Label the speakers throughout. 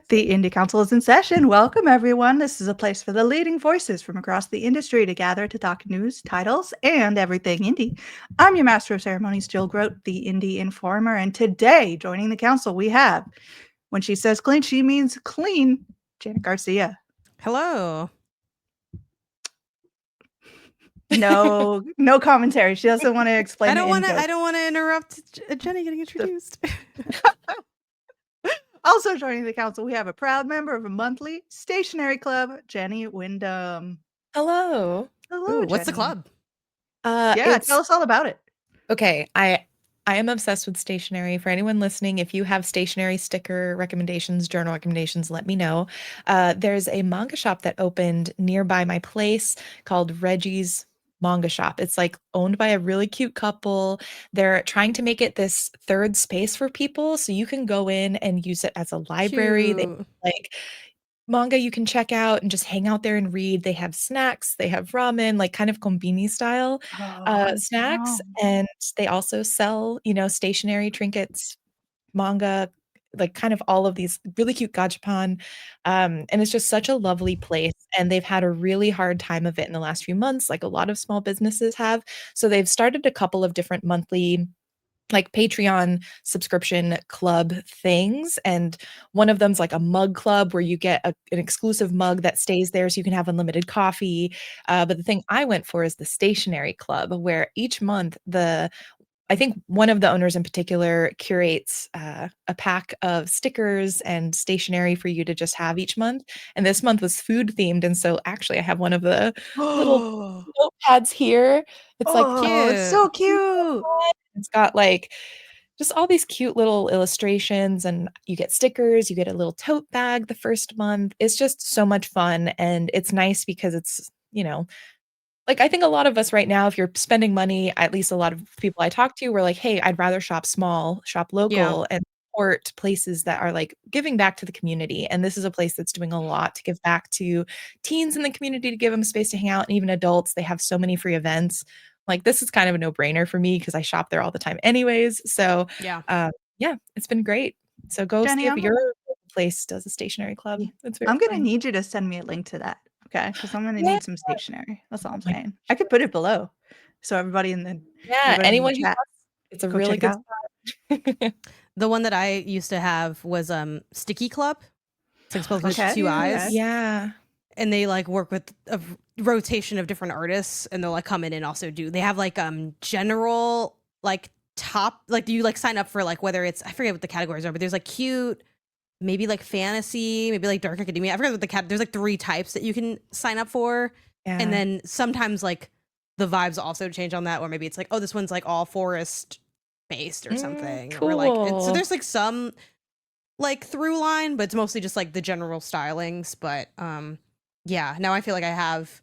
Speaker 1: The Indie Council is in session. Welcome, everyone. This is a place for the leading voices from across the industry to gather to talk news, titles, and everything indie. I'm your Master of Ceremonies, Jill Grote, the Indie Informer, and today, joining the council, we have, when she says clean, she means clean, Janet Garcia.
Speaker 2: Hello.
Speaker 1: No commentary. She doesn't want to explain.
Speaker 2: I don't want to interrupt Jenny getting introduced.
Speaker 1: Also joining the council, we have a proud member of a monthly stationery club, Jenny Wyndham.
Speaker 3: Hello.
Speaker 1: Hello,
Speaker 2: Ooh, what's the
Speaker 1: Jenny.
Speaker 2: club?
Speaker 1: Yeah, tell us all about it.
Speaker 3: Okay, I am obsessed with stationery. For anyone listening, if you have stationery sticker recommendations, journal recommendations, let me know. There's a manga shop that opened nearby my place called Reggie's Manga Shop. It's like owned by a really cute couple. They're trying to make it this third space for people, so you can go in and use it as a library. They
Speaker 2: Cute.
Speaker 3: like manga you can check out and just hang out there and read. They have snacks, they have ramen, like kind of kombini style snacks, and they also sell, stationery, trinkets, manga, like kind of all of these really cute gachapon. And it's just such a lovely place. And they've had a really hard time of it in the last few months, like a lot of small businesses have. So they've started a couple of different monthly like Patreon subscription club things. And one of them's like a mug club where you get an exclusive mug that stays there so you can have unlimited coffee. But the thing I went for is the stationery club, where each month I think one of the owners in particular curates a pack of stickers and stationery for you to just have each month. And this month was food themed. And so actually I have one of the little notepads here. It's like
Speaker 1: it's so cute.
Speaker 3: it's got like just all these cute little illustrations, and you get stickers, you get a little tote bag the first month. It's just so much fun, and it's nice because it's, like I think a lot of us right now, if you're spending money, at least a lot of people I talk to were like, "Hey, I'd rather shop small, shop local, and support places that are like giving back to the community." And this is a place that's doing a lot to give back to teens in the community, to give them space to hang out, and even adults. They have so many free events. Like this is kind of a no-brainer for me because I shop there all the time anyways. So
Speaker 2: Yeah.
Speaker 3: yeah, it's been great. So go
Speaker 1: Jenny,
Speaker 3: see if your place does a stationery club. It's very
Speaker 1: I'm gonna
Speaker 3: fun.
Speaker 1: need you to send me a link to that, okay? Because I'm gonna
Speaker 3: Yeah.
Speaker 1: need some stationery. That's all
Speaker 3: Oh
Speaker 1: I'm
Speaker 3: my
Speaker 1: saying. I could put it below, so everybody in the
Speaker 3: anyone who
Speaker 1: chat,
Speaker 3: wants, it's a
Speaker 1: go check
Speaker 3: really
Speaker 1: it
Speaker 3: good
Speaker 1: out.
Speaker 3: spot.
Speaker 2: The one that I used to have was Sticky Club. It's like spelled with
Speaker 1: Okay.
Speaker 2: two eyes.
Speaker 3: Yeah.
Speaker 2: And they like work with a rotation of different artists, and they'll like come in and also they have like general like top, like you like sign up for like whether it's, I forget what the categories are, but there's like cute, maybe like fantasy, maybe like dark academia. I forget what there's like 3 types that you can sign up for.
Speaker 3: Yeah.
Speaker 2: And then sometimes like the vibes also change on that, or maybe it's like, oh, this one's like all forest based or something.
Speaker 3: Cool.
Speaker 2: Or like so there's like some like through line, but it's mostly just like the general stylings. But yeah, now I feel like I have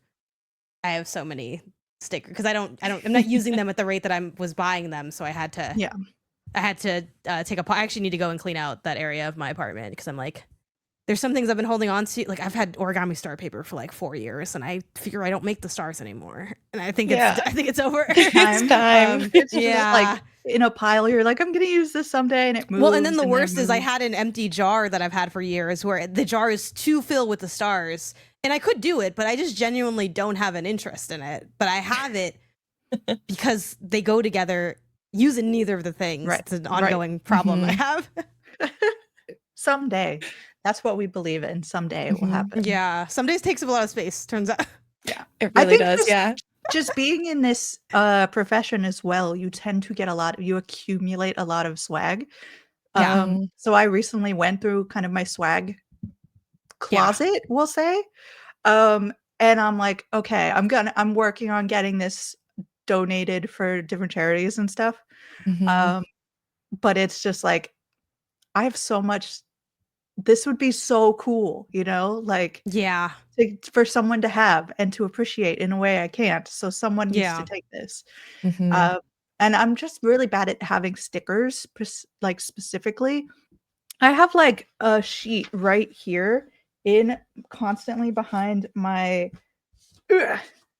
Speaker 2: so many stickers because I'm not using them at the rate that I was buying them, so I had to take a I actually need to go and clean out that area of my apartment because I'm like, there's some things I've been holding on to. Like I've had origami star paper for like 4 years, and I figure I don't make the stars anymore, and I think it's over.
Speaker 3: It's time.
Speaker 1: It's just like in a pile. You're like, I'm gonna use this someday, and it moves.
Speaker 2: Well, and then the worst is I had an empty jar that I've had for years where the jar is too filled with the stars, and I could do it, but I just genuinely don't have an interest in it. But I have it because they go together, using neither of the things.
Speaker 1: Right.
Speaker 2: It's an ongoing problem I have.
Speaker 1: Someday. That's what we believe in. Someday it will happen.
Speaker 2: Yeah. Some days takes up a lot of space, turns out.
Speaker 1: Yeah.
Speaker 3: It really does.
Speaker 1: Just being in this profession as well, you tend to get you accumulate a lot of swag. So I recently went through kind of my swag closet, we'll say. And I'm like, okay, I'm working on getting this donated for different charities and stuff. But it's just like, I have so much. This would be so cool, like for someone to have and to appreciate in a way I can't. So someone needs to take this. And I'm just really bad at having stickers, like specifically. I have like a sheet right here constantly behind my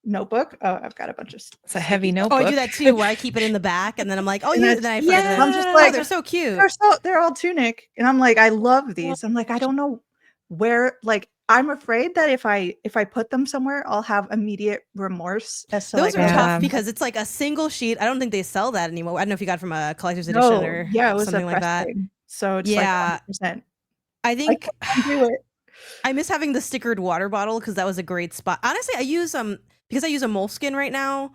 Speaker 1: notebook. Oh, I've got a bunch of
Speaker 3: It's a heavy
Speaker 1: sticky stuff.
Speaker 2: Oh, I do
Speaker 3: notebook.
Speaker 2: that too, where I keep it in the back, and then I'm like, oh,
Speaker 1: And
Speaker 2: you.
Speaker 1: it's-
Speaker 2: Then I forget.
Speaker 3: Yeah.
Speaker 2: to-
Speaker 1: I'm just
Speaker 2: Oh,
Speaker 1: like,
Speaker 2: they're so cute.
Speaker 1: they're all Tunic, and I'm like, I love these. I'm like, I don't know where. Like, I'm afraid that if I put them somewhere, I'll have immediate remorse as to
Speaker 2: Those
Speaker 1: like
Speaker 2: are
Speaker 3: Yeah.
Speaker 2: tough because it's like a single sheet. I don't think they sell that anymore. I don't know if you got it from a collector's edition
Speaker 1: no,
Speaker 2: or
Speaker 1: yeah, it was
Speaker 2: something
Speaker 1: a
Speaker 2: like
Speaker 1: press
Speaker 2: that.
Speaker 1: thing, so it's
Speaker 2: Yeah.
Speaker 1: like 100%.
Speaker 2: I
Speaker 1: I
Speaker 2: think
Speaker 1: can't do it.
Speaker 2: I miss having the stickered water bottle because that was a great spot. Honestly, I use because I use a moleskin right now.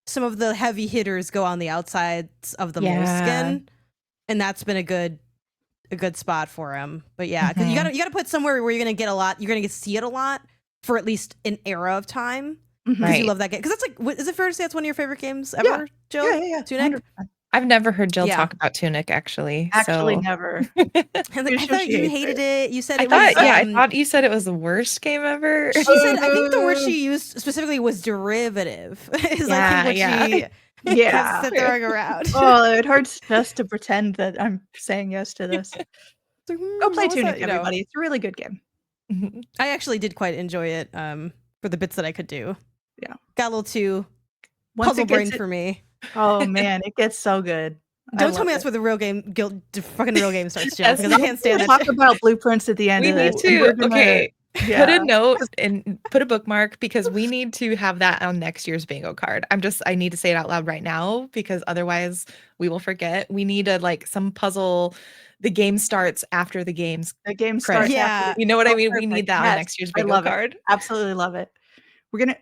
Speaker 2: Some of the heavy hitters go on the outsides of the
Speaker 3: Yeah.
Speaker 2: moleskin, and that's been a good spot for him. But yeah, because you gotta put somewhere where you're gonna get a lot. You're gonna get to see it a lot for at least an era of time. Because
Speaker 1: Mhm.
Speaker 3: Right.
Speaker 2: you love that game. Because that's like, is it fair to say that's one of your favorite games ever, Jill?
Speaker 1: Yeah,
Speaker 2: Tunic?
Speaker 1: 100%.
Speaker 3: I've never heard Jill
Speaker 2: Yeah.
Speaker 3: talk about Tunic actually.
Speaker 1: Actually,
Speaker 3: So
Speaker 1: never.
Speaker 2: And
Speaker 1: Pretty
Speaker 2: I
Speaker 1: sure
Speaker 2: thought
Speaker 1: she
Speaker 2: you
Speaker 1: hates
Speaker 2: hated
Speaker 1: it.
Speaker 2: it. You said
Speaker 3: I
Speaker 2: it was.
Speaker 3: thought, I thought you said it was the worst game ever.
Speaker 2: She said, I think the word she used specifically was derivative. Is I think
Speaker 3: Yeah,
Speaker 2: what she
Speaker 1: Yeah.
Speaker 2: kept throwing around.
Speaker 1: Oh, it hurts just to pretend that I'm saying yes to this.
Speaker 2: It's like,
Speaker 1: Go play
Speaker 2: what was
Speaker 1: Tunic,
Speaker 2: that? You know.
Speaker 1: everybody. It's a really good game.
Speaker 3: Mhm.
Speaker 2: I actually did quite enjoy it for the bits that I could do.
Speaker 1: Yeah.
Speaker 2: Got a little too
Speaker 1: Once
Speaker 2: puzzle
Speaker 1: it gets
Speaker 2: brain
Speaker 1: it-
Speaker 2: for me.
Speaker 1: Oh man, it gets so good. I
Speaker 2: Don't tell
Speaker 1: love
Speaker 2: me that's
Speaker 1: it.
Speaker 2: where the real game, the fucking real game starts, Jill,
Speaker 3: Yes,
Speaker 2: because I can't stand
Speaker 1: We'll
Speaker 2: that.
Speaker 1: talk about blueprints at the end
Speaker 3: We
Speaker 1: of
Speaker 3: need
Speaker 1: this. and we're
Speaker 3: to,
Speaker 1: gonna-
Speaker 3: okay,
Speaker 1: yeah.
Speaker 3: put a note and put a bookmark because we need to have that on next year's bingo card. I need to say it out loud right now because otherwise we will forget. We need a like some puzzle. The game starts after the game's
Speaker 1: The game
Speaker 3: credits.
Speaker 1: starts.
Speaker 2: Yeah.
Speaker 1: after
Speaker 3: You know what I
Speaker 1: Oh,
Speaker 3: mean? We need
Speaker 1: perfect.
Speaker 3: that on
Speaker 1: Yes,
Speaker 3: next year's
Speaker 1: I
Speaker 3: bingo
Speaker 1: love it.
Speaker 3: card.
Speaker 1: Absolutely love it.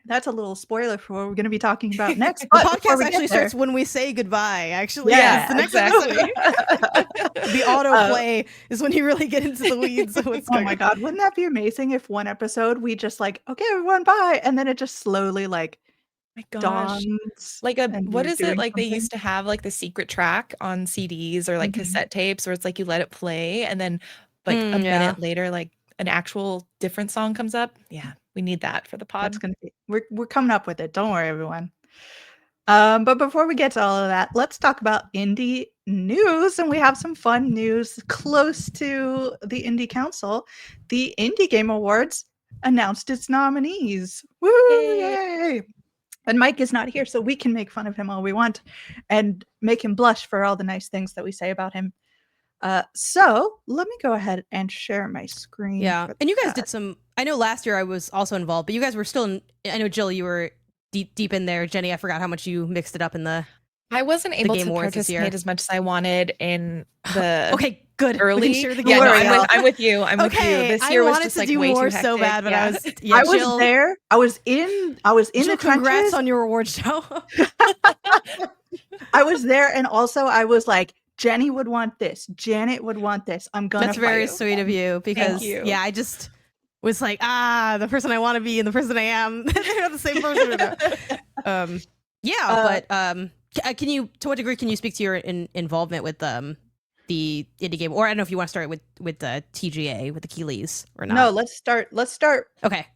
Speaker 1: That's a little spoiler for what we're gonna be talking about next.
Speaker 2: The
Speaker 1: but before
Speaker 2: podcast
Speaker 1: we
Speaker 2: actually
Speaker 1: get there-
Speaker 2: starts when we say goodbye, actually.
Speaker 1: Yeah,
Speaker 2: Yes, the next
Speaker 3: exactly.
Speaker 2: episode. The autoplay is when you really get into the weeds of what's
Speaker 1: Oh
Speaker 2: going
Speaker 1: my
Speaker 2: on.
Speaker 1: god, wouldn't that be amazing if one episode we just like, okay, everyone, bye, and then it just slowly like
Speaker 3: My gosh.
Speaker 1: dawns.
Speaker 3: Like
Speaker 1: and
Speaker 3: what
Speaker 1: we're
Speaker 3: is it
Speaker 1: doing
Speaker 3: like they
Speaker 1: something.
Speaker 3: used to have like the secret track on CDs or like
Speaker 1: Mhm.
Speaker 3: cassette tapes where it's like you let it play and then like a
Speaker 2: Yeah.
Speaker 3: minute later like an actual different song comes up. Yeah, we need that for the pod.
Speaker 1: That's gonna be we're coming up with it. Don't worry, everyone. But before we get to all of that, let's talk about indie news, and we have some fun news close to the Indie Council. The Indie Game Awards announced its nominees. Woo! Yay! And Mike is not here, so we can make fun of him all we want and make him blush for all the nice things that we say about him. So let me go ahead and share my screen.
Speaker 2: Yeah.
Speaker 1: for
Speaker 2: And you guys
Speaker 1: that.
Speaker 2: did some, I know last year I was also involved, but you guys were still in, I know Jill, you were deep in there. Jenny, I forgot how much you mixed it up in the,
Speaker 3: I wasn't able
Speaker 2: Game
Speaker 3: to
Speaker 2: Awards this year.
Speaker 3: participate as much as I wanted in the
Speaker 2: okay, good. We
Speaker 3: early.
Speaker 2: can share the
Speaker 3: Yeah,
Speaker 2: Game
Speaker 3: no,
Speaker 2: Awards.
Speaker 3: I'm with you. I'm with you.
Speaker 2: Okay,
Speaker 3: This year
Speaker 2: I
Speaker 3: was
Speaker 2: wanted
Speaker 3: just
Speaker 2: to
Speaker 3: like
Speaker 2: do
Speaker 3: way
Speaker 2: more
Speaker 3: too
Speaker 2: so
Speaker 3: hectic.
Speaker 2: bad, but
Speaker 3: yeah.
Speaker 2: I was, yeah,
Speaker 1: I was
Speaker 2: Jill,
Speaker 1: there. I was in
Speaker 2: Jill,
Speaker 1: the
Speaker 2: congrats
Speaker 1: trenches.
Speaker 2: on your award show.
Speaker 1: I was there, and also I was like, Jenny would want this. Janet would want this. I'm gonna.
Speaker 2: That's very
Speaker 1: fight
Speaker 2: sweet of you because
Speaker 3: you.
Speaker 2: yeah, I just was like, the person I want to be and the person I am, they're not the same person. Can you, to what degree can you speak to your involvement with the indie game, or I don't know if you want to start with the TGA with the Keeleys or not?
Speaker 1: No, let's start.
Speaker 2: Okay.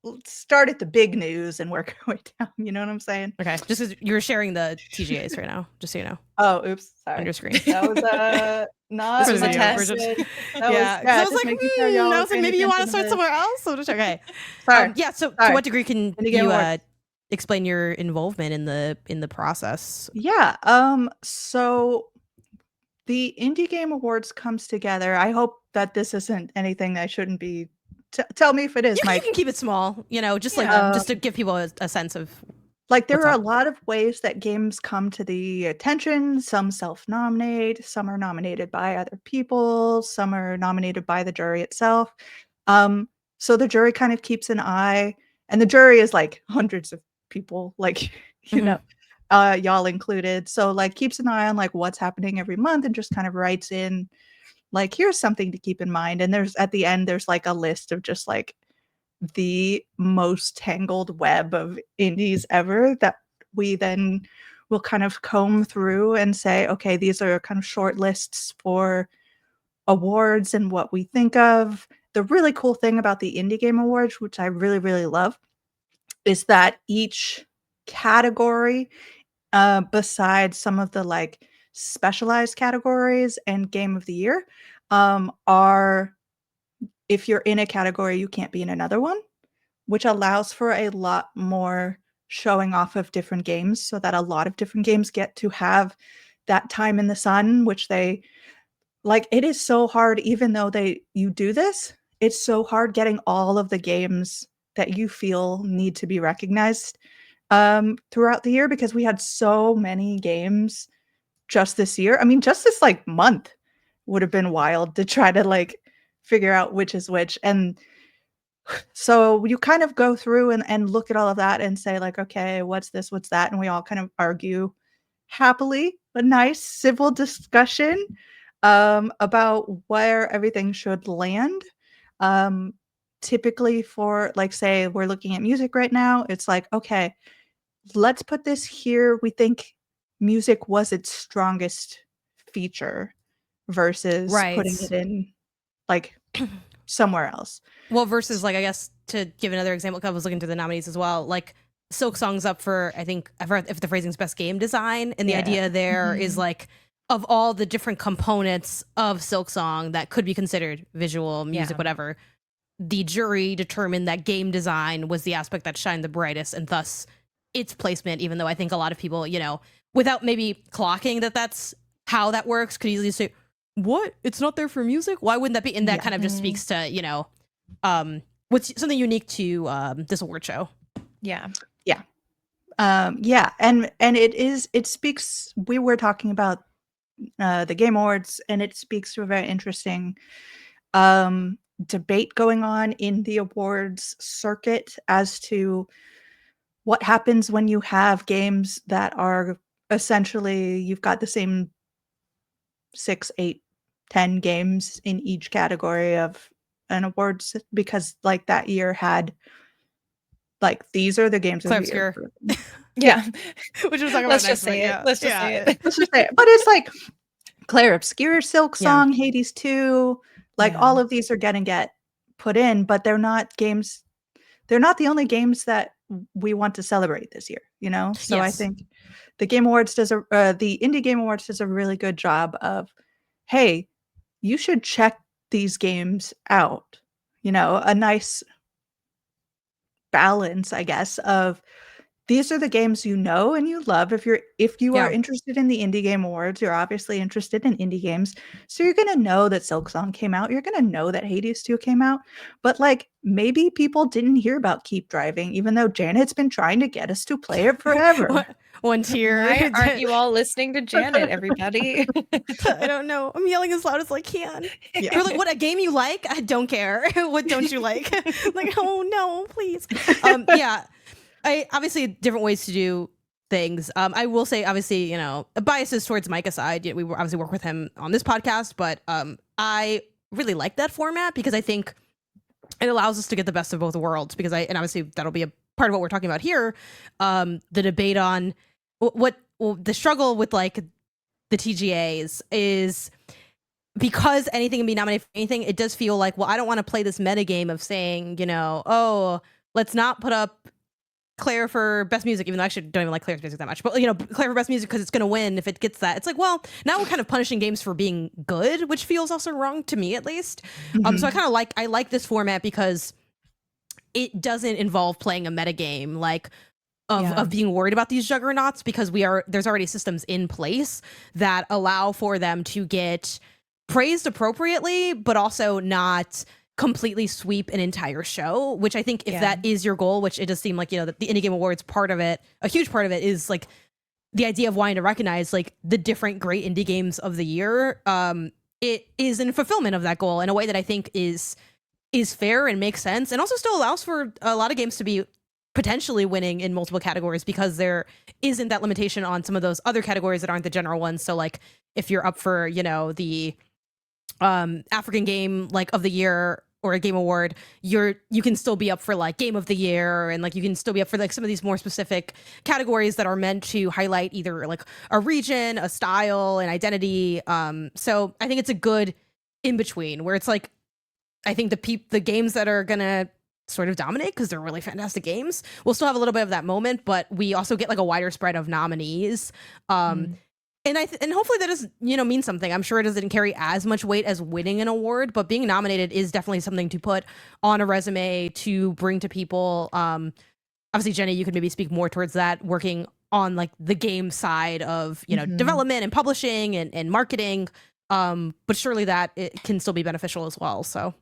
Speaker 1: Let's start at the big news and work our way down. You know what I'm saying?
Speaker 2: Okay. Just because you're sharing the TGAs right now, just so you know,
Speaker 1: Oh, oops,
Speaker 2: on
Speaker 1: sorry.
Speaker 2: your screen.
Speaker 1: That was not.
Speaker 3: This was a
Speaker 1: not
Speaker 3: test.
Speaker 1: good.
Speaker 2: Yeah,
Speaker 1: That
Speaker 2: 'cause I was
Speaker 1: just
Speaker 2: like,
Speaker 1: making sure y'all
Speaker 2: I
Speaker 1: were
Speaker 2: was like,
Speaker 1: paying
Speaker 2: maybe you want to
Speaker 1: attention
Speaker 2: start
Speaker 1: this.
Speaker 2: somewhere else. So just okay.
Speaker 1: Sorry.
Speaker 2: Yeah. So, to
Speaker 1: Sorry.
Speaker 2: what degree can
Speaker 1: Indie Game
Speaker 2: you
Speaker 1: Awards.
Speaker 2: explain your involvement in the process?
Speaker 1: Yeah. So the Indie Game Awards comes together. I hope that this isn't anything that I shouldn't be. Tell me if it is,
Speaker 2: You
Speaker 1: Mike.
Speaker 2: can keep it small, just like
Speaker 1: Yeah.
Speaker 2: just to give people a sense of.
Speaker 1: Like there
Speaker 2: What's
Speaker 1: are
Speaker 2: up?
Speaker 1: a lot of ways that games come to the attention. Some self-nominate, some are nominated by other people, some are nominated by the jury itself. So the jury kind of keeps an eye, and the jury is like hundreds of people, like you
Speaker 2: Mhm.
Speaker 1: know, y'all included. So like keeps an eye on like what's happening every month and just kind of writes in like here's something to keep in mind. And there's at the end there's like a list of just like the most tangled web of indies ever that we then will kind of comb through and say, okay, these are kind of short lists for awards and what we think of. The really cool thing about the Indie Game Awards, which I really, really love, is that each category, besides some of the like specialized categories and Game of the Year, are if you're in a category, you can't be in another one, which allows for a lot more showing off of different games so that a lot of different games get to have that time in the sun, which they like. It is so hard, even though you do this, it's so hard getting all of the games that you feel need to be recognized throughout the year, because we had so many games just this year. I mean, just this like month would have been wild to try to like figure out which is which. And so you kind of go through and look at all of that and say like, okay, what's this, what's that? And we all kind of argue happily, a nice civil discussion about where everything should land. Typically for like, say we're looking at music right now, it's like, okay, let's put this here. We think music was its strongest feature versus putting it in like somewhere else.
Speaker 2: Well, versus like, I guess to give another example, because I was looking through the nominees as well, like Silksong's up for, I think, I forgot if the phrasing's best game design, and the idea there is like, of all the different components of Silksong that could be considered visual, music, whatever, the jury determined that game design was the aspect that shined the brightest, and thus its placement, even though I think a lot of people, you know, without maybe clocking that that's how that works, could easily say, what? It's not there for music? Why wouldn't that be? And that kind of just speaks to, you know, what's something unique to this award show.
Speaker 1: Yeah. And it speaks, we were talking about the Game Awards, and it speaks to a very interesting debate going on in the awards circuit as to what happens when you have games that are essentially, you've got the same 6, 8, 10 games in each category of an awards, because like that year had like, these are the games of the year.
Speaker 3: Yeah.
Speaker 2: Which was talking about
Speaker 3: Let's just say it. Let's just say it.
Speaker 1: Let's just say it. But it's like Clair Obscur, Silksong, Hades 2, like all of these are get put in, but they're not games. They're not the only games that we want to celebrate this year, you know? So I think the Game Awards the Indie Game Awards does a really good job of, hey, you should check these games out. You know, a nice balance, I guess, of these are the games you know and you love. If you are interested in the Indie Game Awards, you're obviously interested in indie games. So you're gonna know that Silksong came out. You're gonna know that Hades 2 came out. But like, maybe people didn't hear about Keep Driving, even though Janet's been trying to get us to play it forever.
Speaker 2: One tier.
Speaker 3: Why aren't you all listening to Janet, everybody?
Speaker 2: I don't know. I'm yelling as loud as I can. You're like, what, a game you like? I don't care. What don't you like? Like, oh no, please. I obviously different ways to do things. I will say, obviously, you know, biases towards Mike aside, we obviously work with him on this podcast, but I really like that format because I think it allows us to get the best of both worlds. Because and obviously that'll be a part of what we're talking about here. The debate on the struggle with like the TGAs is, because anything can be nominated for anything, it does feel like, well, I don't want to play this metagame of saying, you know, oh, let's not put up Clair for best music, even though I actually don't even like Clair's music that much, but you know, Clair for best music because it's going to win if it gets that. It's like, well, now we're kind of punishing games for being good, which feels also wrong to me, at least. So I kind of like this format because it doesn't involve playing a metagame like of being worried about these juggernauts, because there's already systems in place that allow for them to get praised appropriately, but also not completely sweep an entire show, which I think if that is your goal, which it does seem like, you know, that the Indie Game Awards part of it, a huge part of it is like the idea of wanting to recognize like the different great indie games of the year. It is in fulfillment of that goal in a way that I think is fair and makes sense, and also still allows for a lot of games to be potentially winning in multiple categories, because there isn't that limitation on some of those other categories that aren't the general ones. So like if you're up for, you know, the African game like of the year or a game award, you can still be up for like game of the year, and like you can still be up for like some of these more specific categories that are meant to highlight either like a region, a style, an identity. So I think it's a good in between where it's like, I think the games that are gonna sort of dominate because they're really fantastic games will still have a little bit of that moment, but we also get like a wider spread of nominees. And hopefully that does, you know, mean something. I'm sure it doesn't carry as much weight as winning an award, but being nominated is definitely something to put on a resume to bring to people. obviously, Jenny, you could maybe speak more towards that, working on like the game side of, you know, development and publishing and marketing. But surely that it can still be beneficial as well. So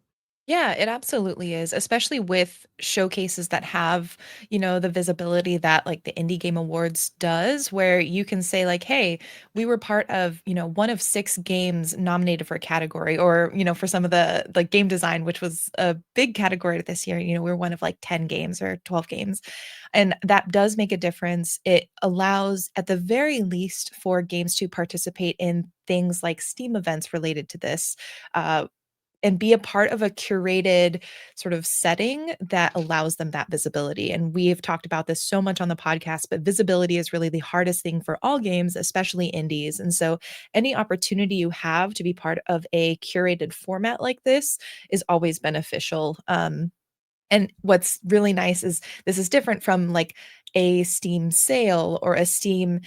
Speaker 3: Yeah, it absolutely is, especially with showcases that have, the visibility that like the Indie Game Awards does, where you can say like, "Hey, we were part of, one of 6 games nominated for a category," or, for some of the like game design, which was a big category this year, we're one of like 10 games or 12 games. And that does make a difference. It allows, at the very least, for games to participate in things like Steam events related to this. And be a part of a curated sort of setting that allows them that visibility. And we've talked about this so much on the podcast, but visibility is really the hardest thing for all games, especially indies. And so any opportunity you have to be part of a curated format like this is always beneficial. And what's really nice is this is different from like a Steam sale or a Steam,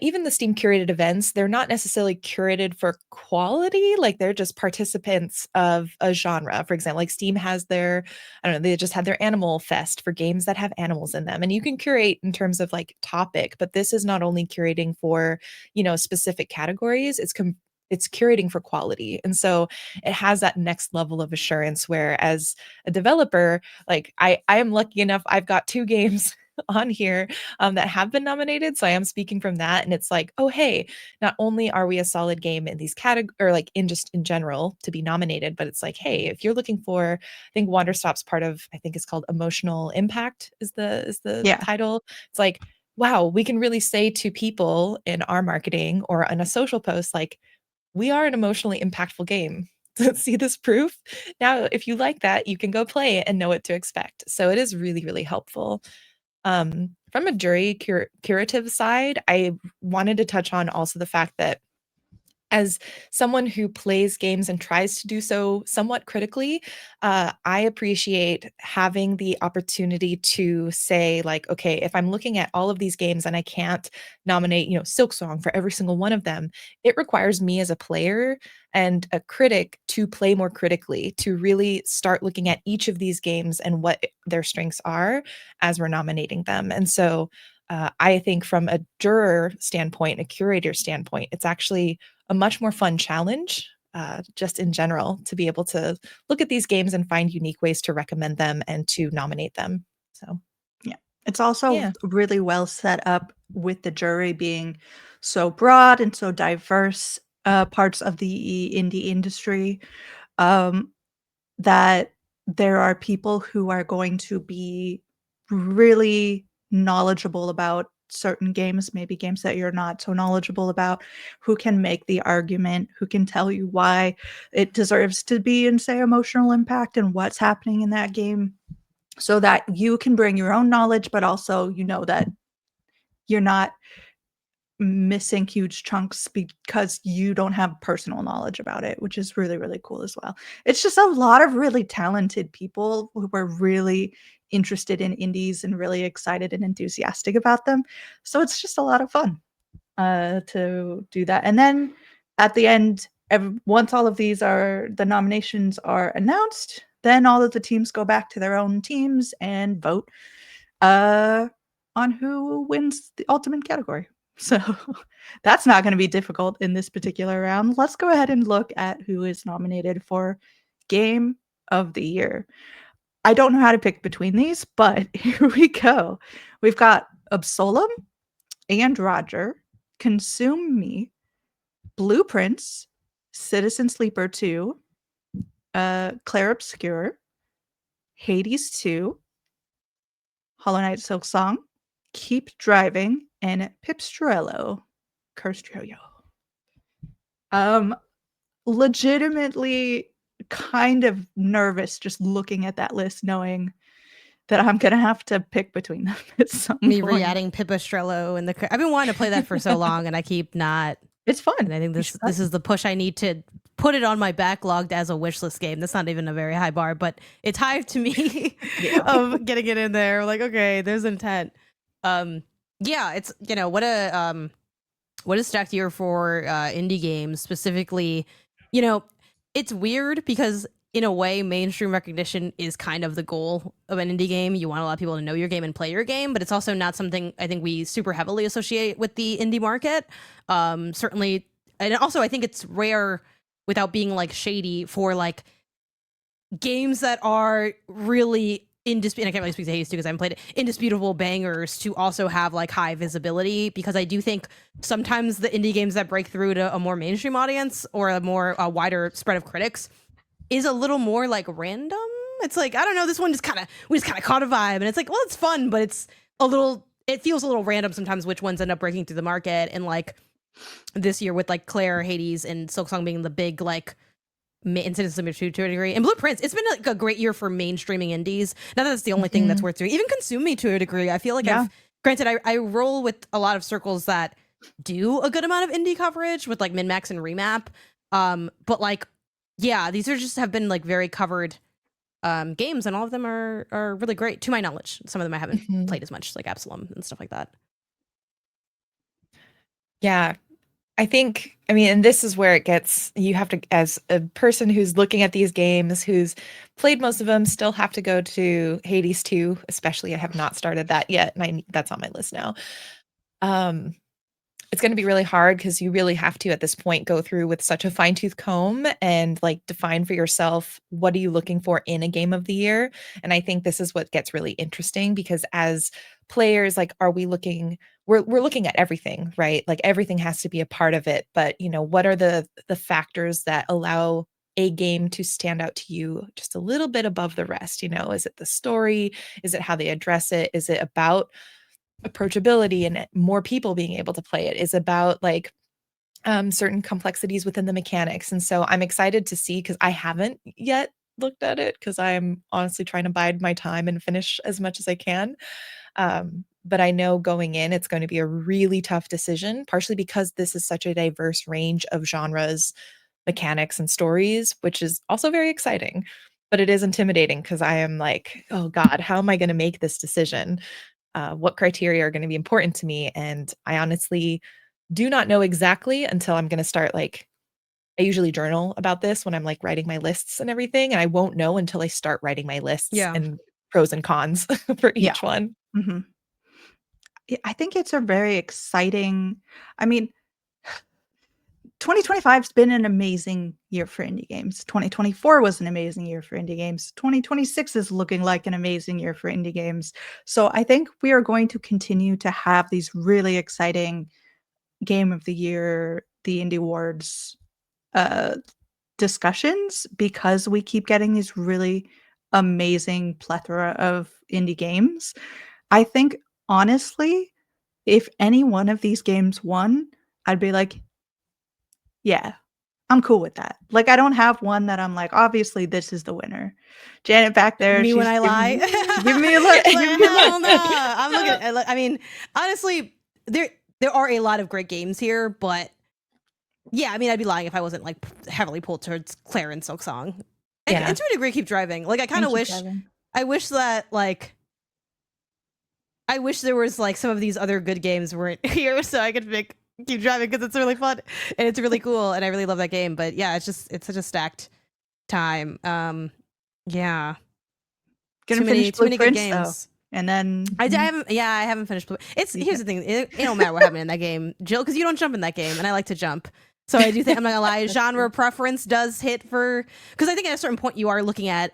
Speaker 3: even the Steam curated events. They're not necessarily curated for quality. Like they're just participants of a genre. For example, like Steam has their, I don't know, they just had their Animal Fest for games that have animals in them. And you can curate in terms of like topic, but this is not only curating for, specific categories, it's curating for quality. And so it has that next level of assurance where as a developer, like I am lucky enough, I've got 2 games on here that have been nominated. So I am speaking from that. And it's like, oh, hey, not only are we a solid game in these categories, or like in just in general to be nominated, but it's like, hey, if you're looking for, I think Wanderstop's part of, I think it's called Emotional Impact is the title. It's like, wow, we can really say to people in our marketing or on a social post, like, we are an emotionally impactful game. See this proof? Now, if you like that, you can go play it and know what to expect. So it is really, really helpful. From a jury curative side, I wanted to touch on also the fact that as someone who plays games and tries to do so somewhat critically, I appreciate having the opportunity to say, like, okay, if I'm looking at all of these games and I can't nominate, Silksong for every single one of them, it requires me as a player and a critic to play more critically, to really start looking at each of these games and what their strengths are as we're nominating them. And so I think from a juror standpoint, a curator standpoint, it's actually a much more fun challenge, just in general, to be able to look at these games and find unique ways to recommend them and to nominate them. So,
Speaker 1: yeah. It's also really well set up with the jury being so broad and so diverse, parts of the indie industry, that there are people who are going to be really knowledgeable about certain games, maybe games that you're not so knowledgeable about, who can make the argument, who can tell you why it deserves to be in, say, Emotional Impact and what's happening in that game, so that you can bring your own knowledge, but also that you're not missing huge chunks because you don't have personal knowledge about it, which is really, really cool as well. It's just a lot of really talented people who are really interested in indies and really excited and enthusiastic about them. So it's just a lot of fun to do that. And then at the end, once all of the nominations are announced, then all of the teams go back to their own teams and vote on who wins the ultimate category. So that's not going to be difficult in this particular round. Let's go ahead and look at who is nominated for Game of the Year. I don't know how to pick between these, but here we go. We've got Absolem, And Roger, Consume Me, Blueprints, Citizen Sleeper 2, Clair Obscur, Hades 2, Hollow Knight Silksong, Keep Driving, and Pipistrello, Cursed Yo-Yo. Legitimately kind of nervous just looking at that list, knowing that I'm gonna have to pick between them at some
Speaker 2: me
Speaker 1: point.
Speaker 2: re-adding Pipistrello and I've been wanting to play that for so long, and I keep not.
Speaker 1: It's fun.
Speaker 2: And I think this is the push I need to put it on my backlog as a wishlist game. That's not even a very high bar, but it's high to me of getting it in there. Like, okay, there's intent. Yeah, it's what a stacked year for indie games specifically. It's weird because in a way, mainstream recognition is kind of the goal of an indie game. You want a lot of people to know your game and play your game, but it's also not something I think we super heavily associate with the indie market. Certainly, and also I think it's rare, without being like shady, for like games that are really indisputable. I can't really speak to Hades 2 because I haven't played it. Indisputable bangers to also have like high visibility, because I do think sometimes the indie games that break through to a more mainstream audience or a more wider spread of critics is a little more like random. It's like, I don't know, this one just kind of, we just kind of caught a vibe, and it's like, well, it's fun, but it feels a little random sometimes which ones end up breaking through the market. And like this year with like Claire, Hades, and Silksong being the big like Incidents Limiter 2 to a degree, and Blueprints, it's been like a great year for mainstreaming indies. Not that it's the only thing that's worth doing. Even Consume Me to a degree. I feel like granted, I roll with a lot of circles that do a good amount of indie coverage with like MinMax and Remap. But like, yeah, these are just have been like very covered games, and all of them are really great to my knowledge. Some of them I haven't played as much, like Absalom and stuff like that.
Speaker 3: Yeah. I think, I mean, and this is where it gets, you have to, as a person who's looking at these games, who's played most of them, still have to go to Hades 2, especially. I have not started that yet, and that's on my list now. It's going to be really hard because you really have to, at this point, go through with such a fine-tooth comb and like define for yourself, what are you looking for in a game of the year? And I think this is what gets really interesting, because as players, like, are we looking, we're looking at everything, right? Like everything has to be a part of it. But, you know, what are the factors that allow a game to stand out to you just a little bit above the rest? You know, is it the story? Is it how they address it? Is it about approachability and more people being able to play it? Is about like certain complexities within the mechanics? And so I'm excited to see, because I haven't yet looked at it, because I'm honestly trying to bide my time and finish as much as I can. But I know going in, it's going to be a really tough decision, partially because this is such a diverse range of genres, mechanics, and stories, which is also very exciting. But it is intimidating, because I am like, oh God, how am I going to make this decision? What criteria are going to be important to me? And I honestly do not know exactly until I'm going to start, like, I usually journal about this when I'm like writing my lists and everything. And I won't know until I start writing my lists and pros and cons for each one.
Speaker 1: Mm-hmm. I think it's a very exciting, I mean, 2025 has been an amazing year for indie games. 2024 was an amazing year for indie games. 2026 is looking like an amazing year for indie games. So I think we are going to continue to have these really exciting Game of the Year, the Indie Awards discussions, because we keep getting these really amazing plethora of indie games. I think, honestly, if any one of these games won, I'd be like, yeah, I'm cool with that. Like, I don't have one that I'm like, obviously this is the winner. Janet back there,
Speaker 2: me
Speaker 1: she's
Speaker 2: when I lie.
Speaker 1: Give me a look.
Speaker 2: Like, hell no. I'm looking at, I mean, honestly, there are a lot of great games here, but yeah, I mean, I'd be lying if I wasn't like heavily pulled towards Claire and Silksong. And to a degree, Keep Driving. Like, I kind of wish, I wish that like, I wish there was like some of these other good games weren't here so I could pick Keep Driving, because it's really fun and it's really cool and I really love that game. But yeah, it's such a stacked time. Yeah,
Speaker 1: Gonna finish too many good games. Though. And then
Speaker 2: I haven't finished. Here's the thing, it don't matter what happened in that game, Jill, because you don't jump in that game, and I like to jump. So I do think, I'm not gonna lie, genre preference does hit for, because I think at a certain point you are looking at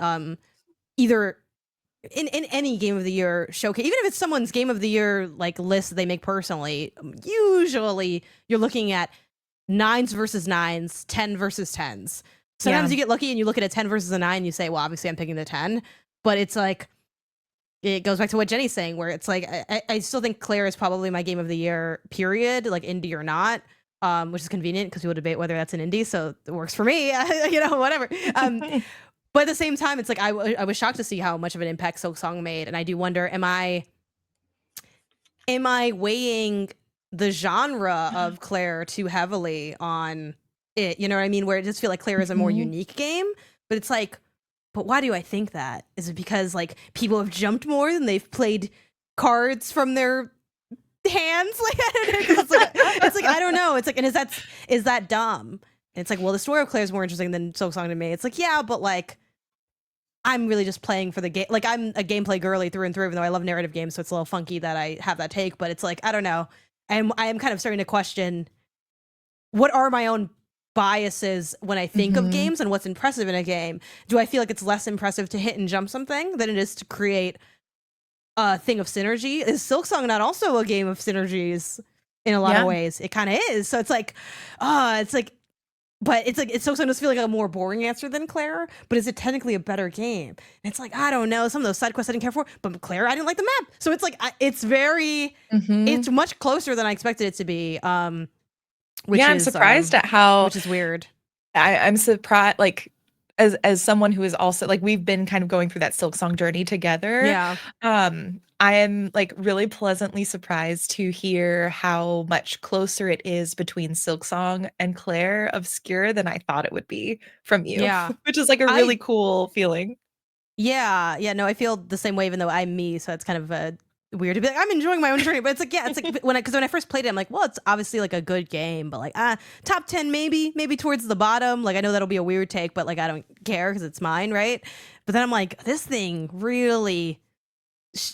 Speaker 2: either in any Game of the Year showcase, even if it's someone's Game of the Year like list that they make personally, usually you're looking at 9s versus 9s, 10 versus 10s. Sometimes you get lucky and you look at a 10 versus a 9, you say, well, obviously I'm picking the 10. But it's like, it goes back to what Jenny's saying, where it's like, I still think Claire is probably my Game of the Year, period, like indie or not, which is convenient because people debate whether that's an indie, so it works for me, you know, whatever. But at the same time, it's like, I was shocked to see how much of an impact Silksong made, and I do wonder, am I weighing the genre of Claire too heavily on it? You know what I mean? Where it just feel like Claire is a more unique game, but it's like, but why do I think that? Is it because like people have jumped more than they've played cards from their hands? Like, it's like I don't know. It's like, and is that dumb? And it's like, well, the story of Claire is more interesting than Silksong to me. It's like, yeah, but like, I'm really just playing for the game. Like, I'm a gameplay girly through and through, even though I love narrative games, so it's a little funky that I have that take, but it's like, I don't know. I am kind of starting to question what are my own biases when I think of games and what's impressive in a game. Do I feel like it's less impressive to hit and jump something than it is to create a thing of synergy? Is Silksong not also a game of synergies in a lot of ways? It kind of is. So it's like, but it's like, it's Silksong does feel like a more boring answer than Claire, but is it technically a better game? And it's like, I don't know. Some of those side quests I didn't care for, but Claire, I didn't like the map. So it's like, it's very, it's much closer than I expected it to be. Which
Speaker 3: I'm
Speaker 2: is,
Speaker 3: surprised at how,
Speaker 2: which is weird.
Speaker 3: I'm surprised, like, as someone who is also like, we've been kind of going through that Silksong journey together.
Speaker 2: Yeah.
Speaker 3: I am like really pleasantly surprised to hear how much closer it is between Silksong and Claire Obscure than I thought it would be from you.
Speaker 2: Yeah.
Speaker 3: Which is like a really cool feeling.
Speaker 2: Yeah. Yeah. No, I feel the same way, even though I'm me. So it's kind of weird to be like, I'm enjoying my own journey. But it's like, yeah, it's like when I first played it, I'm like, well, it's obviously like a good game, but like, top 10, maybe towards the bottom. Like, I know that'll be a weird take, but like, I don't care because it's mine. Right. But then I'm like, this thing really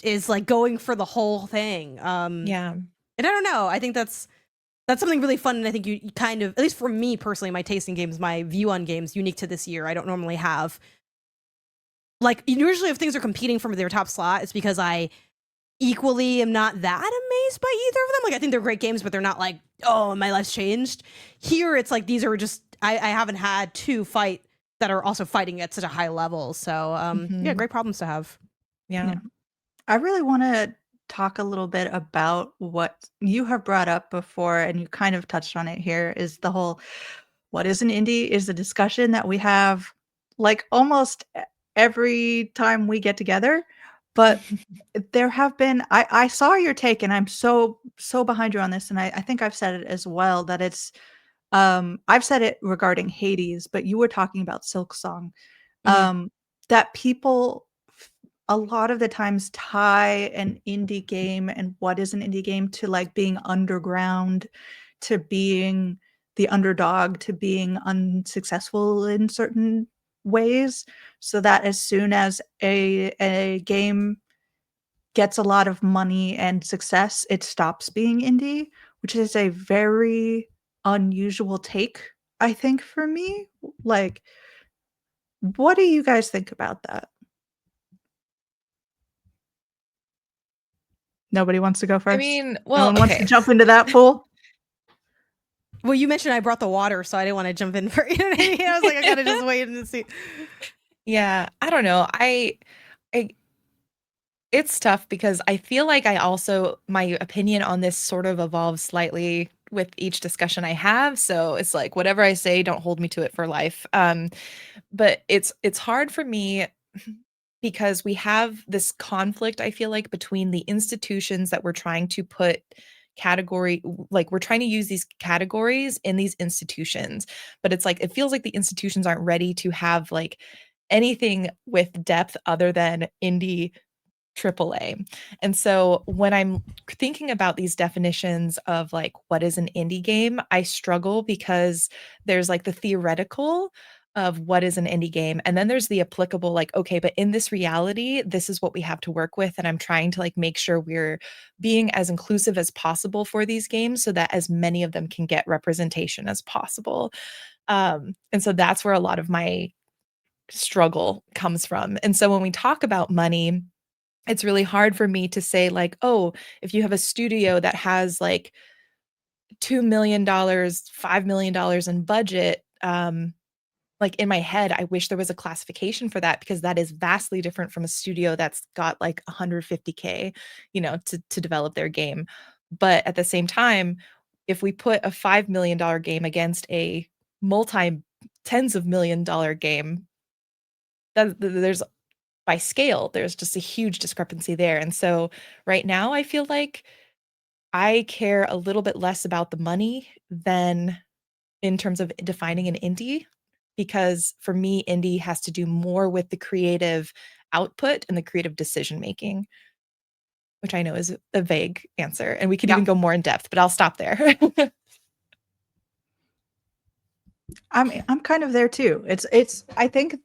Speaker 2: is like going for the whole thing.
Speaker 3: Yeah.
Speaker 2: And I don't know. I think that's something really fun. And I think you kind of, at least for me personally, my taste in games, my view on games, unique to this year. I don't normally have, like, usually if things are competing for their top slot, it's because I equally am not that amazed by either of them. Like, I think they're great games, but they're not like, oh, my life's changed. Here, it's like, these are just, I haven't had two fight that are also fighting at such a high level. So, yeah, great problems to have.
Speaker 3: Yeah.
Speaker 1: I really want to talk a little bit about what you have brought up before, and you kind of touched on it here, is the whole, what is an indie is a discussion that we have like almost every time we get together. But there have been, I saw your take, and I'm so behind you on this, and I think I've said it as well, that it's, I've said it regarding Hades, but you were talking about Silksong, that people a lot of the times tie an indie game and what is an indie game to like being underground, to being the underdog, to being unsuccessful in certain ways, so that as soon as a game gets a lot of money and success, it stops being indie, which is a very unusual take, I think, for me. Like, what do you guys think about that? Nobody wants to go first?
Speaker 3: I mean,
Speaker 1: No
Speaker 3: well,
Speaker 1: one wants to jump into that pool?
Speaker 2: Well, you mentioned I brought the water, so I didn't want to jump in for you. Know what I mean? I was like, I gotta just wait and see.
Speaker 3: Yeah, I don't know. It's tough because I feel like my opinion on this sort of evolves slightly with each discussion I have. So it's like whatever I say, don't hold me to it for life. But it's hard for me because we have this conflict, I feel like, between the institutions that we're trying to put like we're trying to use these categories in these institutions, but it's like it feels like the institutions aren't ready to have like anything with depth other than indie AAA. And so when I'm thinking about these definitions of like what is an indie game, I struggle because there's like the theoretical of what is an indie game, and then there's the applicable, like, okay, but in this reality, this is what we have to work with, and I'm trying to like make sure we're being as inclusive as possible for these games so that as many of them can get representation as possible. And so that's where a lot of my struggle comes from. And so when we talk about money, it's really hard for me to say like, oh, if you have a studio that has like $2 million, $5 million in budget, like in my head, I wish there was a classification for that because that is vastly different from a studio that's got like 150K, to develop their game. But at the same time, if we put a $5 million game against a multi tens of $1 million game, there's by scale, there's just a huge discrepancy there. And so right now I feel like I care a little bit less about the money than in terms of defining an indie, because for me, indie has to do more with the creative output and the creative decision making, which I know is a vague answer, and we could even go more in depth, but I'll stop there.
Speaker 1: I'm kind of there too. It's I think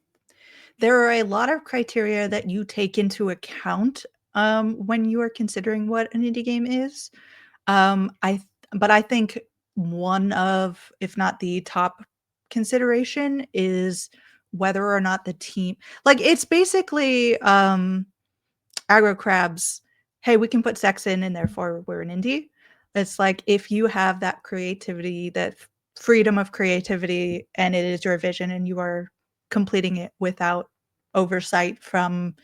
Speaker 1: there are a lot of criteria that you take into account when you are considering what an indie game is. But I think one of, if not the top consideration, is whether or not the team, like, it's basically Aggro Crab's, hey, we can put sex in and therefore we're an indie. It's like, if you have that creativity, that freedom of creativity, and it is your vision and you are completing it without oversight from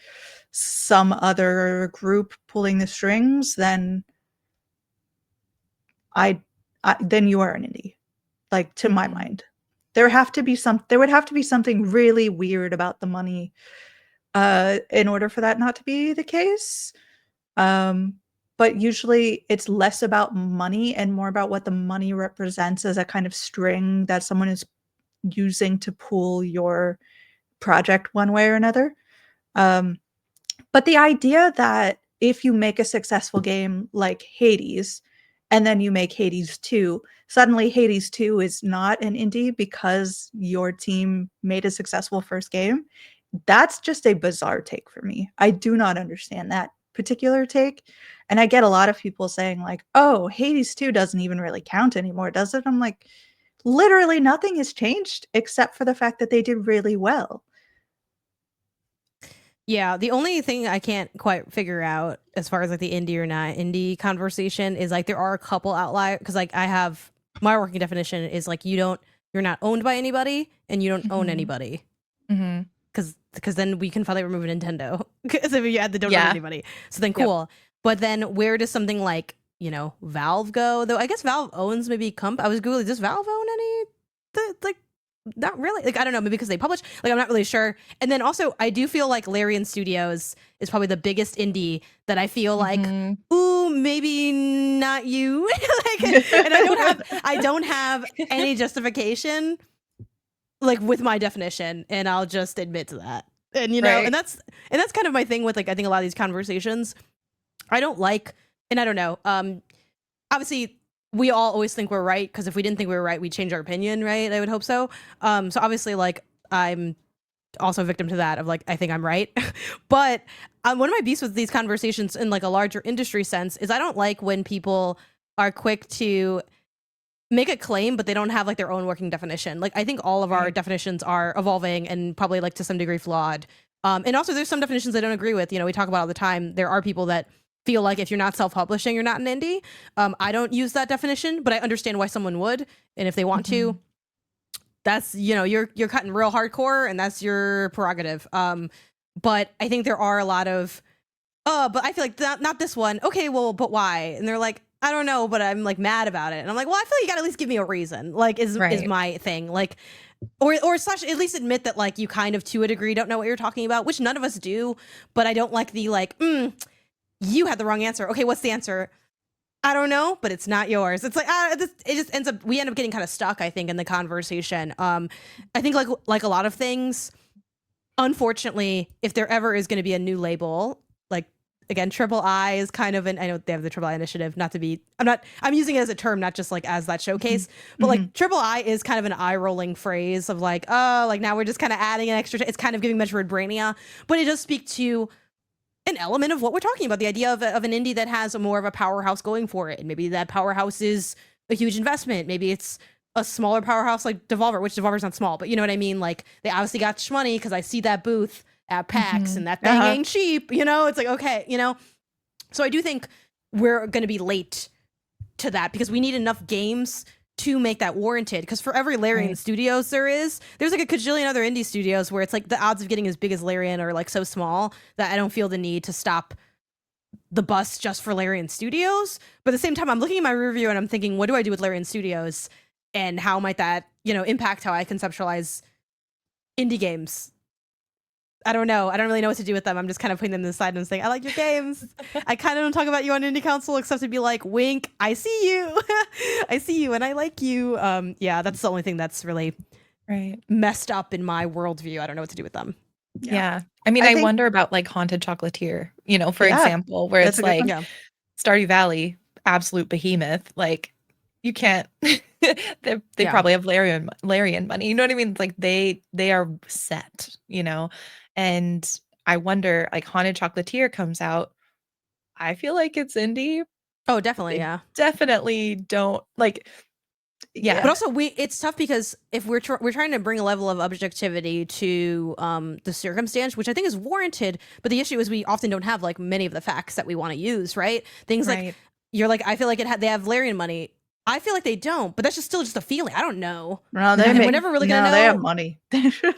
Speaker 1: some other group pulling the strings, then then you are an indie, like, to my mind. There would have to be something really weird about the money in order for that not to be the case. But usually it's less about money and more about what the money represents as a kind of string that someone is using to pull your project one way or another. But the idea that if you make a successful game like Hades, and then you make Hades 2, suddenly Hades 2 is not an indie because your team made a successful first game, that's just a bizarre take for me. I do not understand that particular take. And I get a lot of people saying, like, oh, Hades 2 doesn't even really count anymore, does it? I'm like, literally nothing has changed except for the fact that they did really well.
Speaker 2: Yeah, the only thing I can't quite figure out as far as like the indie or not indie conversation is like there are a couple outliers, because like I have my working definition is like you're not owned by anybody and you don't own anybody, because then we can finally remove Nintendo because if you add the don't own anybody, so then cool. But then where does something like, you know, Valve go? Though I guess Valve owns maybe I was googling, does Valve own any like, not really, like, I don't know, maybe because they publish, like, I'm not really sure. And then also I do feel like Larian Studios is probably the biggest indie that I feel like, ooh, maybe not you. Like, and I don't have any justification like with my definition, and I'll just admit to that. And you know, and that's kind of my thing with, like, I think a lot of these conversations I don't like, and I don't know, obviously we all always think we're right, because if we didn't think we were right, we'd change our opinion, right? I would hope so. So obviously, like, I'm also a victim to that of, like, I think I'm right. But one of my beefs with these conversations in, like, a larger industry sense is I don't like when people are quick to make a claim, but they don't have, like, their own working definition. Like, I think all of our definitions are evolving and probably, like, to some degree flawed. And also there's some definitions I don't agree with. You know, we talk about all the time. There are people that feel like if you're not self-publishing, you're not an indie. I don't use that definition, but I understand why someone would. And if they want to, that's, you know, you're cutting real hardcore, and that's your prerogative. But I think there are a lot of, but I feel like not this one. Okay, well, but why? And they're like, I don't know, but I'm, like, mad about it. And I'm like, well, I feel like you gotta at least give me a reason, like, is my thing. Like, or slash at least admit that, like, you kind of to a degree don't know what you're talking about, which none of us do. But I don't like the, like, you had the wrong answer. Okay, what's the answer? I don't know, but it's not yours. It's like, it just ends up, we end up getting kind of stuck, I think, in the conversation. I think like a lot of things, unfortunately, if there ever is going to be a new label, like, again, Triple I is kind of I know they have the Triple I initiative, I'm using it as a term, not just, like, as that showcase, but like Triple I is kind of an eye rolling phrase of, like, oh, like, now we're just kind of adding an extra, it's kind of giving Metroid Brainia, but it does speak to an element of what we're talking about, the idea of an indie that has more of a powerhouse going for it. And maybe that powerhouse is a huge investment. Maybe it's a smaller powerhouse like Devolver, which Devolver's not small, but you know what I mean? Like, they obviously got shmoney because I see that booth at PAX and that thing ain't cheap, you know? It's like, okay, you know? So I do think we're going to be late to that because we need enough games to make that warranted, because for every Larian Studios there's like a cajillion other indie studios where it's like the odds of getting as big as Larian are, like, so small that I don't feel the need to stop the bus just for Larian Studios. But at the same time, I'm looking at my review and I'm thinking, what do I do with Larian Studios, and how might that, you know, impact how I conceptualize indie games? I don't know. I don't really know what to do with them. I'm just kind of putting them to the side and saying, I like your games. I kind of don't talk about you on Indie Council except to be like, wink, I see you. I see you and I like you. Yeah, that's the only thing that's really messed up in my worldview. I don't know what to do with them.
Speaker 3: Yeah. I mean, I wonder about, like, Haunted Chocolatier, you know, for example, where it's like Stardew Valley, absolute behemoth. Like, you can't. They
Speaker 2: Yeah.
Speaker 3: probably have Larian money. You know what I mean? Like they are set, you know. And I wonder, like Haunted Chocolatier comes out. I feel like it's indie.
Speaker 2: Oh, definitely,
Speaker 3: They
Speaker 2: yeah.
Speaker 3: definitely don't like. Yeah.
Speaker 2: But also, it's tough because if we're trying to bring a level of objectivity to the circumstance, which I think is warranted, but the issue is we often don't have like many of the facts that we want to use, right? Things like
Speaker 3: Right.
Speaker 2: you're like, I feel like they have Larian money. I feel like they don't, but that's just still just a feeling. I don't know.
Speaker 1: No,
Speaker 2: And we're never really gonna
Speaker 1: they have
Speaker 2: know.
Speaker 1: money.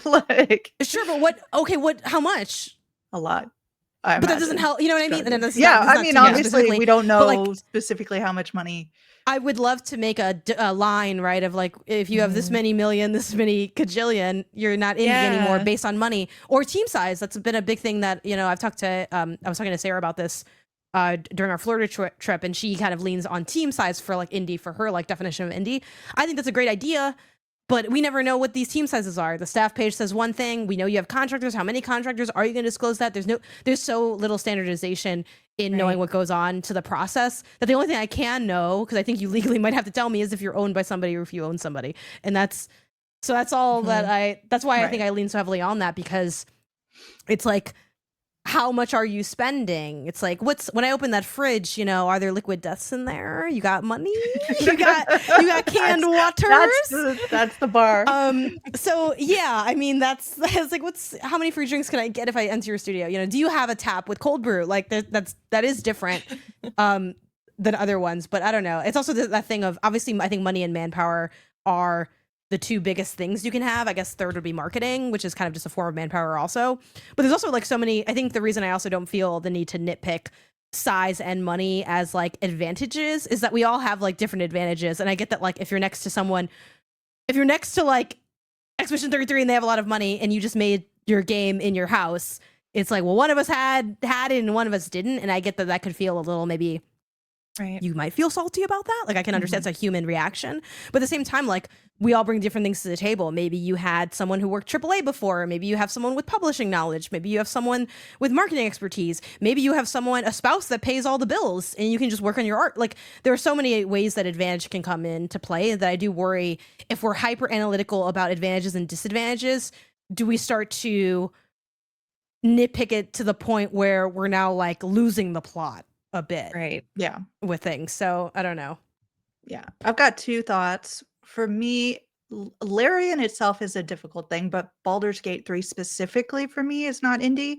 Speaker 1: Like
Speaker 2: Sure, but what? Okay, what? How much?
Speaker 1: a lot.
Speaker 2: But that doesn't help. You know what I mean? And then that's
Speaker 1: Yeah,
Speaker 2: not,
Speaker 1: I
Speaker 2: that's
Speaker 1: mean,
Speaker 2: not
Speaker 1: obviously,
Speaker 2: specifically,
Speaker 1: we don't
Speaker 2: but, like,
Speaker 1: know specifically how much money.
Speaker 2: I would love to make a line, right, of like, if you have this many million, this many kajillion, you're not indie anymore
Speaker 3: Yeah.
Speaker 2: based on money or team size. That's been a big thing that, you know, I've talked to, I was talking to Sarah about this during our Florida trip, and she kind of leans on team size for like indie, for her like definition of indie. I think that's a great idea, but we never know what these team sizes are. The staff page says one thing. We know you have contractors. How many contractors are you going to disclose that? There's so little standardization in knowing what goes on to the process that the only thing I can know, because I think you legally might have to tell me, is if you're owned by somebody or if you own somebody. And that's all that's why I think I lean so heavily on that, because it's like, how much are you spending? It's like, when I open that fridge, you know, are there liquid deaths in there? You got money? You got canned waters?
Speaker 1: That's the bar.
Speaker 2: So yeah, I mean, that's like, how many free drinks can I get if I enter your studio? You know, do you have a tap with cold brew? Like that is different than other ones, but I don't know. It's also that thing of, obviously, I think money and manpower are the two biggest things you can have. I guess third would be marketing, which is kind of just a form of manpower also. But there's also like so many, I think the reason I also don't feel the need to nitpick size and money as like advantages is that we all have like different advantages. And I get that, like, if you're next to like Expedition 33 and they have a lot of money and you just made your game in your house, it's like, well, one of us had it and one of us didn't. And I get that could feel a little, maybe you might feel salty about that. Like, I can understand it's a human reaction, but at the same time, like, we all bring different things to the table. Maybe you had someone who worked AAA before. Maybe you have someone with publishing knowledge. Maybe you have someone with marketing expertise. Maybe you have a spouse that pays all the bills and you can just work on your art. Like, there are so many ways that advantage can come into play that I do worry, if we're hyper analytical about advantages and disadvantages, do we start to nitpick it to the point where we're now like losing the plot a bit,
Speaker 3: Right.
Speaker 1: Yeah.
Speaker 2: with things? So I don't know.
Speaker 1: Yeah. I've got two thoughts. For me, Larian itself is a difficult thing, but Baldur's Gate 3 specifically for me is not indie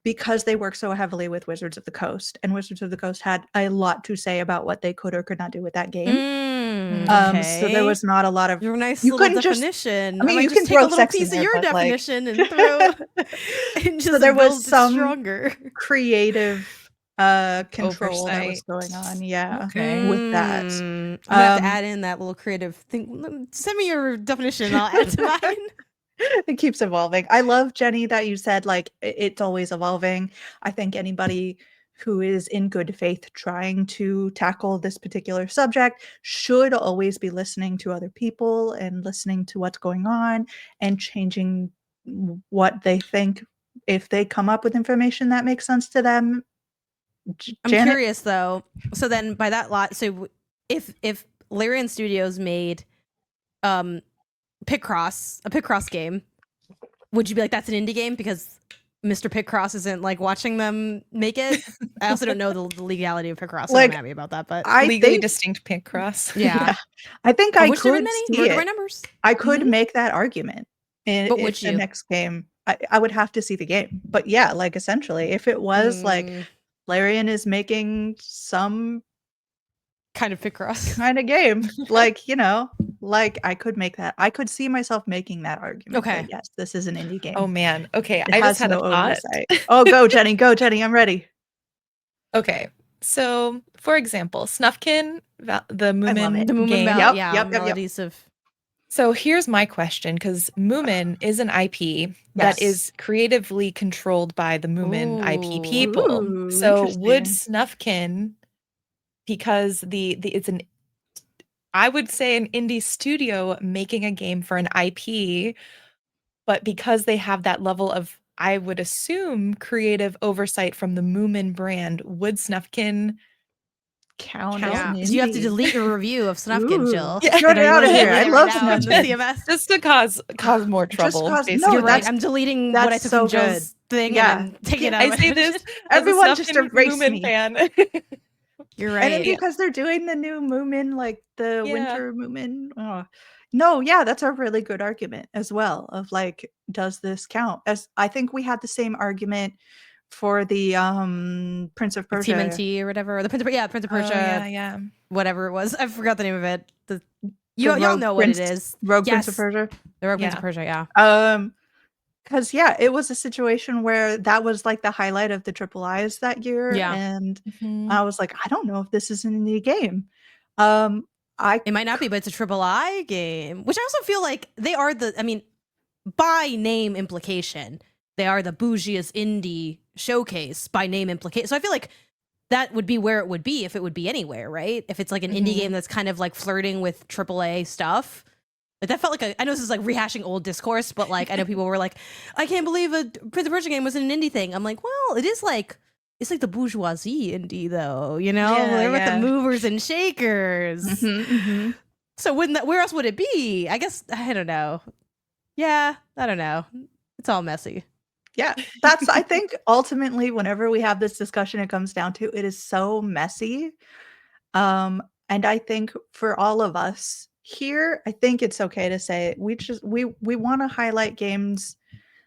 Speaker 1: because they work so heavily with Wizards of the Coast, and Wizards of the Coast had a lot to say about what they could or could not do with that game. So there was not a lot of
Speaker 2: your nice
Speaker 1: you
Speaker 2: little
Speaker 1: couldn't just-
Speaker 2: definition.
Speaker 1: I mean,
Speaker 2: might
Speaker 1: you
Speaker 2: just
Speaker 1: can
Speaker 2: take
Speaker 1: throw
Speaker 2: a little
Speaker 1: sex in
Speaker 2: piece of
Speaker 1: there,
Speaker 2: your
Speaker 1: but, like-
Speaker 2: definition and throw and just
Speaker 1: there was
Speaker 2: build it
Speaker 1: some
Speaker 2: stronger
Speaker 1: creative control that was
Speaker 3: Oversight.
Speaker 1: going on. Yeah.
Speaker 3: Okay.
Speaker 1: With that.
Speaker 2: I'm gonna have to
Speaker 1: Um,
Speaker 2: add in that little creative thing. Send me your definition and I'll add it to mine.
Speaker 1: It keeps evolving. I love, Jenny, that you said like it's always evolving. I think anybody who is in good faith trying to tackle this particular subject should always be listening to other people and listening to what's going on and changing what they think if they come up with information that makes sense to them.
Speaker 2: I'm
Speaker 1: Janet?
Speaker 2: curious though. So then by that lot, so if Larian Studios made a Picross game, would you be like, that's an indie game because Mr. Picross isn't like watching them make it? I also don't know the legality of Picross, so
Speaker 1: Like,
Speaker 2: I'm happy about that. But
Speaker 1: I
Speaker 3: Legally
Speaker 1: think,
Speaker 3: distinct pink cross.
Speaker 2: yeah.
Speaker 1: I think
Speaker 2: I
Speaker 1: I
Speaker 2: wish there were
Speaker 1: could
Speaker 2: many.
Speaker 1: see
Speaker 2: Murder by
Speaker 1: it.
Speaker 2: numbers.
Speaker 1: I could make that argument in
Speaker 2: But would
Speaker 1: the
Speaker 2: you?
Speaker 1: next game. I would have to see the game. But yeah, like essentially, if it was like Larian is making some
Speaker 2: kind of Picross
Speaker 1: kind of game, like, you know, like I could make that. I could see myself making that argument.
Speaker 2: Okay.
Speaker 1: That, yes, this is an indie game.
Speaker 3: Oh man. Okay.
Speaker 1: It
Speaker 3: I
Speaker 1: has
Speaker 3: just had
Speaker 1: no
Speaker 3: a thought.
Speaker 1: oversight. Oh, go Jenny, go Jenny. I'm ready.
Speaker 3: Okay. So, for example, Snufkin, the Moomin
Speaker 1: it.
Speaker 2: the Moomin
Speaker 3: game.
Speaker 2: Ballad,
Speaker 1: Yep, yep.
Speaker 2: melodies of.
Speaker 3: So here's my question, because Moomin is an IP that
Speaker 1: Yes.
Speaker 3: is creatively controlled by the Moomin IP
Speaker 2: Ooh.
Speaker 3: people.
Speaker 1: Ooh,
Speaker 3: So would
Speaker 1: interesting.
Speaker 3: Snufkin, because it's an, I would say an indie studio making a game for an IP, but because they have that level of, I would assume, creative oversight from the Moomin brand, would Snufkin
Speaker 1: count
Speaker 3: Count?
Speaker 1: as
Speaker 2: Yeah,
Speaker 1: an
Speaker 2: so you have to
Speaker 1: indie.
Speaker 2: delete your review of Snufkin
Speaker 1: Ooh.
Speaker 2: Chill.
Speaker 3: Yeah.
Speaker 1: Get it out of here. I love
Speaker 2: in the
Speaker 1: Snufkin.
Speaker 2: CMS.
Speaker 3: Just to cause more trouble.
Speaker 1: cause no,
Speaker 3: basically.
Speaker 2: You're right.
Speaker 1: that's
Speaker 2: I'm deleting what I
Speaker 1: that's
Speaker 2: took
Speaker 1: so
Speaker 2: from
Speaker 1: good.
Speaker 2: Joe's thing
Speaker 1: Yeah.
Speaker 2: and then taking it
Speaker 1: Yeah.
Speaker 2: out
Speaker 3: I
Speaker 2: of
Speaker 3: say
Speaker 2: my
Speaker 3: this as
Speaker 1: Everyone
Speaker 3: a
Speaker 1: just
Speaker 3: Snufkin
Speaker 1: erase
Speaker 3: Moomin
Speaker 1: me.
Speaker 3: fan.
Speaker 2: You're
Speaker 1: And
Speaker 2: right.
Speaker 1: it's because they're doing the new Moomin, like the
Speaker 3: Yeah.
Speaker 1: winter Moomin. Oh. No, yeah, that's a really good argument as well of like, does this count? As I think we had the same argument for the Prince of Persia.
Speaker 2: TMNT or whatever. Or the Prince of Prince of
Speaker 3: Oh,
Speaker 2: Persia,
Speaker 3: yeah.
Speaker 2: whatever it was. I forgot the name of it.
Speaker 1: The
Speaker 2: Y'all
Speaker 1: Rogue
Speaker 2: know what it
Speaker 1: Prince-
Speaker 2: is.
Speaker 1: Rogue Prince of
Speaker 2: Yes.
Speaker 1: Persia.
Speaker 2: The Rogue Prince of
Speaker 3: Yeah.
Speaker 2: Persia, yeah.
Speaker 1: Because yeah, it was a situation where that was like the highlight of the Triple I's that year,
Speaker 2: Yeah.
Speaker 1: and
Speaker 3: Mhm.
Speaker 1: I was like, I don't know if this is an indie game.
Speaker 2: It might not be, but it's a triple I game, which I also feel like they are by name implication, they are the bougiest indie showcase by name implication. So I feel like that would be where it would be if it would be anywhere, right? If it's like an indie
Speaker 3: Mhm.
Speaker 2: game that's kind of like flirting with AAA stuff. Like that felt like I know this is like rehashing old discourse, but like I know people were like, I can't believe a Prince of Persia game was an indie thing. I'm like, well, it is like it's like the bourgeoisie indie though, you know?
Speaker 3: Yeah,
Speaker 2: They're with the
Speaker 3: yeah.
Speaker 2: movers and shakers. So where else would it be? I guess I don't know. Yeah, I don't know. It's all messy.
Speaker 1: Yeah, that's I think ultimately whenever we have this discussion, it comes down to it is so messy. And I think for all of us here, I think it's okay to say we want to highlight games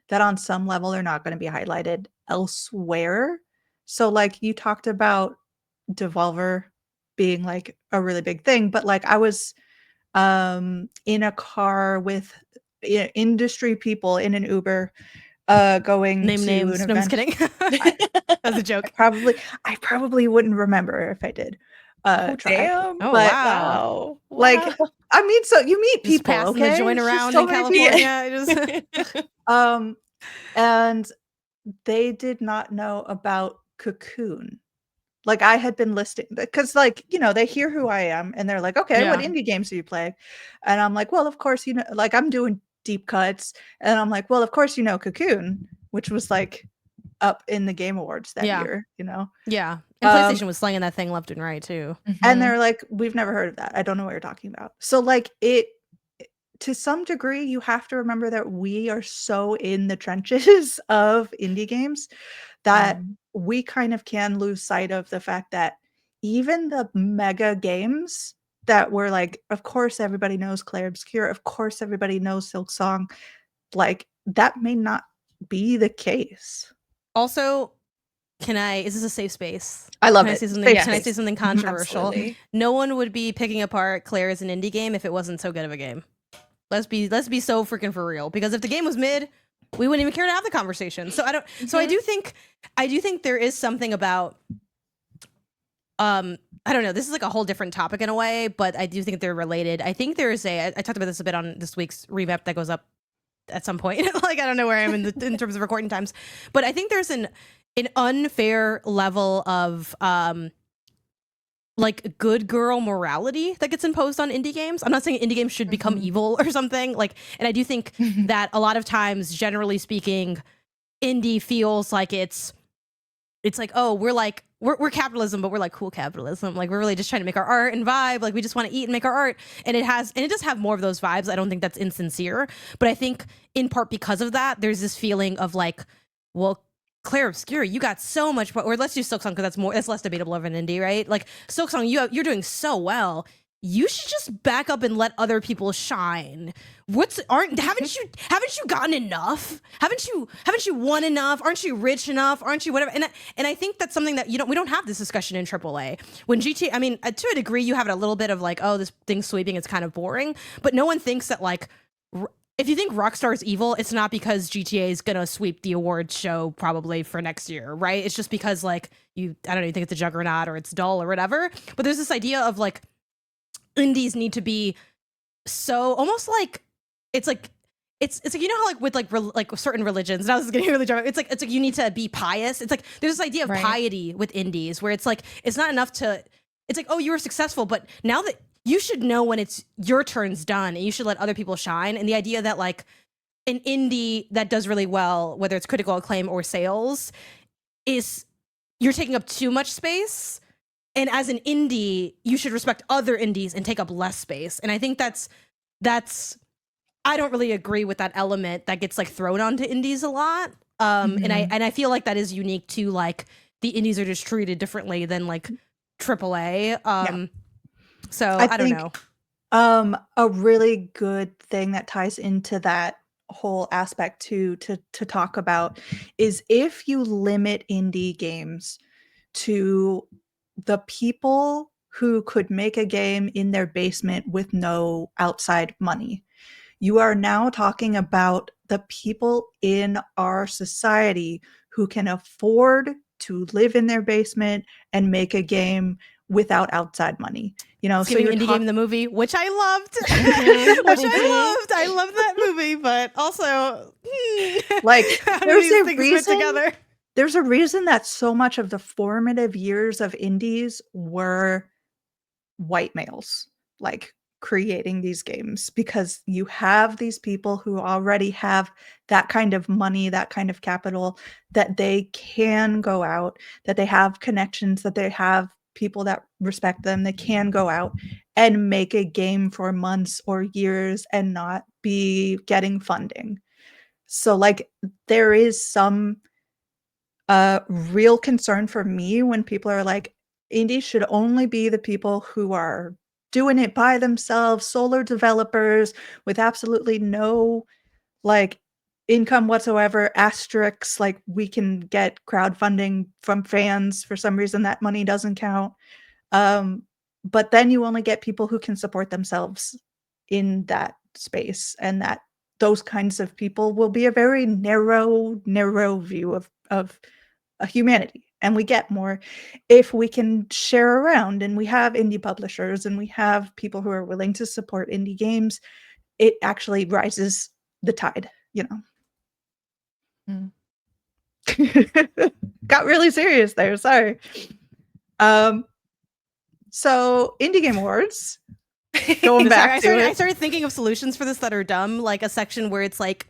Speaker 1: that on some level are not going to be highlighted elsewhere. So like you talked about Devolver being like a really big thing, but like I was in a car with industry people in an Uber going
Speaker 2: Name
Speaker 1: to
Speaker 2: names.
Speaker 1: an
Speaker 2: No, I'm just
Speaker 1: event.
Speaker 2: kidding. That was a joke.
Speaker 1: I probably wouldn't remember if I did.
Speaker 3: Oh,
Speaker 1: Try.
Speaker 3: damn.
Speaker 2: Oh,
Speaker 1: But,
Speaker 2: wow.
Speaker 1: Like, I mean, so you meet
Speaker 2: Just
Speaker 1: people,
Speaker 2: passing
Speaker 1: okay?
Speaker 2: the joint
Speaker 1: It's just
Speaker 2: around
Speaker 1: so
Speaker 2: in
Speaker 1: many people.
Speaker 2: California. Just
Speaker 1: And they did not know about Cocoon. Like I had been listing because like, you know, they hear who I am and they're like, okay, what
Speaker 2: Yeah.
Speaker 1: indie games do you play? And I'm like, well, of course, you know, like I'm doing deep cuts. And I'm like, well, of course, you know, Cocoon, which was like up in the Game Awards that
Speaker 2: Yeah.
Speaker 1: year, you know?
Speaker 2: Yeah. And PlayStation was slinging that thing left and right too.
Speaker 1: And they're like, we've never heard of that. I don't know what you're talking about. So like to some degree, you have to remember that we are so in the trenches of indie games that we kind of can lose sight of the fact that even the mega games that were like, of course, everybody knows Clair Obscur, of course, everybody knows Silksong, like that may not be the case.
Speaker 2: Also, is this a safe space?
Speaker 1: I love
Speaker 2: Can
Speaker 1: it.
Speaker 2: I say something,
Speaker 3: Safe
Speaker 2: can I
Speaker 3: space.
Speaker 2: say something controversial?
Speaker 3: Absolutely.
Speaker 2: No one would be picking apart Clair as an indie game if it wasn't so good of a game. Let's be so freaking for real. Because if the game was mid, we wouldn't even care to have the conversation. So I do think there is something about I don't know, this is like a whole different topic in a way, but I do think they're related. I think there's I talked about this a bit on this week's remap that goes up at some point. Like I don't know where I am in terms of recording times, but I think there's an unfair level of like good girl morality that gets imposed on indie games. I'm not saying indie games should become evil or something, like, and I do think that a lot of times, generally speaking, indie feels like it's like, oh, we're capitalism, but we're like cool capitalism. Like we're really just trying to make our art and vibe. Like we just want to eat and make our art. And it does have more of those vibes. I don't think that's insincere, but I think in part because of that, there's this feeling of like, well, Clair Obscur, you got so much, or let's do Silksong because that's less debatable of an indie, right? Like Silksong, you're doing so well. You should just back up and let other people shine. Haven't you gotten enough? Haven't you won enough? Aren't you rich enough? Aren't you whatever? And I think that's something that we don't have this discussion in AAA. When GTA, I mean, to a degree, you have it a little bit of like, oh, this thing's sweeping, it's kind of boring, but no one thinks that like. If you think Rockstar's evil, it's not because GTA is gonna sweep the awards show probably for next year, right? It's just because like I don't know, you think it's a juggernaut or it's dull or whatever. But there's this idea of like indies need to be so almost like it's like you know how like with like certain religions, and I was getting really dramatic. It's like you need to be pious. It's like there's this idea of piety with indies where it's like it's not enough to. It's like, oh, you were successful, but now that you should know when it's your turn's done and you should let other people shine. And the idea that like an indie that does really well, whether it's critical acclaim or sales, is you're taking up too much space and as an indie, you should respect other indies and take up less space. And I think that's I don't really agree with that element that gets like thrown onto indies a lot. And I feel like that is unique to like the indies are just treated differently than like AAA. So I don't know.
Speaker 1: A really good thing that ties into that whole aspect to talk about is if you limit indie games to the people who could make a game in their basement with no outside money. You are now talking about the people in our society who can afford to live in their basement and make a game without outside money. You know,
Speaker 2: so indie game the movie, which I loved. I loved that movie, but also
Speaker 1: like there's a reason together. There's a reason that so much of the formative years of indies were white males, like creating these games, because you have these people who already have that kind of money, that kind of capital, that they can go out, that they have connections, that they have people that respect them, they can go out and make a game for months or years and not be getting funding. So like there is some real concern for me when people are like, indies should only be the people who are doing it by themselves, solo developers with absolutely no like income whatsoever, asterisks, like we can get crowdfunding from fans. For some reason, that money doesn't count. But then you only get people who can support themselves in that space, and that those kinds of people will be a very narrow view of humanity. And we get more if we can share around and we have indie publishers and we have people who are willing to support indie games. It actually rises the tide, you know. Got really serious there. Sorry. So Indie Game Awards. Going back to it.
Speaker 2: I started thinking of solutions for this that are dumb, like a section where it's like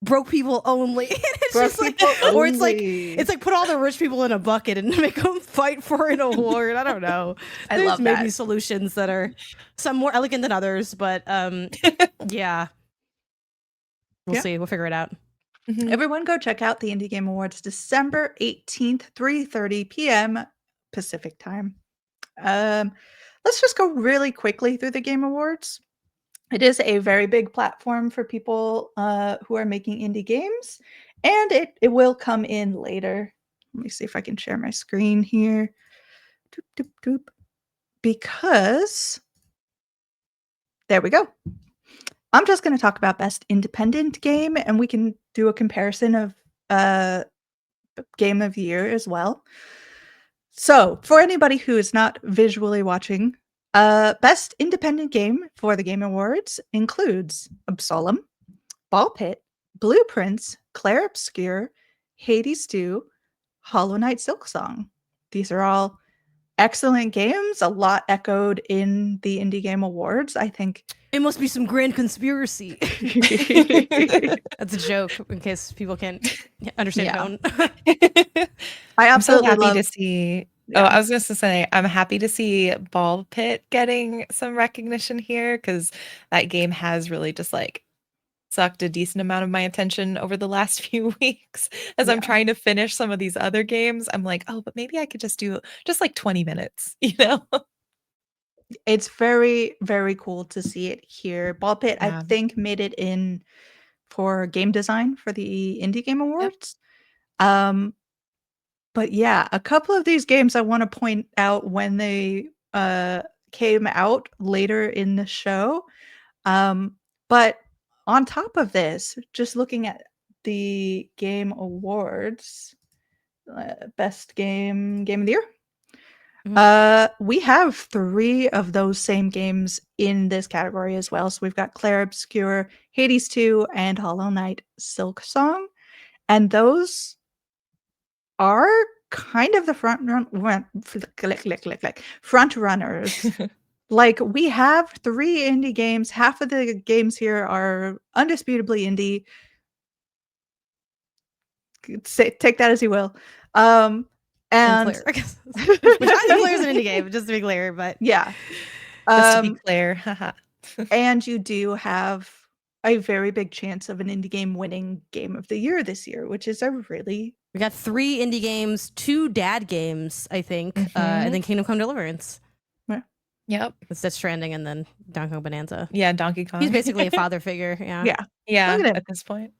Speaker 2: broke people only. It's
Speaker 1: broke
Speaker 2: just like, or it's like put all the rich people in a bucket and make them fight for an award. I don't know.
Speaker 1: I love that.
Speaker 2: Maybe solutions that are some more elegant than others, but yeah. We'll see. We'll figure it out.
Speaker 1: Everyone go check out the Indie Game Awards, December 18th, 3:30 p.m. Pacific time. Let's just go really quickly through the Game Awards. It is a very big platform for people who are making indie games, and it will come in later. Let me see if I can share my screen here. Doop, doop, doop. Because there we go. I'm just going to talk about Best Independent Game, and we can do a comparison of Game of the Year as well. So, for anybody who is not visually watching, Best Independent Game for the Game Awards includes Absolem, Ball Pit, Blueprints, Clair Obscur, Hades 2, Hollow Knight Silksong. These are all excellent games, a lot echoed in the Indie Game Awards. I think
Speaker 2: it must be some grand conspiracy. That's a joke in case people can't understand tone.
Speaker 1: I absolutely
Speaker 3: I'm so happy to see. Yeah. I was just to say, I'm happy to see Ball Pit getting some recognition here, because that game has really just like sucked a decent amount of my attention over the last few weeks as I'm trying to finish some of these other games. I'm like, oh, but maybe I could just do just like 20 minutes, you know?
Speaker 1: It's very, very cool to see it here. Ball Pit, I think, made it in for game design for the Indie Game Awards. Yep. But yeah, a couple of these games I want to point out when they came out later in the show. But on top of this, just looking at the Game Awards, Best Game of the Year, we have 3 of those same games in this category as well. So we've got Clair Obscur, Hades 2, and Hollow Knight Silksong. And those are kind of the front runners. Like, we have 3 indie games. Half of the games here are undisputably indie. Take that as you will. And
Speaker 2: Sinclair, I guess. Which Sinclair is an indie game, just to be clear, but
Speaker 1: yeah.
Speaker 3: Just to be clear. Haha.
Speaker 1: And you do have a very big chance of an indie game winning Game of the Year this year, which is a really
Speaker 2: we got 3 indie games, 2 dad games, I think, and then Kingdom Come Deliverance.
Speaker 3: Yep.
Speaker 2: It's Death Stranding and then Donkey Kong Bonanza.
Speaker 3: Yeah, Donkey Kong.
Speaker 2: He's basically a father figure. Yeah.
Speaker 3: Yeah,
Speaker 1: Look at him.
Speaker 3: at this point.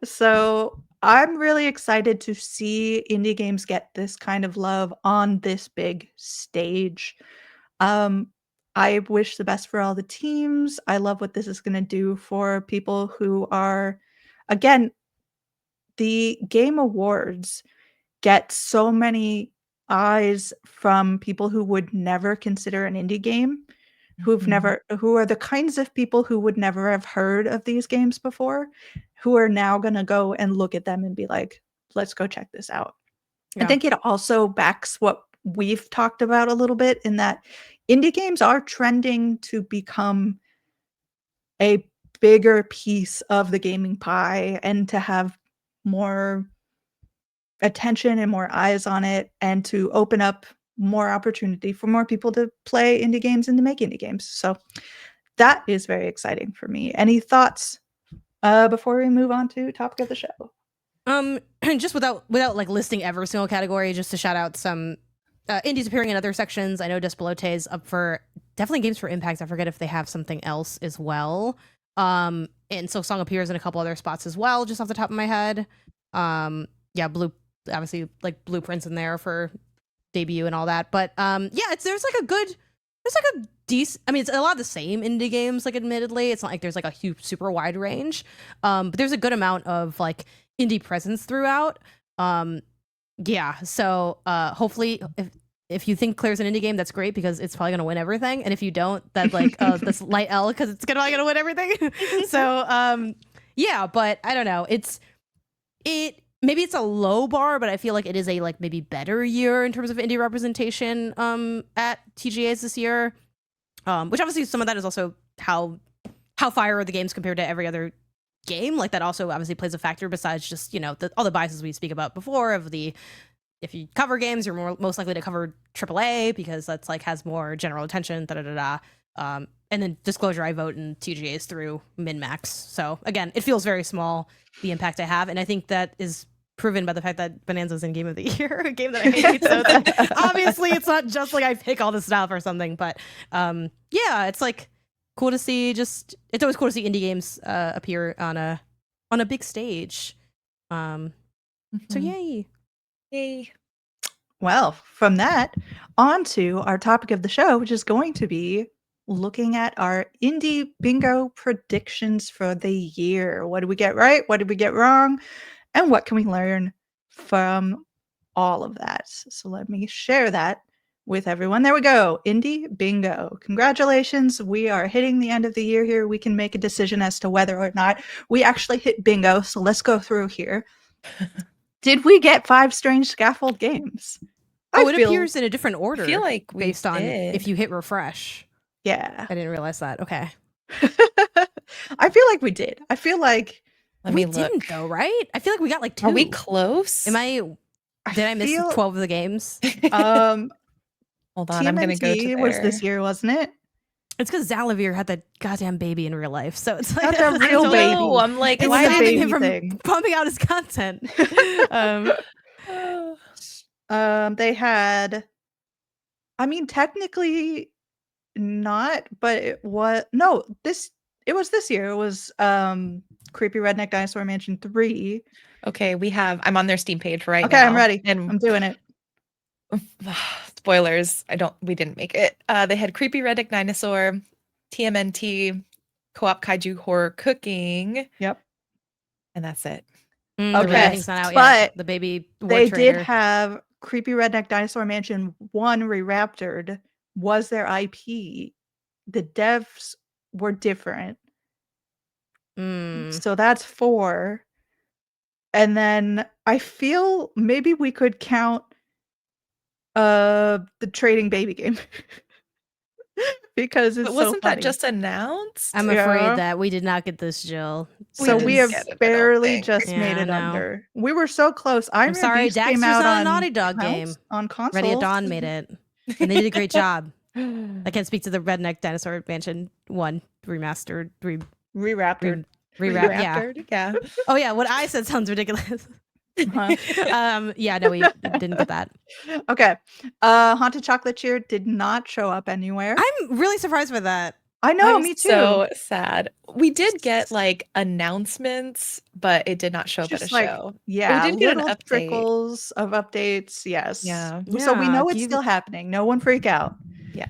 Speaker 1: So I'm really excited to see indie games get this kind of love on this big stage. I wish the best for all the teams. I love what this is going to do for people who are, again, the Game Awards get so many eyes from people who would never consider an indie game, who are the kinds of people who would never have heard of these games before, who are now going to go and look at them and be like, let's go check this out.
Speaker 2: Yeah.
Speaker 1: I think it also backs what we've talked about a little bit, in that indie games are trending to become a bigger piece of the gaming pie and to have more attention and more eyes on it, and to open up more opportunity for more people to play indie games and to make indie games. So that is very exciting for me. Any thoughts before we move on to topic of the show?
Speaker 2: Just without like listing every single category, just to shout out some indies appearing in other sections. I know Despelote is up for definitely Games for Impact. I forget if they have something else as well. And Silksong appears in a couple other spots as well, just off the top of my head. Yeah, obviously like Blueprints in there for debut and all that. But yeah, there's like a decent, I mean, it's a lot of the same indie games, like admittedly. It's not like there's like a huge super wide range. But there's a good amount of like indie presence throughout. Yeah, so hopefully if you think Claire's an indie game, that's great, because it's probably gonna win everything. And if you don't, that's like that's light L, because it's probably gonna win everything. So yeah, but I don't know. Maybe it's a low bar, but I feel like it is a like maybe better year in terms of indie representation at TGAs this year. Which obviously some of that is also how fire are the games compared to every other game. Like that also obviously plays a factor, besides just, you know, all the biases we speak about before of the, if you cover games, you're most likely to cover AAA because that's like has more general attention, and then disclosure, I vote in TGAs through min-max. So again, it feels very small, the impact I have, and I think that is proven by the fact that Bonanza's in Game of the Year, a game that I hate. So obviously it's not just like I pick all this stuff or something, but yeah, it's like cool to see. It's always cool to see indie games appear on a big stage. So yay.
Speaker 1: Well, from that on to our topic of the show, which is going to be looking at our indie bingo predictions for the year. What did we get right? What did we get wrong? And what can we learn from all of that? So let me share that with everyone. There we go. Indie bingo. Congratulations. We are hitting the end of the year here. We can make a decision as to whether or not we actually hit bingo. So let's go through here. Did we get 5 strange scaffold games?
Speaker 2: It appears in a different order.
Speaker 3: I feel like we
Speaker 2: based on if you hit refresh.
Speaker 1: Yeah.
Speaker 2: I didn't realize that. Okay.
Speaker 1: I feel like we did. I feel like
Speaker 2: we didn't though, right? I feel like we got like 2.
Speaker 3: Are we close?
Speaker 2: Did I miss 12 of the games?
Speaker 3: Hold on, I'm gonna go to
Speaker 1: TMNT was this year, wasn't it?
Speaker 2: It's because Zalavir had that goddamn baby in real life, so it's like
Speaker 1: that's a real baby.
Speaker 3: No, I'm like,
Speaker 2: it's
Speaker 1: why
Speaker 2: stopping him
Speaker 1: thing?
Speaker 2: from pumping out his content.
Speaker 1: They had, I mean, technically not, but it was this year. It was Creepy Redneck Dinosaur Mansion 3.
Speaker 3: Okay, I'm on their Steam page right now.
Speaker 1: Okay, I'm ready.
Speaker 3: And
Speaker 1: I'm doing it.
Speaker 3: Spoilers, we didn't make it. They had Creepy Redneck Dinosaur, TMNT, Co-op Kaiju Horror Cooking.
Speaker 1: Yep.
Speaker 3: And that's it.
Speaker 1: Okay,
Speaker 2: not out
Speaker 1: but
Speaker 2: yet. The baby
Speaker 1: they
Speaker 2: trader.
Speaker 1: did have Creepy Redneck Dinosaur Mansion 1 Re-Raptored was their IP. The devs were different. So that's 4. And then I feel maybe we could count the trading baby game. because it's
Speaker 3: But
Speaker 1: so
Speaker 3: wasn't that
Speaker 1: funny.
Speaker 3: just announced?
Speaker 2: I'm
Speaker 1: Yeah.
Speaker 2: afraid that we did not get this, Jill.
Speaker 1: So
Speaker 3: didn't
Speaker 1: we have
Speaker 3: get it, I don't
Speaker 1: barely
Speaker 3: think.
Speaker 1: just made
Speaker 2: Yeah,
Speaker 1: it
Speaker 2: no.
Speaker 1: under. We were so close. Iron
Speaker 2: I'm
Speaker 1: Man
Speaker 2: sorry,
Speaker 1: Beast came
Speaker 2: Daxter's
Speaker 1: out
Speaker 2: not a
Speaker 1: on
Speaker 2: Naughty Dog game.
Speaker 1: on consoles.
Speaker 2: Ready at Dawn made it, and they did a great job. I can't speak to the Redneck Dinosaur Mansion 1 remastered,
Speaker 1: Re-raptored.
Speaker 2: rewrap. Yeah.
Speaker 3: Raptored, yeah.
Speaker 2: Oh yeah, what I said sounds ridiculous.
Speaker 1: Uh-huh.
Speaker 2: Yeah, no, we didn't get that.
Speaker 1: Okay. Haunted Chocolate Cheer did not show up anywhere.
Speaker 2: I'm really surprised by that.
Speaker 1: I know,
Speaker 3: I'm
Speaker 1: me too.
Speaker 3: so sad. We did get like announcements, but it did not show up at a
Speaker 1: Just like,
Speaker 3: show.
Speaker 1: yeah,
Speaker 3: did get an
Speaker 1: little
Speaker 3: update.
Speaker 1: trickles of updates. Yes.
Speaker 3: Yeah.
Speaker 1: So we
Speaker 2: Yeah,
Speaker 1: know it's
Speaker 2: you-
Speaker 1: still happening. No one freak out.
Speaker 3: Yeah.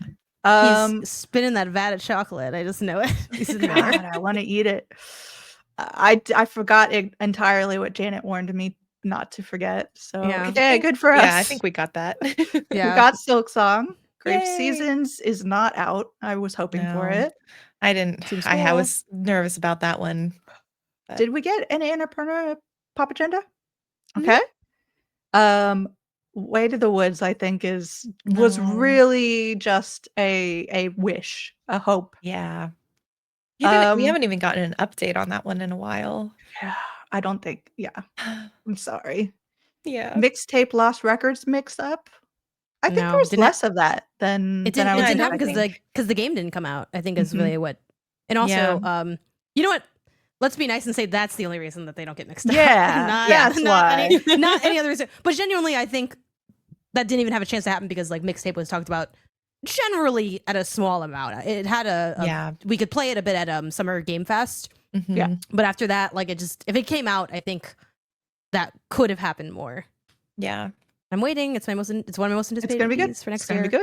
Speaker 2: He's spinning that vat of chocolate. I just know it. He's in there.
Speaker 1: God, I want to eat it. I forgot entirely what Janet warned me not to forget. So
Speaker 2: Yeah.
Speaker 1: good for us.
Speaker 3: Yeah, I think we got that.
Speaker 1: we
Speaker 2: Yeah.
Speaker 1: got Silk Song. Grave
Speaker 3: Yay.
Speaker 1: Seasons is not out. I was hoping for
Speaker 3: No.
Speaker 1: it.
Speaker 3: I didn't.
Speaker 2: Seems
Speaker 3: I
Speaker 2: cool.
Speaker 3: was nervous about that one.
Speaker 1: Did we get an Annapurna Pop Agenda?
Speaker 3: Mhm.
Speaker 1: Okay. Way to the Woods, I think, was
Speaker 3: No.
Speaker 1: really just a wish, a hope.
Speaker 3: Yeah. We
Speaker 1: Um,
Speaker 3: haven't even gotten an update on that one in a while.
Speaker 1: I don't think. Yeah, I'm sorry.
Speaker 3: Yeah.
Speaker 1: Mixtape Lost Records mix up. I think
Speaker 2: No,
Speaker 1: there's
Speaker 2: didn't
Speaker 1: less of that than
Speaker 2: It
Speaker 1: than
Speaker 2: didn't.
Speaker 1: I
Speaker 2: It
Speaker 1: was
Speaker 2: didn't happen
Speaker 1: expecting.
Speaker 2: because the game didn't come out. I think is
Speaker 1: Mhm.
Speaker 2: really what. And also,
Speaker 3: Yeah.
Speaker 2: you know what? Let's be nice and say that's the only reason that they don't get mixed up.
Speaker 1: Yeah,
Speaker 2: not,
Speaker 1: that's
Speaker 2: not
Speaker 1: why.
Speaker 2: not any other reason. But genuinely, I think that didn't even have a chance to happen because like mixtape was talked about generally at a small amount. It had a
Speaker 3: Yeah.
Speaker 2: we could play it a bit at Summer Game Fest,
Speaker 1: Yeah.
Speaker 3: Mhm.
Speaker 2: but after that, like if it came out, I think that could have happened more.
Speaker 3: Yeah.
Speaker 2: I'm waiting. It's one of my most
Speaker 1: It's
Speaker 2: anticipated
Speaker 1: gonna be good.
Speaker 2: games for next
Speaker 1: It's gonna
Speaker 2: year.
Speaker 1: be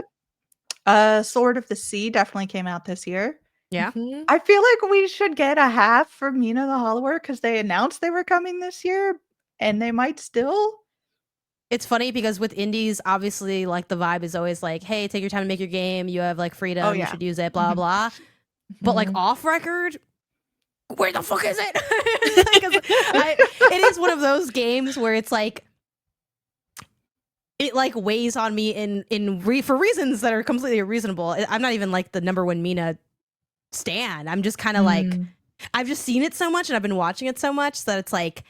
Speaker 1: good. Sword of the Sea definitely came out this year.
Speaker 2: Yeah.
Speaker 3: Mhm.
Speaker 1: I feel like we should get a half for Mina the Hollower because they announced they were coming this year, and they might still.
Speaker 2: It's funny because with indies, obviously, like the vibe is always like, "Hey, take your time to make your game. You have like freedom.
Speaker 1: Oh,
Speaker 2: You
Speaker 1: yeah.
Speaker 2: should use it." Blah
Speaker 1: Mhm.
Speaker 2: blah. But like
Speaker 3: Mhm.
Speaker 2: off record, where the fuck is it? 'Cause it is one of those games where it's like it like weighs on me for reasons that are completely reasonable. I'm not even like the number one Mina stan. I'm just kind of like
Speaker 3: Mm.
Speaker 2: I've just seen it so much and I've been watching it so much that it's like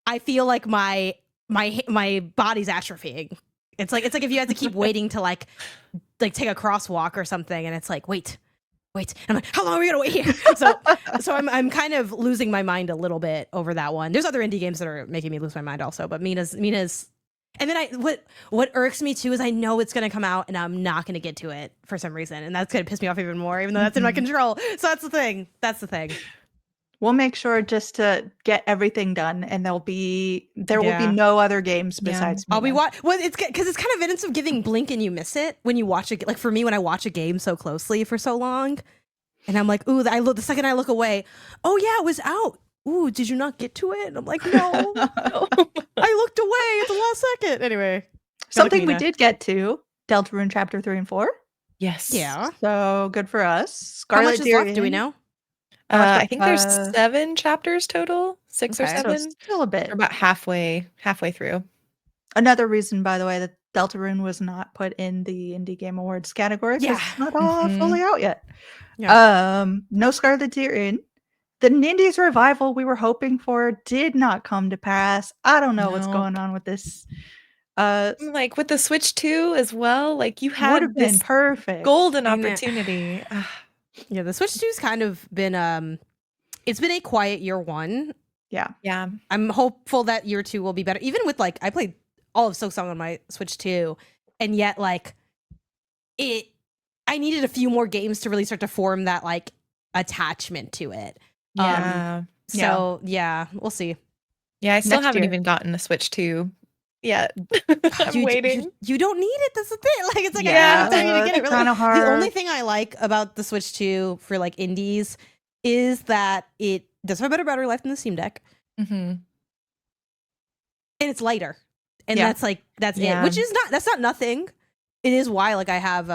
Speaker 2: I feel like my body's atrophying. It's like if you had to keep waiting to like take a crosswalk or something, and it's like wait. And I'm like, how long are we gonna wait here? So I'm kind of losing my mind a little bit over that one. There's other indie games that are making me lose my mind also, but Mina's. And then what irks me too is I know it's gonna come out and I'm not gonna get to it for some reason, and that's gonna piss me off even more, even though that's in my
Speaker 3: Mhm.
Speaker 2: control. So that's the thing.
Speaker 1: We'll make sure just to get everything done, and there will be
Speaker 2: Yeah.
Speaker 1: no other games
Speaker 3: Yeah.
Speaker 1: besides.
Speaker 2: I'll be
Speaker 1: Mina.
Speaker 2: well. It's because it's kind of evidence of giving blink and you miss it when you watch it. Like for me, when I watch a game so closely for so long, and I'm like, ooh, the second I look away, oh yeah, it was out. Ooh, did you not get to it? And I'm like, no, I looked away at the last second. Anyway,
Speaker 1: Something we
Speaker 2: Mina.
Speaker 1: did get to Deltarune Chapter 3 and 4.
Speaker 3: Yes.
Speaker 2: yeah.
Speaker 1: So good for us.
Speaker 2: How
Speaker 1: Scarlet
Speaker 2: much is left? Do we
Speaker 1: Tyrion-
Speaker 2: know?
Speaker 3: I think there's
Speaker 1: Uh,
Speaker 3: 7 chapters total, 6 or
Speaker 2: Okay.
Speaker 1: So
Speaker 3: 7.
Speaker 1: still a bit.
Speaker 3: We're about halfway through.
Speaker 1: Another reason, by the way, that Deltarune was not put in the Indie Game Awards category. 'Cause
Speaker 2: Yeah.
Speaker 1: it's not all
Speaker 3: Mhm.
Speaker 1: fully out yet.
Speaker 2: Yeah.
Speaker 1: No Scarlet Tyrion. The Nindies revival we were hoping for did not come to pass. I don't know what's
Speaker 3: No.
Speaker 1: going on with this.
Speaker 3: Like with the Switch 2 as well, like you
Speaker 1: Would
Speaker 3: had
Speaker 1: have been
Speaker 3: this
Speaker 1: perfect.
Speaker 3: golden
Speaker 2: I know.
Speaker 3: opportunity.
Speaker 2: Yeah, the Switch 2's kind of been it's been a quiet year one.
Speaker 1: Yeah.
Speaker 3: Yeah.
Speaker 2: I'm hopeful that year 2 will be better. Even with like I played all of Silksong on my Switch 2, and yet like I needed a few more games to really start to form that like attachment to it.
Speaker 3: Yeah.
Speaker 2: So yeah, we'll see.
Speaker 3: Yeah, I still
Speaker 1: Next
Speaker 3: haven't
Speaker 1: year.
Speaker 3: even gotten a Switch 2 yet. I'm
Speaker 2: You-
Speaker 3: waiting.
Speaker 2: You don't need it. That's the thing. Like it's like
Speaker 3: Yeah,
Speaker 2: I don't need to get it. Really.
Speaker 1: kind of hard.
Speaker 2: The only thing I like about the Switch 2 for like indies is that it does have a better battery life than the Steam Deck,
Speaker 3: Mhm.
Speaker 2: and it's lighter. And
Speaker 1: Yeah.
Speaker 2: that's
Speaker 3: Yeah.
Speaker 2: it. Which is not nothing. It is why like I have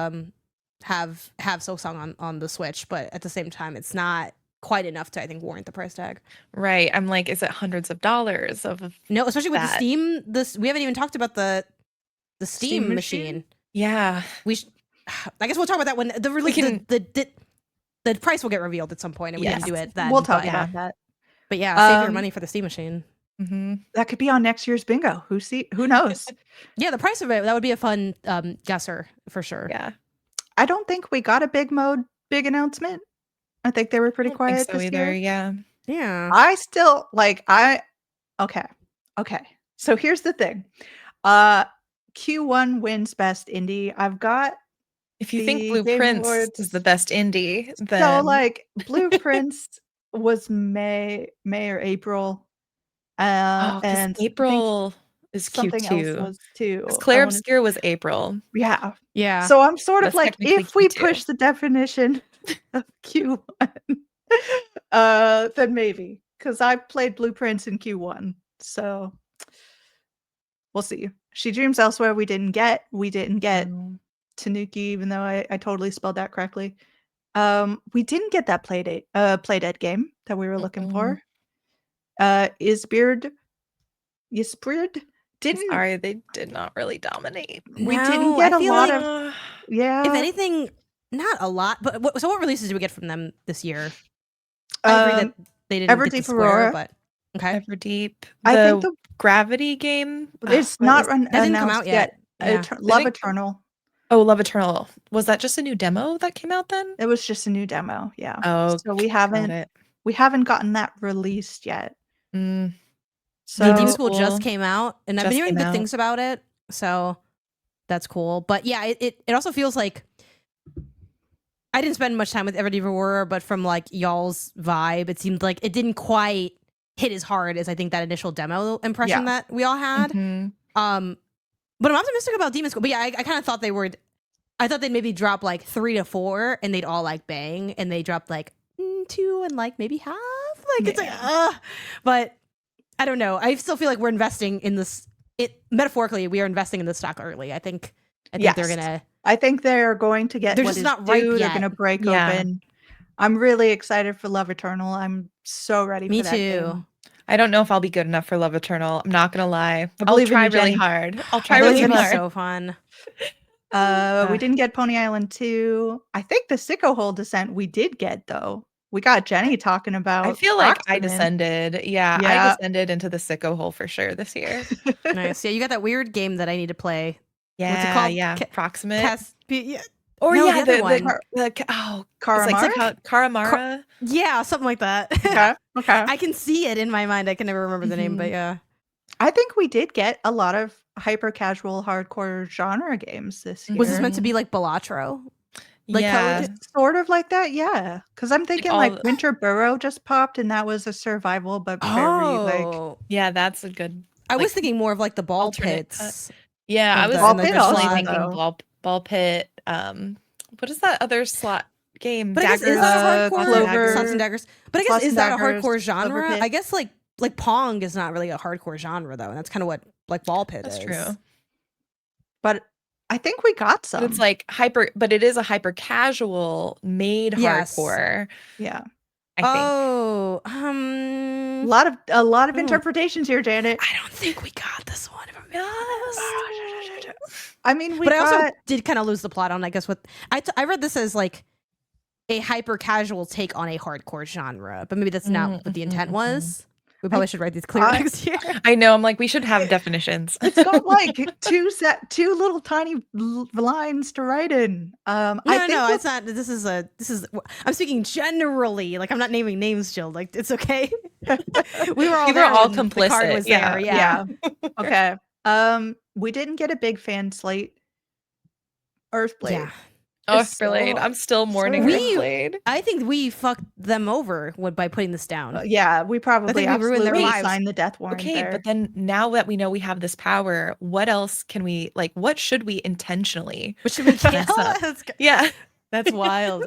Speaker 2: Silksong on the Switch, but at the same time it's not quite enough to I think warrant the price tag.
Speaker 3: Right. I'm like, is it hundreds of dollars of
Speaker 2: No, especially with the
Speaker 3: That-
Speaker 2: Steam. We haven't even talked about the Steam
Speaker 1: Steam
Speaker 2: machine.
Speaker 1: machine?
Speaker 3: Yeah.
Speaker 2: We I guess we'll talk about that when the release.
Speaker 3: can-
Speaker 2: The price will get revealed at some point, and we
Speaker 3: Yes.
Speaker 2: can do it then.
Speaker 1: We'll talk
Speaker 2: but,
Speaker 1: about that.
Speaker 2: But yeah, save your
Speaker 1: Um,
Speaker 2: money for the Steam machine.
Speaker 3: Mhm.
Speaker 1: That could be on next year's bingo. Who knows?
Speaker 2: Yeah, the price of it, that would be a fun guesser for sure.
Speaker 3: Yeah.
Speaker 1: I don't think we got a big announcement. I think they were pretty
Speaker 3: I don't
Speaker 1: quiet
Speaker 3: think so
Speaker 1: this
Speaker 3: either.
Speaker 1: year.
Speaker 3: Yeah.
Speaker 2: Yeah.
Speaker 1: I still okay. So here's the thing. Q1 wins best indie. I've got
Speaker 3: If you think
Speaker 1: The Game
Speaker 3: Blueprints
Speaker 1: Awards-
Speaker 3: is the best indie, then
Speaker 1: so like Blueprints was May or April.
Speaker 3: oh, 'cause
Speaker 1: And I think
Speaker 3: April is
Speaker 1: something else
Speaker 3: Q2.
Speaker 1: was too.
Speaker 3: 'Cause
Speaker 1: I
Speaker 3: Claire
Speaker 1: wanna-
Speaker 3: Obscure was April.
Speaker 1: Yeah.
Speaker 2: Yeah.
Speaker 1: So I'm sort of
Speaker 3: That's
Speaker 1: like,
Speaker 3: technically
Speaker 1: if we
Speaker 3: Q2.
Speaker 1: push the definition of Q1, then maybe, because I played Blueprints in Q1. So we'll see. She Dreams Elsewhere. We didn't get
Speaker 3: No.
Speaker 1: Tanuki, even though I totally spelled that correctly. We didn't get that Playdead game that we were looking for. Ysbryd didn't.
Speaker 3: Sorry, they did not really dominate.
Speaker 1: We didn't
Speaker 2: No,
Speaker 1: get
Speaker 2: I
Speaker 1: a
Speaker 2: feel
Speaker 1: lot
Speaker 2: like-
Speaker 1: of. Yeah.
Speaker 2: If anything, not a lot. But so what releases did we get from them this year? I agree that they didn't get the
Speaker 1: Everdeep
Speaker 2: Square,
Speaker 1: Aurora.
Speaker 2: but okay.
Speaker 3: Everdeep.
Speaker 1: I think
Speaker 3: The Gravity game.
Speaker 1: it's
Speaker 3: what
Speaker 1: not
Speaker 3: was-
Speaker 1: run.
Speaker 2: That didn't come
Speaker 1: announced
Speaker 2: out yet. Yeah.
Speaker 1: Love
Speaker 3: think-
Speaker 1: Eternal.
Speaker 3: Oh, Love Eternal. Was that just a new demo that came out then?
Speaker 1: It was just a new demo. Yeah.
Speaker 3: Oh,
Speaker 1: So we
Speaker 3: got
Speaker 1: haven't
Speaker 3: it.
Speaker 1: gotten that released yet.
Speaker 3: Mm,
Speaker 1: So
Speaker 2: The Demon
Speaker 3: Cool.
Speaker 2: School just came out, and I've been
Speaker 3: Just
Speaker 2: hearing
Speaker 3: came
Speaker 2: good
Speaker 3: out.
Speaker 2: things about it. So that's cool. But yeah, it also feels like I didn't spend much time with Everdeep Aurora, but from like y'all's vibe, it seemed like it didn't quite hit as hard as I think that initial demo impression that we all had.
Speaker 3: mhm.
Speaker 2: But I'm optimistic about Demon School. But yeah, I kind of thought they would. I thought they'd maybe drop like 3 to 4, and they'd all like bang, and they dropped like 2 and like maybe half. Like it's like, but I don't know. I still feel like we're investing in this. Metaphorically, we are investing in this stock early. I think they're
Speaker 1: Yes.
Speaker 2: gonna.
Speaker 1: I think they're going to get
Speaker 2: They're
Speaker 1: what
Speaker 2: just
Speaker 1: is
Speaker 2: not ripe
Speaker 1: due. They're
Speaker 2: yet.
Speaker 1: going to break
Speaker 3: Yeah.
Speaker 1: open. I'm really excited for Love Eternal. I'm so ready
Speaker 2: Me
Speaker 1: for that
Speaker 2: too.
Speaker 1: game.
Speaker 3: I don't know if I'll be good enough for Love Eternal. I'm not gonna lie. I'll
Speaker 1: believe in
Speaker 3: try
Speaker 1: you,
Speaker 3: really
Speaker 1: Jenny.
Speaker 3: hard. I'll try
Speaker 1: I
Speaker 3: really
Speaker 1: believe in
Speaker 2: It's
Speaker 1: you.
Speaker 2: gonna be
Speaker 3: hard.
Speaker 2: so fun.
Speaker 1: We didn't get Pony Island 2. I think the Sicko Hole Descent we did get, though. We got Jenny talking about
Speaker 3: I feel like I
Speaker 1: Proximate.
Speaker 3: descended. Yeah, I
Speaker 1: Yeah.
Speaker 3: descended into the sicko hole for sure this year.
Speaker 2: Nice. Yeah, you got that weird game that I need to play.
Speaker 3: Yeah,
Speaker 2: called?
Speaker 3: yeah. Proximate.
Speaker 2: Yeah,
Speaker 3: or
Speaker 2: no,
Speaker 3: yeah,
Speaker 2: the other one.
Speaker 1: Karamara?
Speaker 3: It's like Karamara.
Speaker 2: yeah, something like that.
Speaker 1: Okay. Okay.
Speaker 2: I can see it in my mind. I can never remember the name, but yeah.
Speaker 1: I think we did get a lot of hyper casual hardcore genre games this year.
Speaker 2: Was this meant to be like Balatro? Like
Speaker 3: yeah.
Speaker 2: Code?
Speaker 1: Sort of like that, yeah. Because I'm thinking like
Speaker 3: all-
Speaker 1: Winter Burrow just popped, and that was a survival, but very like
Speaker 2: Oh,
Speaker 3: Yeah, that's a good.
Speaker 2: I was
Speaker 3: like,
Speaker 2: thinking more of like the ball
Speaker 3: alternate
Speaker 2: pits.
Speaker 3: Yeah, I
Speaker 2: Of
Speaker 3: was
Speaker 2: the- Ball
Speaker 1: Pit
Speaker 3: originally
Speaker 1: also,
Speaker 3: thinking
Speaker 1: though.
Speaker 3: ball pit. What is that other slot game?
Speaker 2: But I guess is
Speaker 3: Daggers?
Speaker 2: that a
Speaker 1: Clover-
Speaker 2: hardcore? Slots and Daggers. But I guess
Speaker 1: Slots
Speaker 2: is
Speaker 1: and
Speaker 2: that a
Speaker 1: Daggers,
Speaker 2: hardcore
Speaker 1: Clover
Speaker 2: genre?
Speaker 1: Pit.
Speaker 2: I guess like Pong is not really a hardcore genre though, and that's kind of what like ball pit
Speaker 3: That's
Speaker 2: is.
Speaker 3: true.
Speaker 1: but I think we got some.
Speaker 3: But it's like hyper, but it is a hyper casual made
Speaker 2: Yes.
Speaker 3: hardcore.
Speaker 1: yeah.
Speaker 3: I think.
Speaker 2: Oh,
Speaker 1: A lot of
Speaker 2: Hmm.
Speaker 1: interpretations here, Janet.
Speaker 2: I don't think we got this one. If I'm being honest.
Speaker 1: I mean, we
Speaker 2: But I also
Speaker 1: got
Speaker 2: did kind of lose the plot on. I guess what I read this as like a hyper casual take on a hardcore genre, but maybe that's not what the intent was. We probably should write these clear
Speaker 1: I-
Speaker 2: next year.
Speaker 3: I know. I'm like, we should have definitions.
Speaker 1: it's got like two little tiny lines to write in. I think
Speaker 2: No,
Speaker 1: that-
Speaker 2: it's not. This is. I'm speaking generally. Like I'm not naming names, Jill. Like it's okay. We were all
Speaker 3: We were
Speaker 2: there
Speaker 3: all
Speaker 2: when the card
Speaker 3: complicit,
Speaker 2: was
Speaker 3: yeah,
Speaker 2: there. Yeah.
Speaker 1: okay. We didn't get a big fan slate. Earthblade.
Speaker 2: Yeah.
Speaker 3: Earthblade. I'm still mourning
Speaker 2: We-
Speaker 3: Earthblade.
Speaker 2: I think we fucked them over by putting this down.
Speaker 1: Yeah, we probably
Speaker 2: think we ruined their
Speaker 1: absolutely
Speaker 2: lives.
Speaker 1: signed the death warrant
Speaker 3: Okay,
Speaker 1: there.
Speaker 3: but then now that we know we have this power, what else can we like? What should we intentionally?
Speaker 2: Which should we kill?
Speaker 3: Mess up.
Speaker 2: That's,
Speaker 3: Yeah.
Speaker 2: that's wild.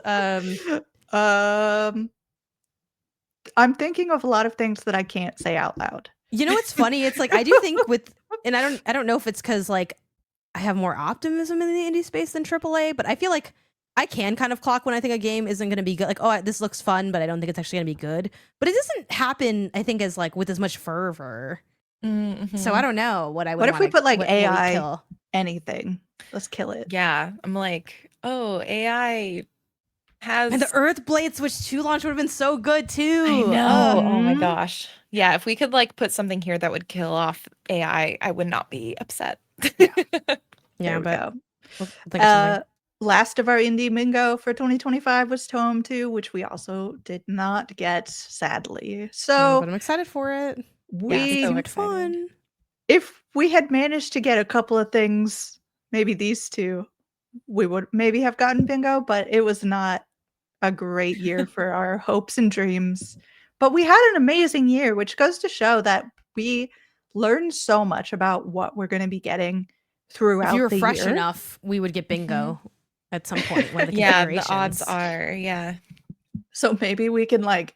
Speaker 1: I'm thinking of a lot of things that I can't say out loud.
Speaker 2: You know what's funny? It's like I do think with, and I don't know if it's because like I have more optimism in the indie space than AAA, but I feel like I can kind of clock when I think a game isn't going to be good. Like, oh, this looks fun, but I don't think it's actually going to be good. But it doesn't happen, I think, as like with as much fervor.
Speaker 3: Mhm.
Speaker 2: So I don't know what I would.
Speaker 1: What if we
Speaker 2: wanna-
Speaker 1: put, like,
Speaker 2: what we
Speaker 1: AI?
Speaker 2: kill.
Speaker 1: Anything. Let's kill it.
Speaker 3: Yeah, I'm like, oh, AI
Speaker 2: And the
Speaker 3: has
Speaker 2: Earth Blade Switch 2 launch would have been so good too.
Speaker 3: I know.
Speaker 2: Ugh.
Speaker 3: Oh my
Speaker 1: Mhm.
Speaker 3: gosh. Yeah, if we could like put something here that would kill off AI, I would not be upset.
Speaker 1: Yeah.
Speaker 2: Yeah,
Speaker 1: There we
Speaker 2: but
Speaker 1: go.
Speaker 2: we'll think of something.
Speaker 1: Last of our indie bingo for 2025 was Tome 2, which we also did not get, sadly.
Speaker 2: Yeah,
Speaker 1: So
Speaker 2: but I'm excited for it.
Speaker 3: Yeah,
Speaker 2: It
Speaker 1: we
Speaker 3: so
Speaker 2: seemed
Speaker 3: excited.
Speaker 2: fun.
Speaker 1: if we had managed to get a couple of things, maybe these two, we would maybe have gotten bingo, but it was not a great year for our hopes and dreams. But we had an amazing year, which goes to show that we learned so much about what we're going to be getting
Speaker 2: If you
Speaker 1: throughout
Speaker 2: were
Speaker 1: the
Speaker 2: fresh
Speaker 1: year.
Speaker 2: enough, we would get bingo at some point. One of the
Speaker 3: Yeah,
Speaker 2: configurations.
Speaker 3: the odds are, yeah.
Speaker 1: So maybe we can like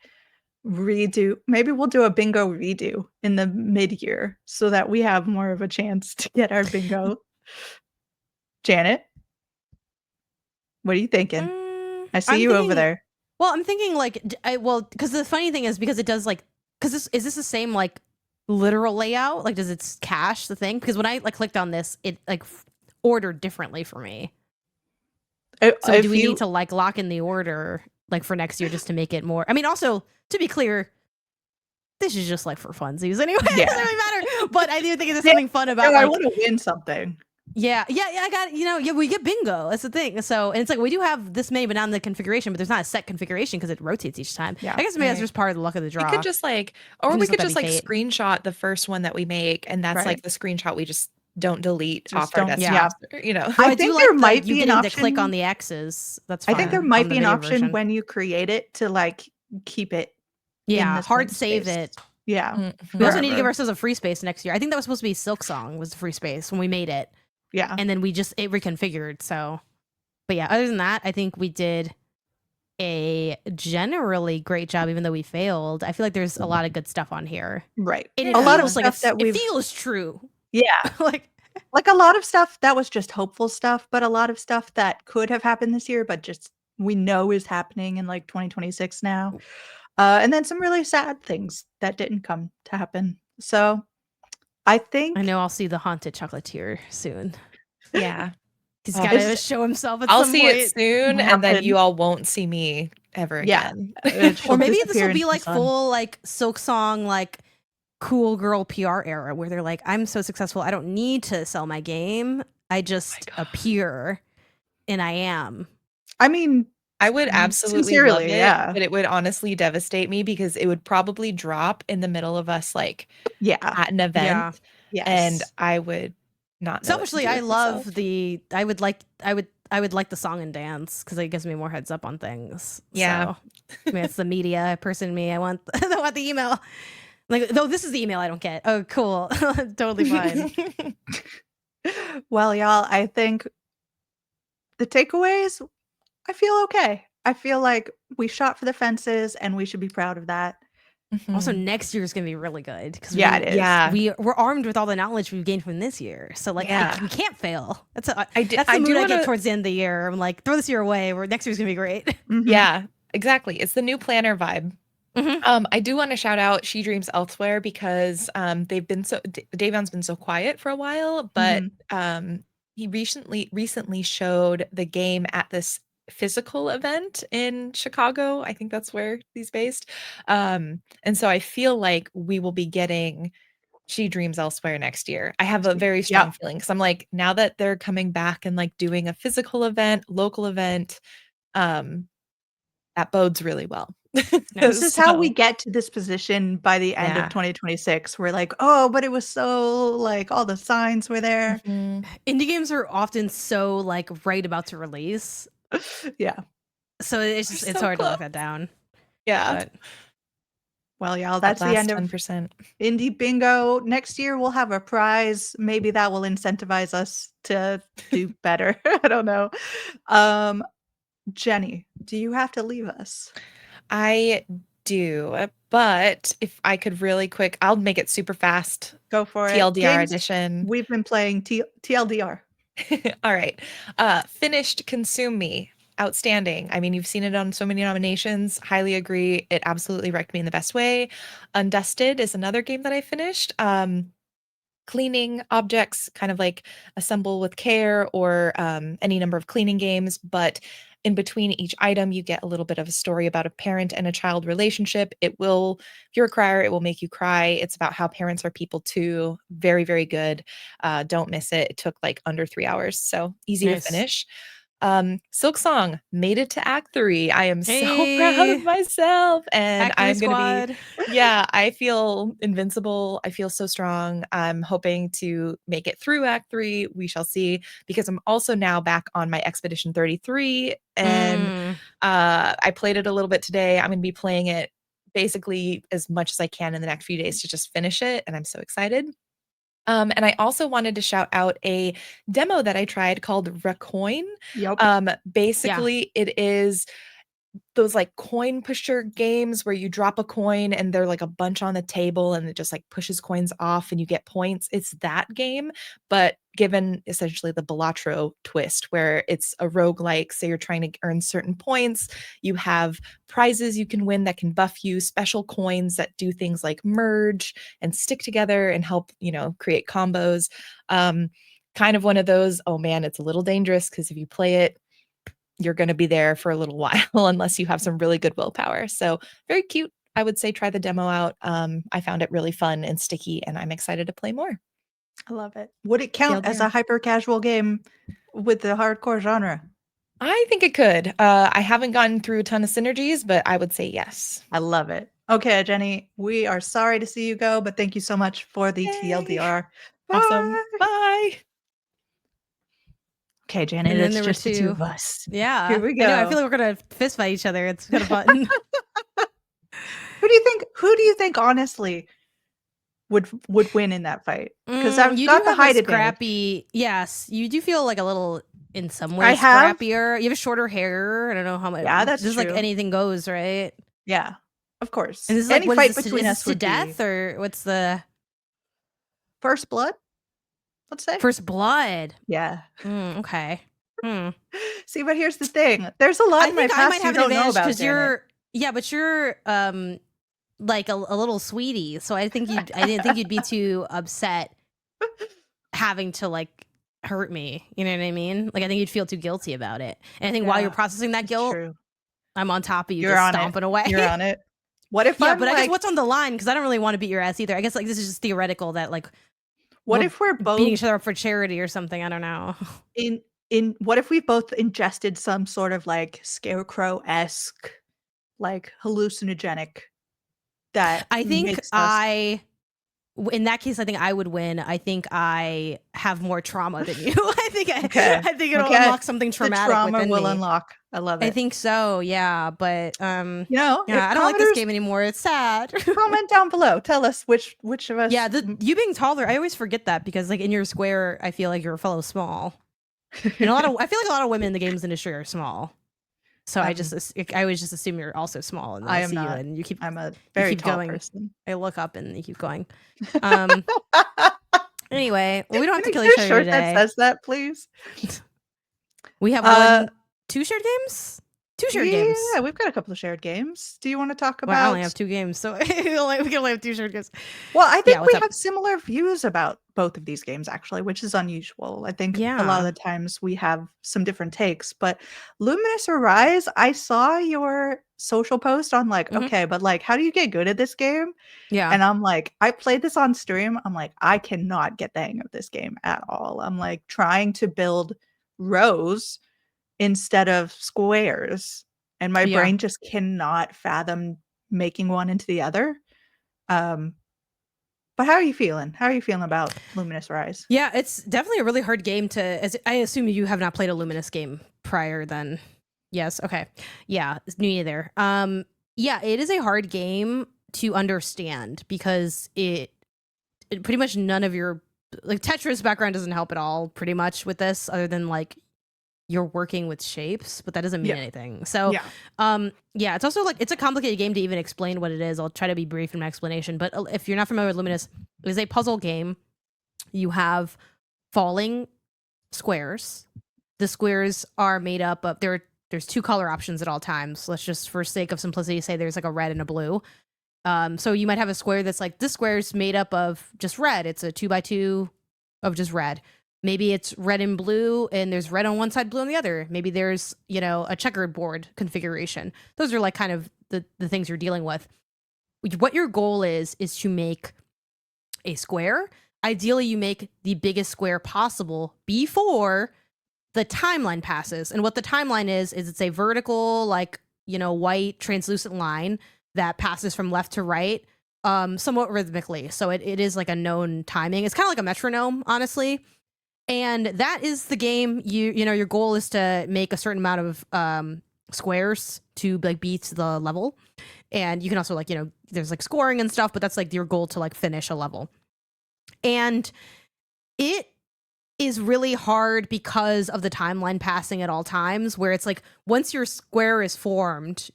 Speaker 1: redo, maybe we'll do a bingo redo in the mid-year so that we have more of a chance to get our bingo. Janet, what are you thinking? I see
Speaker 2: I'm
Speaker 1: you over
Speaker 2: thinking.
Speaker 1: there.
Speaker 2: Well, I'm thinking like, because the funny thing is because it does like, because is this the same like literal layout? Like, does it cache the thing? Because when I like clicked on this, it like ordered differently for me. So
Speaker 1: If
Speaker 2: do we
Speaker 1: you-
Speaker 2: need to like lock in the order like for next year just to make it more? I mean, also to be clear, this is just like for funsies anyway.
Speaker 1: Yeah.
Speaker 2: It doesn't really matter. But I do think there's
Speaker 1: Yeah,
Speaker 2: something fun about
Speaker 1: No, I
Speaker 2: like,
Speaker 1: want to win something.
Speaker 2: yeah, I got yeah, we get bingo. That's the thing. So, and it's like we do have this many, but not in the configuration. But there's not a set configuration because it rotates each time.
Speaker 1: Yeah,
Speaker 2: I guess maybe that's
Speaker 3: right.
Speaker 2: just part of the luck of the
Speaker 3: We
Speaker 2: draw.
Speaker 3: could just like, or
Speaker 2: can
Speaker 3: we
Speaker 2: just
Speaker 3: could
Speaker 2: let
Speaker 3: just
Speaker 2: that
Speaker 3: like
Speaker 2: be fate.
Speaker 3: screenshot the first one that we make, and that's
Speaker 1: Right.
Speaker 3: like the screenshot we just don't delete
Speaker 1: Just
Speaker 3: off our
Speaker 1: don't-
Speaker 3: desktop.
Speaker 1: yeah.
Speaker 3: You know,
Speaker 2: Well,
Speaker 1: I
Speaker 2: I do
Speaker 1: think
Speaker 2: like
Speaker 1: there might
Speaker 2: you
Speaker 1: be an
Speaker 2: getting to click on
Speaker 1: option-
Speaker 2: the X's. That's
Speaker 1: I
Speaker 2: fine.
Speaker 1: think there
Speaker 2: on
Speaker 1: might
Speaker 2: the
Speaker 1: be an
Speaker 2: video
Speaker 1: option
Speaker 2: version.
Speaker 1: when you create it to like keep it. in
Speaker 2: Yeah,
Speaker 1: the
Speaker 2: hard
Speaker 1: same
Speaker 2: save
Speaker 1: space.
Speaker 2: it.
Speaker 1: Yeah.
Speaker 2: We also need to
Speaker 1: Forever.
Speaker 2: give ourselves a free space next year. I think that was supposed to be Silk Song was the free space when we made it,
Speaker 1: Yeah.
Speaker 2: and then we just it reconfigured. So, but yeah, other than that, I think we did a generally great job, even though we failed. I feel like there's a lot of good stuff on here.
Speaker 1: Right.
Speaker 2: And
Speaker 1: A
Speaker 2: it
Speaker 1: lot of
Speaker 2: feels like
Speaker 1: stuff that
Speaker 2: it
Speaker 1: we've
Speaker 2: feels true.
Speaker 1: Yeah.
Speaker 2: Like
Speaker 1: Like a lot of stuff that was just hopeful stuff, but a lot of stuff that could have happened this year, but just we know is happening in like 2026 now. And then some really sad things that didn't come to happen. So I think
Speaker 2: I know I'll see the haunted chocolatier soon.
Speaker 3: yeah.
Speaker 2: He's
Speaker 3: Oh,
Speaker 2: got to
Speaker 1: it's-
Speaker 2: show himself at
Speaker 3: I'll
Speaker 2: some
Speaker 3: see
Speaker 2: point.
Speaker 3: it soon, and then
Speaker 1: Happen.
Speaker 3: you all won't see me ever
Speaker 1: Yeah.
Speaker 3: again.
Speaker 1: She'll
Speaker 2: Or maybe this
Speaker 1: disappear
Speaker 2: will be
Speaker 1: into the
Speaker 2: like
Speaker 1: sun.
Speaker 2: full like Silk Song like cool girl PR era where they're like, I'm so successful, I don't need to sell my game. I just
Speaker 3: God.
Speaker 2: appear, and I am.
Speaker 1: I mean,
Speaker 3: I would absolutely love
Speaker 1: sincerely,
Speaker 3: it,
Speaker 1: yeah.
Speaker 3: but it would honestly devastate me because it would probably drop in the middle of us like
Speaker 1: Yeah.
Speaker 3: at an event,
Speaker 1: Yes.
Speaker 3: and I would not know what to
Speaker 2: Selfishly,
Speaker 3: do
Speaker 2: I
Speaker 3: with
Speaker 2: love
Speaker 3: myself.
Speaker 2: the. I would like the song and dance because it gives me more heads up on things.
Speaker 3: Yeah.
Speaker 2: So, I mean, it's the media person in me. I want the email. Like, though this is the email I don't get. Oh, cool, totally fine.
Speaker 1: Well, y'all, I think the takeaways, I feel okay. I feel like we shot for the fences and we should be proud of that.
Speaker 2: Also,
Speaker 3: Mhm.
Speaker 2: next year is gonna be really good because
Speaker 1: Yeah, it is.
Speaker 3: Yeah.
Speaker 2: we're armed with all the knowledge we've gained from this year. So like,
Speaker 3: Yeah.
Speaker 2: we can't fail. That's
Speaker 3: I
Speaker 2: that's the
Speaker 3: I
Speaker 2: mood
Speaker 3: do
Speaker 2: I get
Speaker 3: wanna-
Speaker 2: towards the end of the year. I'm like, throw this year away. Where next year's gonna be great.
Speaker 1: Mhm.
Speaker 3: Yeah, exactly. It's the new planner vibe.
Speaker 2: Mhm.
Speaker 3: I do want to shout out She Dreams Elsewhere because they've been so Davion's been so quiet for a while, but he recently showed the game at this physical event in Chicago. I think that's where he's based. And so I feel like we will be getting She Dreams Elsewhere next year. I have a very strong feeling because I'm like, now that they're coming back and like doing a physical event, local event, that bodes really well.
Speaker 1: This is how we
Speaker 3: So,
Speaker 1: get to this position by the end
Speaker 3: Yeah.
Speaker 1: of 2026. We're like, oh, but it was so like all the signs were there.
Speaker 3: mhm.
Speaker 2: Indie games are often so like right about to release,
Speaker 1: Yeah.
Speaker 2: so it's just
Speaker 3: We're
Speaker 2: it's
Speaker 3: so
Speaker 2: hard to lock
Speaker 3: close.
Speaker 2: that down.
Speaker 3: Yeah.
Speaker 2: But
Speaker 1: Well, y'all,
Speaker 3: That
Speaker 1: that's the
Speaker 3: last
Speaker 1: end of
Speaker 3: 10%.
Speaker 1: Indie Bingo. Next year we'll have a prize. Maybe that will incentivize us to do better. I don't know. Jenny, do you have to leave us?
Speaker 3: I do, but if I could really quick, I'll make it super fast.
Speaker 1: Go for it.
Speaker 3: TLDR
Speaker 1: Games
Speaker 3: edition.
Speaker 1: We've been playing TLDR.
Speaker 3: All right. Finished Consume Me. Outstanding. I mean, you've seen it on so many nominations. Highly agree. It absolutely wrecked me in the best way. Undusted is another game that I finished. cleaning objects, kind of like Assemble with Care or any number of cleaning games. But in between each item, you get a little bit of a story about a parent and a child relationship. If you're a crier, it will make you cry. It's about how parents are people too. Very, very good. Don't miss it. It took like under 3 hours, so easy to finish. Silk Song made it to Act 3. I am so proud of myself, and I'm gonna be, I feel invincible. I feel so strong. I'm hoping to make it through Act 3. We shall see, because I'm also now back on my Expedition 33, and I played it a little bit today. I'm gonna be playing it basically as much as I can in the next few days to just finish it, and I'm so excited. And I also wanted to shout out a demo that I tried called Recoin. Basically, it is those like coin pusher games where you drop a coin and they're like a bunch on the table and it just like pushes coins off and you get points. It's that game, but given essentially the Balatro twist, where it's a roguelike. Say you're trying to earn certain points, you have prizes you can win that can buff you, special coins that do things like merge and stick together and help, create combos. Kind of one of those, oh man, it's a little dangerous because if you play it, you're going to be there for a little while unless you have some really good willpower. So very cute. I would say try the demo out. I found it really fun and sticky, and I'm excited to play more.
Speaker 1: I love it. Would it count as a hyper casual game with the hardcore genre?
Speaker 3: I think it could. I haven't gotten through a ton of synergies, but I would say yes.
Speaker 1: I love it. Okay, Jenny, we are sorry to see you go, but thank you so much for the TLDR.
Speaker 3: Awesome. Bye.
Speaker 1: Okay, Janet, it's just the two of us.
Speaker 2: Yeah.
Speaker 1: Here we go.
Speaker 2: I know, I feel like we're gonna fist fight each other. It's kind of fun.
Speaker 1: Who do you think honestly would win in that fight? Because I've got the height
Speaker 2: scrappy. Yes, you do feel like a little in some ways scrappier. You have shorter hair. I don't know how much.
Speaker 1: Yeah, that's
Speaker 2: just
Speaker 1: true.
Speaker 2: like anything goes, right?
Speaker 1: Yeah, of course.
Speaker 2: And this is
Speaker 1: any
Speaker 2: like,
Speaker 1: fight between us
Speaker 2: to death, or what's the
Speaker 1: first blood? Let's say
Speaker 2: first blood.
Speaker 1: Yeah.
Speaker 2: Okay.
Speaker 1: See, but here's the thing. There's a lot in my past you don't know about,
Speaker 2: because but you're like a little sweetie. So I didn't think you'd be too upset having to like hurt me. You know what I mean? Like I think you'd feel too guilty about it. And I think while you're processing that guilt, I'm on top of you, just stomping away.
Speaker 1: You're on it. What if
Speaker 2: I guess what's on the line? Because I don't really want to beat your ass either. I guess like this is just theoretical that like
Speaker 1: what if we're both
Speaker 2: beating each other up for charity or something? I don't know.
Speaker 1: In what if we both ingested some sort of like scarecrow-esque, like hallucinogenic that
Speaker 2: I think in that case, I think I would win. I think I have more trauma than you. I think it'll unlock something traumatic.
Speaker 1: The trauma
Speaker 2: within
Speaker 1: will
Speaker 2: me.
Speaker 1: Unlock. I love it.
Speaker 2: I think so. Yeah, but I don't like this game anymore. It's sad.
Speaker 1: Comment down below. Tell us which of us.
Speaker 2: Yeah, you being taller. I always forget that because like in your square, I feel like you're a fellow small. And I feel like a lot of women in the games industry are small. So I always just assume you're also small, and then I am not. And you keep.
Speaker 1: I'm a very tall
Speaker 2: going.
Speaker 1: person.
Speaker 2: I look up and you keep going. Anyway, we don't have to kill each other
Speaker 1: shirt
Speaker 2: today.
Speaker 1: That says that, please.
Speaker 2: We have two shared games. Games.
Speaker 1: Yeah, we've got a couple of shared games. Do you want to talk about?
Speaker 2: Well, I only have 2 games, so we can only have 2 shared games.
Speaker 1: Well, I think we have similar views about both of these games, actually, which is unusual. I think a lot of the times we have some different takes. But Luminous Arise, I saw your social post on like, okay, but like, how do you get good at this game?
Speaker 2: Yeah.
Speaker 1: And I'm like, I played this on stream. I'm like, I cannot get the hang of this game at all. I'm like trying to build rows instead of squares, and my brain just cannot fathom making one into the other. But how are you feeling? How are you feeling about Luminous Rise?
Speaker 2: Yeah, it's definitely a really hard game I assume you have not played a Luminous game prior then. Yes, okay. Yeah, me neither. Yeah, it is a hard game to understand because it pretty much none of your like Tetris background doesn't help at all pretty much with this, other than like you're working with shapes, but that doesn't mean anything. So, it's also like, it's a complicated game to even explain what it is. I'll try to be brief in my explanation, but if you're not familiar with Luminous, it is a puzzle game. You have falling squares. The squares are made up of, there's 2 color options at all times. Let's just, for sake of simplicity, say there's like a red and a blue. So you might have a square that's like, this square is made up of just red. It's a 2x2 of just red. Maybe it's red and blue, and there's red on one side, blue on the other. Maybe there's, a checkered board configuration. Those are like kind of the things you're dealing with. What your goal is to make a square. Ideally, you make the biggest square possible before the timeline passes. And what the timeline is it's a vertical, like, white translucent line that passes from left to right, somewhat rhythmically. So it is like a known timing. It's kind of like a metronome, honestly. And that is the game. Your goal is to make a certain amount of squares to like beat the level. And you can also like, there's like scoring and stuff, but that's like your goal to like finish a level. And it is really hard because of the timeline passing at all times, where it's like once your square is formed,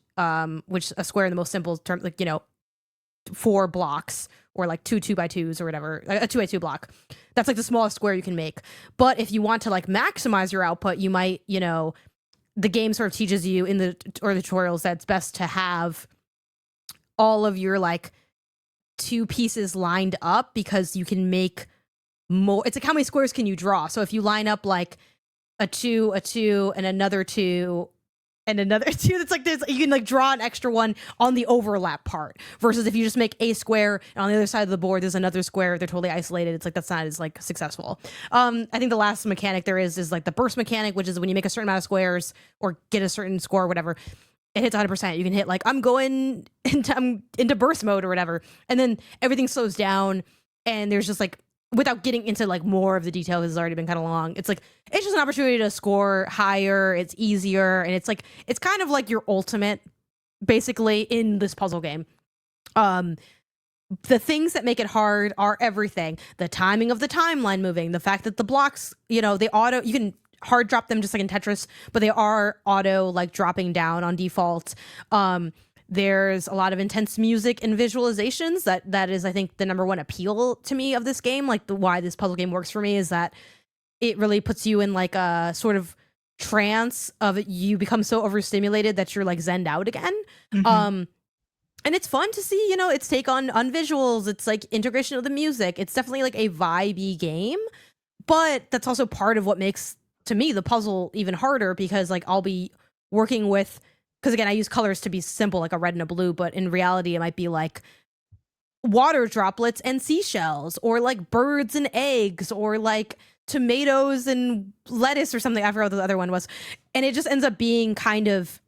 Speaker 2: which a square in the most simple term, like, 4 blocks or like 2 2x2s or whatever, a 2x2 block. That's like the smallest square you can make. But if you want to like maximize your output, you might, the game sort of teaches you in the tutorials that it's best to have all of your like 2 pieces lined up, because you can make more. It's like, how many squares can you draw? So if you line up like a 2, and another 2, and another 2, that's like this, you can like draw an extra one on the overlap part, versus if you just make a square and on the other side of the board there's another square, they're totally isolated. It's like, that's not as like successful. I think the last mechanic there is like the burst mechanic, which is when you make a certain amount of squares or get a certain score or whatever, it hits 100%. You can hit like, I'm going into burst mode or whatever, and then everything slows down, and there's just like, without getting into like more of the detail, this has already been kind of long, it's like, it's just an opportunity to score higher. It's easier, and it's like, it's kind of like your ultimate basically in this puzzle game. The things that make it hard are everything: the timing of the timeline moving, the fact that the blocks, they auto, you can hard drop them just like in Tetris, but they are auto like dropping down on default. There's a lot of intense music and visualizations. That is, I think, the number one appeal to me of this game. Like, why this puzzle game works for me is that it really puts you in like a sort of trance of it. You become so overstimulated that you're like zenned out again. Mm-hmm. And it's fun to see, its take on visuals. It's like integration of the music. It's definitely like a vibey game, but that's also part of what makes, to me, the puzzle even harder, because like I'll be working with, because again, I use colors to be simple, like a red and a blue, but in reality, it might be like water droplets and seashells, or like birds and eggs, or like tomatoes and lettuce or something. I forgot what the other one was. And it just ends up being kind of,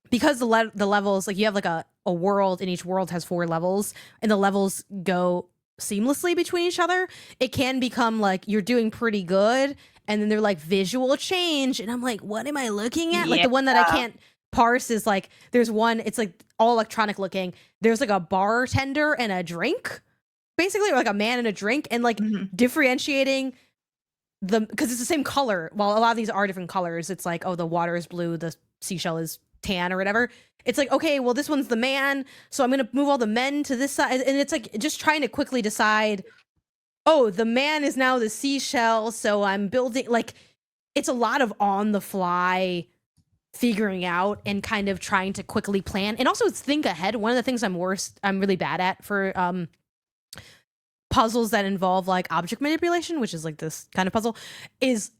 Speaker 2: because the levels, like you have like a world, and each world has 4 levels, and the levels go seamlessly between each other, it can become like you're doing pretty good, and then they're like visual change, and I'm like, what am I looking at? Yeah. Like the one that I can't parse is like, there's one, it's like all electronic looking, there's like a bartender and a drink, basically, or like a man and a drink, and like differentiating because it's the same color. While a lot of these are different colors, it's like, oh, the water is blue, the seashell is tan or whatever. It's like, okay, well, this one's the man, so I'm gonna move all the men to this side, and it's like just trying to quickly decide, oh, the man is now the seashell, so I'm building, like, it's a lot of on the fly figuring out and kind of trying to quickly plan, and also think ahead. One of the things I'm really bad at for puzzles that involve like object manipulation, which is like this kind of puzzle, is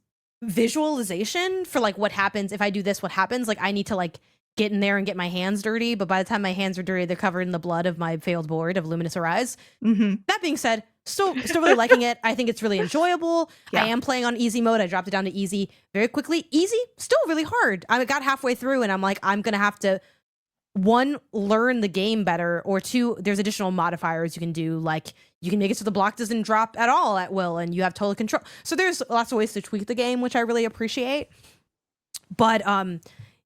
Speaker 2: visualization for like what happens if I do this, what happens. Like, I need to like get in there and get my hands dirty, but by the time my hands are dirty, they're covered in the blood of my failed board of Luminous Arise. That being said, still really liking it. I think it's really enjoyable. Yeah. I am playing on easy mode. I dropped it down to easy very quickly. Easy, still really hard. I got halfway through and I'm like, I'm gonna have to, 1, learn the game better, or 2, there's additional modifiers you can do, like you can make it so the block doesn't drop at all at will and you have total control. So there's lots of ways to tweak the game, which I really appreciate. But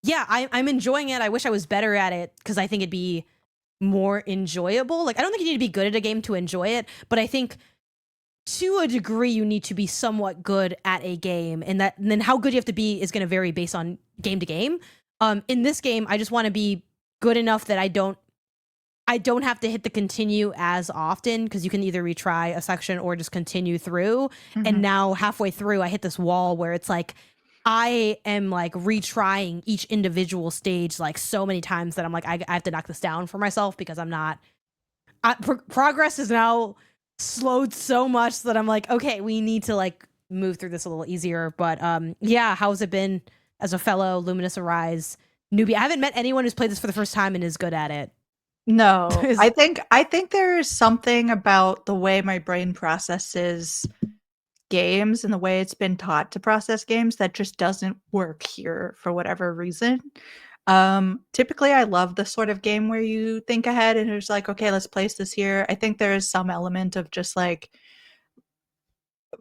Speaker 2: yeah, I'm enjoying it. I wish I was better at it, because I think it'd be more enjoyable. Like, I don't think you need to be good at a game to enjoy it, but I think to a degree you need to be somewhat good at a game, and then how good you have to be is going to vary based on game to game. In this game, I just want to be good enough that I don't have to hit the continue as often, because you can either retry a section or just continue through. And now halfway through, I hit this wall where it's like, I am like retrying each individual stage like so many times that I'm like, I have to knock this down for myself because I'm not. Progress is now slowed so much that I'm like, okay, we need to like move through this a little easier. But yeah, how's it been as a fellow Luminous Arise newbie? I haven't met anyone who's played this for the first time and is good at it.
Speaker 1: No, I think there is something about the way my brain processes games and the way it's been taught to process games that just doesn't work here for whatever reason. Typically I love the sort of game where you think ahead and it's like, okay, let's place this here. I think there is some element of just like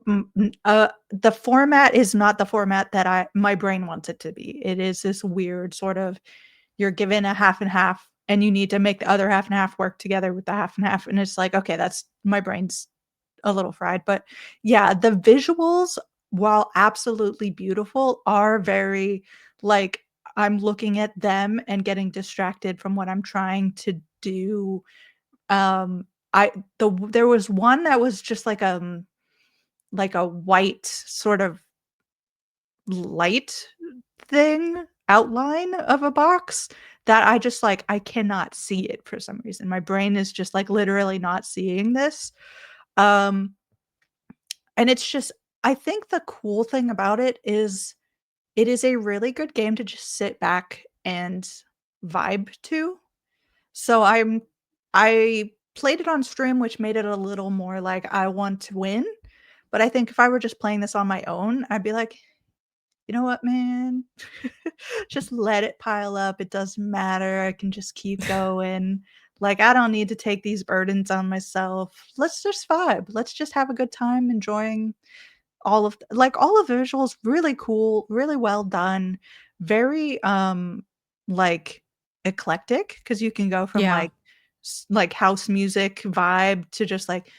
Speaker 1: the format is not the format that my brain wants it to be. It is this weird sort of, you're given a half and half and you need to make the other half and half work together with the half and half, and it's like, okay, that's, my brain's a little fried. But yeah, the visuals, while absolutely beautiful, are very like, I'm looking at them and getting distracted from what I'm trying to do. There was one that was just like a white sort of light thing, outline of a box that I just like, I cannot see it for some reason. My brain is just like literally not seeing this. Um, and it's just, I think the cool thing about it is a really good game to just sit back and vibe to. So I played it on stream, which made it a little more like I want to win. But I think if I were just playing this on my own, I'd be like, you know what, man? Just let it pile up. It doesn't matter. I can just keep going. Like, I don't need to take these burdens on myself. Let's just vibe. Let's just have a good time enjoying all of the visuals. Really cool, really well done. Very like eclectic, because you can go from
Speaker 2: Yeah.
Speaker 1: like house music vibe to just like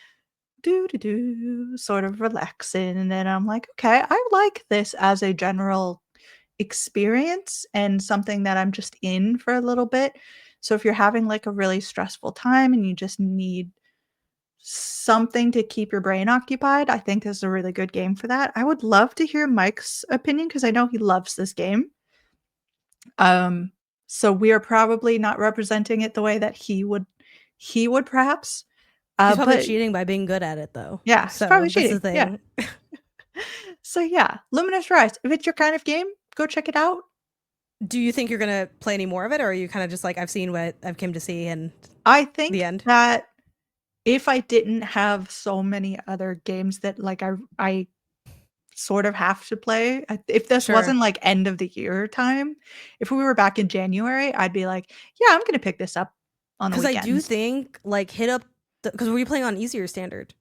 Speaker 1: do do do sort of relaxing, and then I'm like, okay, I like this as a general experience and something that I'm just in for a little bit. So if you're having like a really stressful time and you just need something to keep your brain occupied, I think this is a really good game for that. I would love to hear Mike's opinion because I know he loves this game. So we are probably not representing it the way that he would perhaps.
Speaker 2: He's probably
Speaker 1: But
Speaker 2: cheating by being good at it, though.
Speaker 1: yeah, he's
Speaker 2: So
Speaker 1: probably
Speaker 2: that's the
Speaker 1: cheating.
Speaker 2: thing.
Speaker 1: Yeah. So yeah, Luminous Rise. If it's your kind of game, go check it out.
Speaker 2: Do you think you're gonna play any more of it, or are you kind of just like, I've seen what I've came to see and
Speaker 1: I think
Speaker 2: the end?
Speaker 1: that if I didn't have so many other games that like I sort of have to play, if this
Speaker 2: Sure.
Speaker 1: wasn't like end of the year time, if we were back in January, I'd be like, yeah, I'm gonna pick this up on the
Speaker 2: Because I
Speaker 1: weekends.
Speaker 2: do think like hit up because were you playing on easier standard?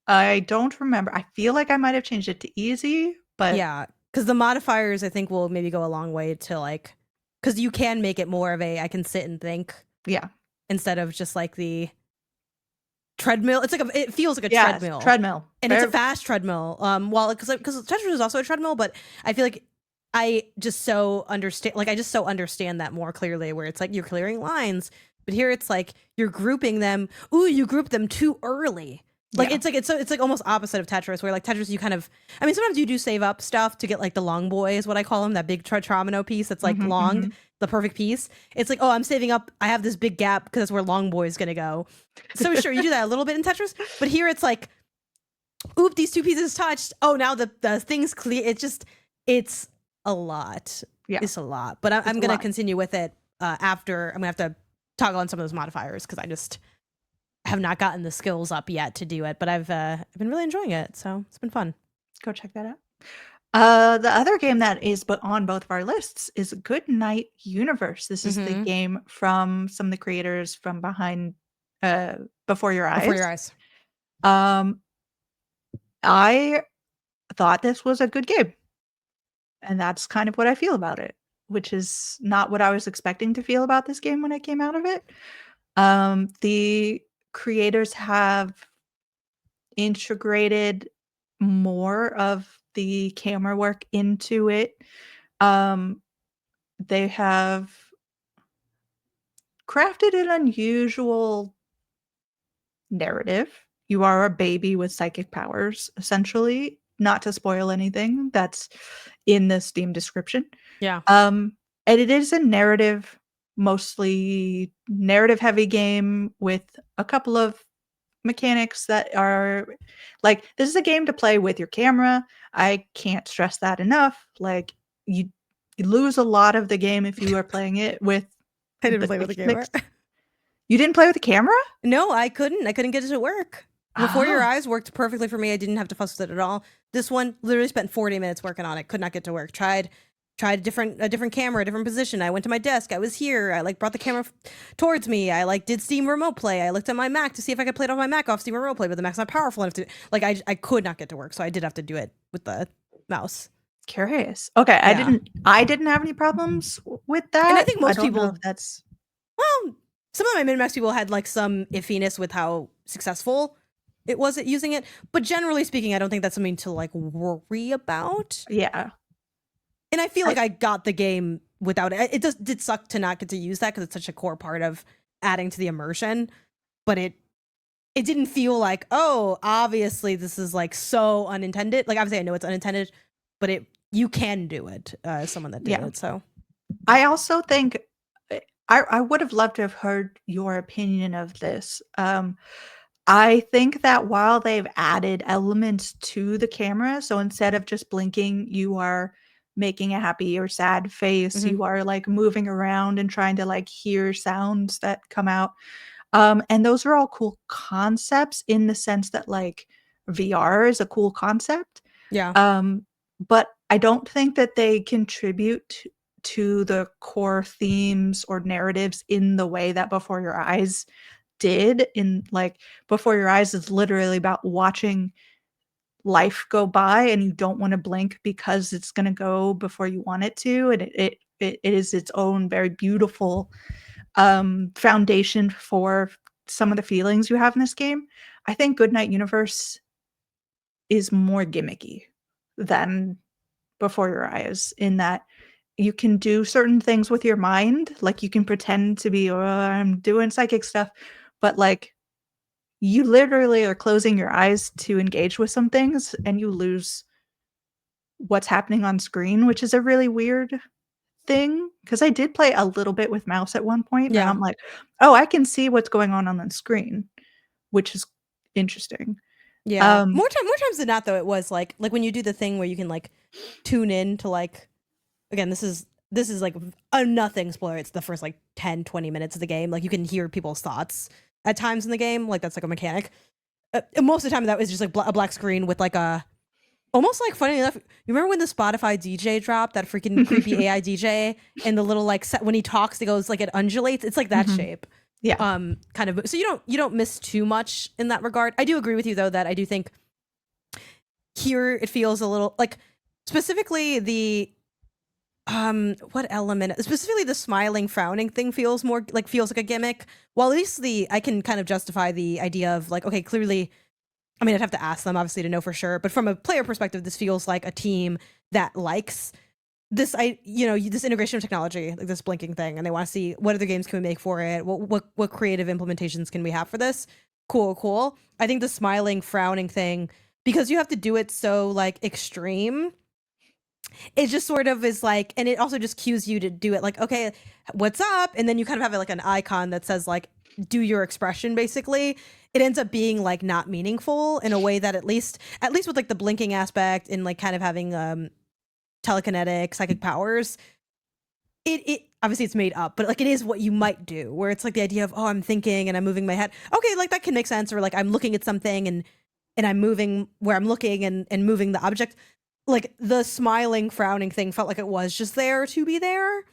Speaker 1: I don't remember. I feel like I might have changed it to easy, but
Speaker 2: Yeah, because the modifiers I think will maybe go a long way to like, because you can make it more of a I can sit and think
Speaker 1: yeah,
Speaker 2: instead of just like the treadmill. It's like it feels like a
Speaker 1: yes,
Speaker 2: treadmill, and it's a fast treadmill. While because Tetris is also a treadmill, but I feel like I just so understand, like I just so understand that more clearly, where it's like you're clearing lines, but here it's like you're grouping them. Ooh, you group them too early. Like
Speaker 1: yeah.
Speaker 2: it's like almost opposite of Tetris, where like Tetris you kind of, I mean, sometimes you do save up stuff to get like the long boy is what I call them, that big Tramino piece that's like long, the perfect piece. It's like, oh, I'm saving up. I have this big gap because that's where long boy is gonna go. So sure, you do that a little bit in Tetris, but here it's like, oop, these two pieces touched. Oh, now the thing's clear. It's a lot.
Speaker 1: Yeah,
Speaker 2: it's a lot. But I'm gonna continue with it after. I'm gonna have to toggle on some of those modifiers because I just have not gotten the skills up yet to do it, but I've been really enjoying it, so it's been fun.
Speaker 1: Go check that out. The other game that is on both of our lists is Good Night Universe. This is the game from some of the creators from behind Before Your Eyes.
Speaker 2: Before Your Eyes.
Speaker 1: I thought this was a good game, and that's kind of what I feel about it, which is not what I was expecting to feel about this game when I came out of it. The creators have integrated more of the camera work into it. They have crafted an unusual narrative. You are a baby with psychic powers, essentially, not to spoil anything that's in the Steam description.
Speaker 2: Yeah.
Speaker 1: And it is a narrative, mostly narrative-heavy game with a couple of mechanics that are like, this is a game to play with your camera. I can't stress that enough. Like, you lose a lot of the game if you are playing it with
Speaker 2: I didn't play with the camera.
Speaker 1: You didn't play with the camera?
Speaker 2: No, I couldn't. I couldn't get it to work. Before Your
Speaker 1: Ah.
Speaker 2: Eyes worked perfectly for me. I didn't have to fuss with it at all. This one literally spent 40 minutes working on it. Could not get to work. Tried a different camera, a different position. I went to my desk. I was here. I like brought the camera towards me. I like did Steam Remote Play. I looked at my Mac to see if I could play it on my Mac off Steam Remote Play, but the Mac's not powerful enough to like. I could not get to work, so I did have to do it with the mouse.
Speaker 1: Curious. Okay,
Speaker 2: Yeah.
Speaker 1: I didn't have any problems with that.
Speaker 2: And I think most
Speaker 1: don't know
Speaker 2: people
Speaker 1: if that's
Speaker 2: well, some of my min-max people had like some iffiness with how successful it was at using it, but generally speaking, I don't think that's something to like worry about.
Speaker 1: yeah.
Speaker 2: And I feel like I got the game without it. It did suck to not get to use that because it's such a core part of adding to the immersion. But it didn't feel like, oh, obviously this is like so unintended. Like obviously I know it's unintended, but you can do it as someone that did it. So
Speaker 1: I also think I would have loved to have heard your opinion of this. I think that while they've added elements to the camera, so instead of just blinking, you are making a happy or sad face.
Speaker 2: Mhm.
Speaker 1: You are like moving around and trying to like hear sounds that come out. And those are all cool concepts in the sense that like VR is a cool concept.
Speaker 2: yeah.
Speaker 1: But I don't think that they contribute to the core themes or narratives in the way that Before Your Eyes did. In like, Before Your Eyes is literally about watching life go by and you don't want to blink because it's going to go before you want it to, and it is its own very beautiful foundation for some of the feelings you have in this game. I think Goodnight Universe is more gimmicky than Before Your Eyes in that you can do certain things with your mind, like you can pretend to be, "Oh, I'm doing psychic stuff," but like you literally are closing your eyes to engage with some things and you lose what's happening on screen, which is a really weird thing. Because I did play a little bit with mouse at one point, and
Speaker 2: Yeah.
Speaker 1: I'm like, "Oh, I can see what's going on the screen," which is interesting.
Speaker 2: Yeah. More times than not though, it was like when you do the thing where you can like tune in to like, again, this is like a nothing spoiler. It's the first like 10-20 minutes of the game. Like you can hear people's thoughts at times in the game. Like that's like a mechanic. Most of the time that was just like a black screen with like a almost like, funny enough, you remember when the Spotify DJ dropped, that freaking creepy AI DJ, and the little like set, when he talks it goes like it undulates. It's like that
Speaker 1: Mhm.
Speaker 2: shape.
Speaker 1: Yeah.
Speaker 2: Kind of. So you don't miss too much in that regard. I do agree with you though that I do think here it feels a little like, specifically the what element, specifically the smiling frowning thing feels like a gimmick. While at least I can kind of justify the idea of like, okay, clearly, I mean, I'd have to ask them obviously to know for sure, but from a player perspective, this feels like a team that likes this, this integration of technology, like this blinking thing, and they want to see what other games can we make for it, what creative implementations can we have for this. Cool. I think the smiling frowning thing, because you have to do it so like extreme, it just sort of is like, and it also just cues you to do it like, okay, what's up, and then you kind of have like an icon that says like, do your expression. Basically it ends up being like not meaningful in a way that at least with like the blinking aspect and like kind of having telekinetic psychic powers, it obviously it's made up, but like it is what you might do, where it's like the idea of, oh, I'm thinking and I'm moving my head, okay, like that can make sense, or like I'm looking at something and I'm moving where I'm looking and moving the object. Like the smiling frowning thing felt like it was just there to be there.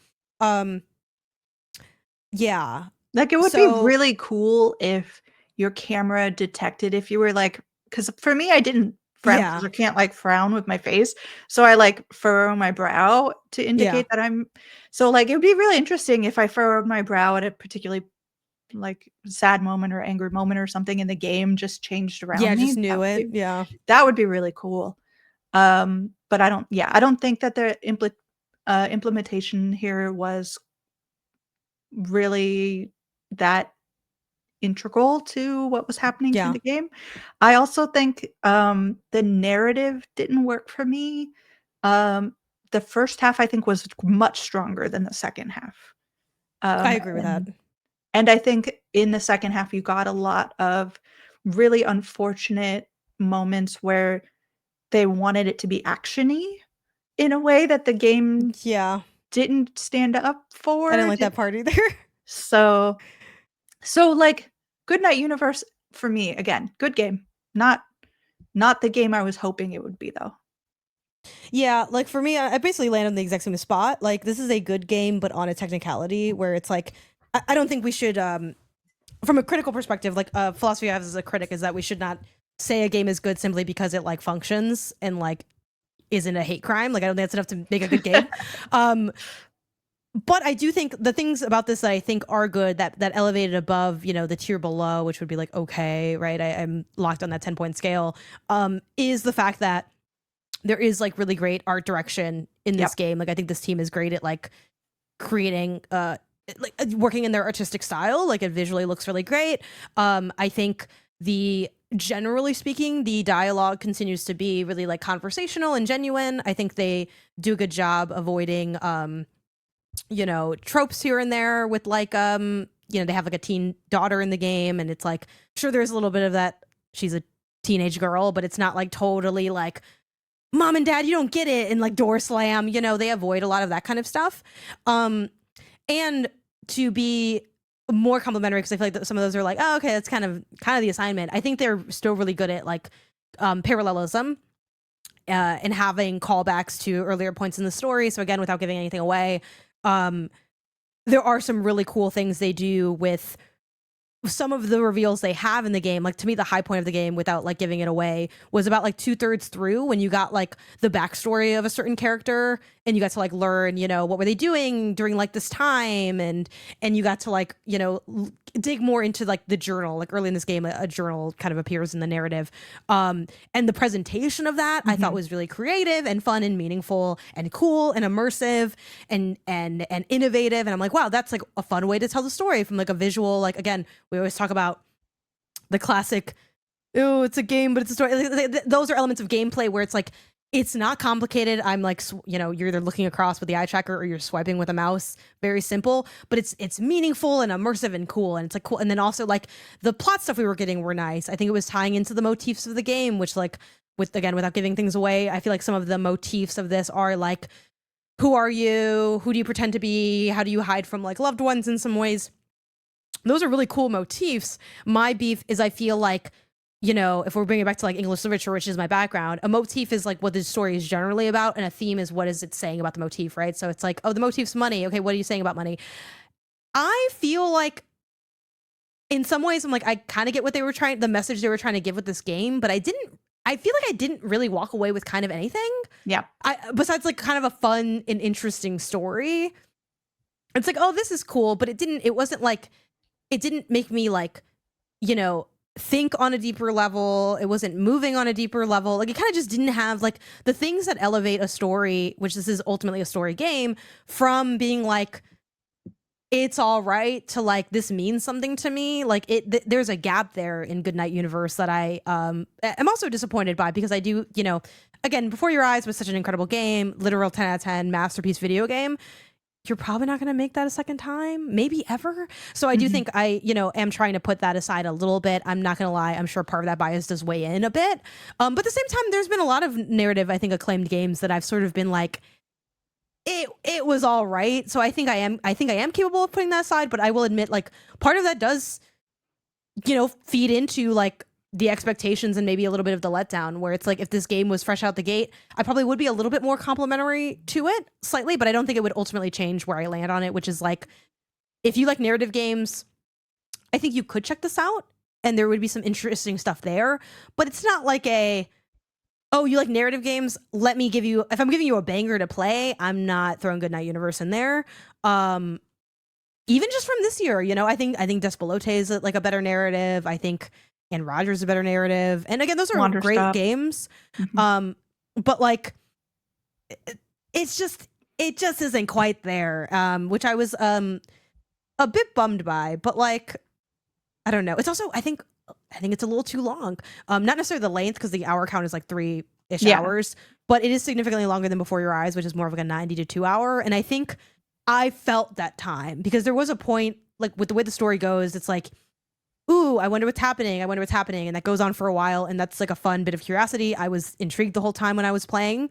Speaker 2: Yeah,
Speaker 1: Like, it would be really cool if your camera detected if you were like, because for me, I didn't frown because I can't like frown with my face. So I like furrow my brow to indicate that I'm so like it would be really interesting if I furrowed my brow at a particularly like sad moment or angry moment or something in the game just changed around me.
Speaker 2: Just knew it.
Speaker 1: That would be really cool. But I don't think that the implementation here was really that integral to what was happening through
Speaker 2: Yeah.
Speaker 1: the game. I also think the narrative didn't work for me. The first half I think was much stronger than the second half.
Speaker 2: I agree with that.
Speaker 1: And I think in the second half, you got a lot of really unfortunate moments where they wanted it to be actiony in a way that the game
Speaker 2: Yeah.
Speaker 1: didn't stand up for.
Speaker 2: I didn't like that part either.
Speaker 1: So, like, Goodnight Universe for me, again, good game. Not the game I was hoping it would be, though.
Speaker 2: Yeah, like for me, I basically land on the exact same spot. Like this is a good game, but on a technicality where it's like, I don't think we should, from a critical perspective, like a philosophy I have as a critic is that we should not say a game is good simply because it like functions and like isn't a hate crime. Like I don't think that's enough to make a good game. But I do think the things about this that I think are good that elevated above, you know, the tier below, which would be like, okay, right, I'm locked on that 10-point scale, is the fact that there is like really great art direction in this game. Like I think this team is great at like creating like working in their artistic style. Like it visually looks really great. I think generally speaking, the dialogue continues to be really like conversational and genuine. I think they do a good job avoiding you know, tropes here and there with like you know, they have like a teen daughter in the game and it's like sure there's a little bit of that she's a teenage girl, but it's not like totally like mom and dad, you don't get it, and like door slam, you know, they avoid a lot of that kind of stuff. And to be more complimentary, because I feel like some of those are like, oh, okay, that's kind of the assignment. I think they're still really good at like parallelism and having callbacks to earlier points in the story. So again, without giving anything away, there are some really cool things they do with some of the reveals they have in the game. Like to me, the high point of the game, without like giving it away, was about like 2/3 through when you got like the backstory of a certain character and you got to like learn, you know, what were they doing during like this time, and you got to like, you know, dig more into like the journal. Like early in this game, a journal kind of appears in the narrative, and the presentation of that I thought was really creative and fun and meaningful and cool and immersive and innovative. And I'm like, wow, that's like a fun way to tell the story from like a visual. Like again, we always talk about the classic, oh, it's a game, but it's a story. Those are elements of gameplay where it's like, it's not complicated. I'm like, you know, you're either looking across with the eye tracker or you're swiping with a mouse. Very simple, but it's meaningful and immersive and cool. And it's like cool. And then also like the plot stuff we were getting were nice. I think it was tying into the motifs of the game, which like without giving things away, I feel like some of the motifs of this are like, who are you? Who do you pretend to be? How do you hide from like loved ones in some ways? Those are really cool motifs. My beef is I feel like, you know, if we're bringing it back to like English literature, which is my background, a motif is like what the story is generally about, and a theme is what is it saying about the motif, right? So it's like, oh, the motif's money. Okay, what are you saying about money? I feel like in some ways I'm like, I kind of get what the message they were trying to give with this game, but I feel like I didn't really walk away with kind of anything.
Speaker 1: Yeah.
Speaker 2: Besides like kind of a fun and interesting story. It's like, oh, this is cool, but it didn't make me like, you know, think on a deeper level. It wasn't moving on a deeper level. Like it kind of just didn't have like the things that elevate a story, which this is ultimately a story game, from being like, it's all right, to like, this means something to me. Like there's a gap there in Goodnight Universe that I am also disappointed by, because I do, you know, again, Before Your Eyes was such an incredible game, literal 10 out of 10 masterpiece video game. You're probably not going to make that a second time, maybe ever. So I do think I, you know, am trying to put that aside a little bit. I'm not going to lie. I'm sure part of that bias does weigh in a bit. But at the same time, there's been a lot of narrative, I think, acclaimed games that I've sort of been like, it was all right. So I think I am capable of putting that aside, but I will admit, like, part of that does, you know, feed into like the expectations and maybe a little bit of the letdown, where it's like, if this game was fresh out the gate, I probably would be a little bit more complimentary to it slightly, but I don't think it would ultimately change where I land on it, which is like, if you like narrative games, I think you could check this out and there would be some interesting stuff there, but it's not like oh, you like narrative games? If I'm giving you a banger to play, I'm not throwing Goodnight Universe in there. Even just from this year, you know, I think Despolote is like a better narrative. I think and Rogers is a better narrative. And again, those are great games. But like, it just isn't quite there, which I was a bit bummed by. But like, I don't know. It's also I think it's a little too long. Not necessarily the length because the hour count is like 3-ish
Speaker 1: Yeah.
Speaker 2: hours, but it is significantly longer than Before Your Eyes, which is more of like a 90 to 2 hour. And I think I felt that time because there was a point, like with the way the story goes, it's like, ooh, I wonder what's happening. I wonder what's happening. And that goes on for a while. And that's like a fun bit of curiosity. I was intrigued the whole time when I was playing.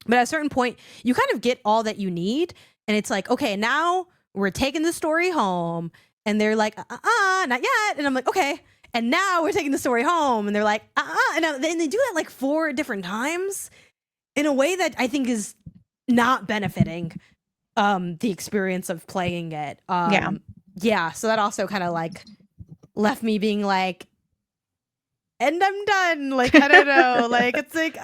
Speaker 2: But at a certain point, you kind of get all that you need. And it's like, okay, now we're taking the story home. And they're like, not yet. And I'm like, okay. And now we're taking the story home. And they're like, And then they do that like 4 different times in a way that I think is not benefiting the experience of playing it. Yeah. So that also kind of like left me being like, and I'm done. Like, I don't know. Like, it's like,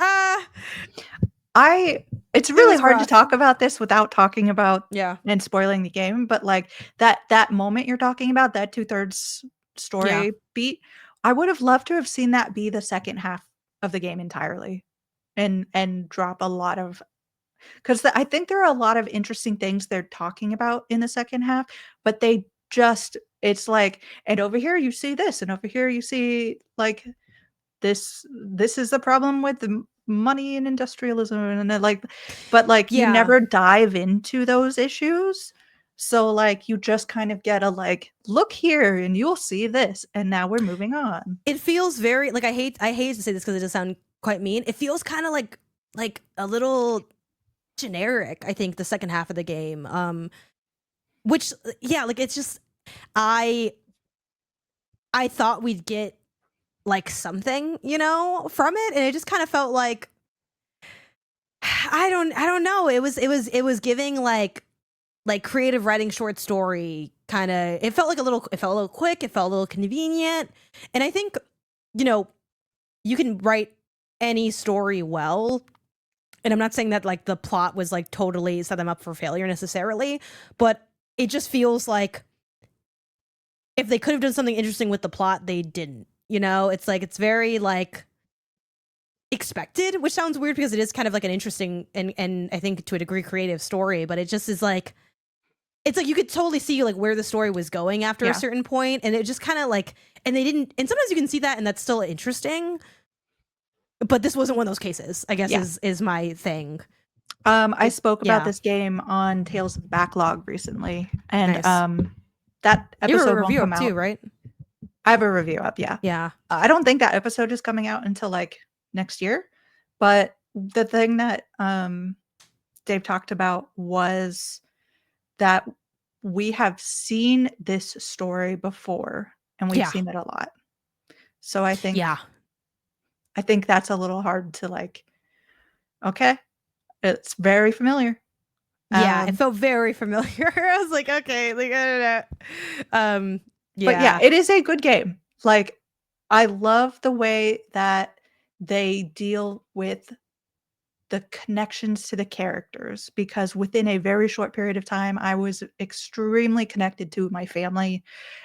Speaker 1: it's really
Speaker 2: was
Speaker 1: hard to
Speaker 2: rough.
Speaker 1: talk about this without talking about
Speaker 2: yeah.
Speaker 1: and spoiling the game, but like that moment you're talking about, that 2/3 story
Speaker 2: Yeah.
Speaker 1: beat, I would have loved to have seen that be the second half of the game entirely and drop a lot of, because I think there are a lot of interesting things they're talking about in the second half, but they just, it's like, and over here you see this, and over here you see like this is the problem with the money and industrialism, and then like, but like you
Speaker 2: Yeah.
Speaker 1: never dive into those issues. So like you just kind of get a like, look here and you'll see this, and now we're moving on.
Speaker 2: It feels very like I hate to say this because it does sound quite mean. It feels kind of like a little generic, I think, the second half of the game. Which yeah, like it's just I thought we'd get like something, you know, from it, and it just kind of felt like I don't know. It was giving like creative writing short story kind of. It felt a little quick. It felt a little convenient, and I think, you know, you can write any story well. And I'm not saying that like the plot was like totally set them up for failure necessarily, but it just feels like if they could have done something interesting with the plot, they didn't. You know, it's like it's very like expected, which sounds weird because it is kind of like an interesting and I think to a degree creative story, but it just is like, it's like you could totally see like where the story was going after a certain point, and it just kind of like, and they didn't, and sometimes you can see that and that's still interesting, but this wasn't one of those cases, I guess. Is my thing.
Speaker 1: I spoke about this game on Tales of the Backlog recently, and
Speaker 2: Nice.
Speaker 1: that
Speaker 2: You have
Speaker 1: episode
Speaker 2: a
Speaker 1: won't
Speaker 2: review
Speaker 1: come
Speaker 2: up
Speaker 1: out.
Speaker 2: too, right?
Speaker 1: I have a review up, yeah.
Speaker 2: Yeah.
Speaker 1: I don't think that episode is coming out until like next year, but the thing that Dave talked about was that we have seen this story before, and we've seen it a lot. So I think that's a little hard to like, okay, it's very familiar.
Speaker 2: Yeah, it felt very familiar. I was like, okay, like I don't know.
Speaker 1: But yeah, it is a good game. Like, I love the way that they deal with the connections to the characters, because within a very short period of time, I was extremely connected to my family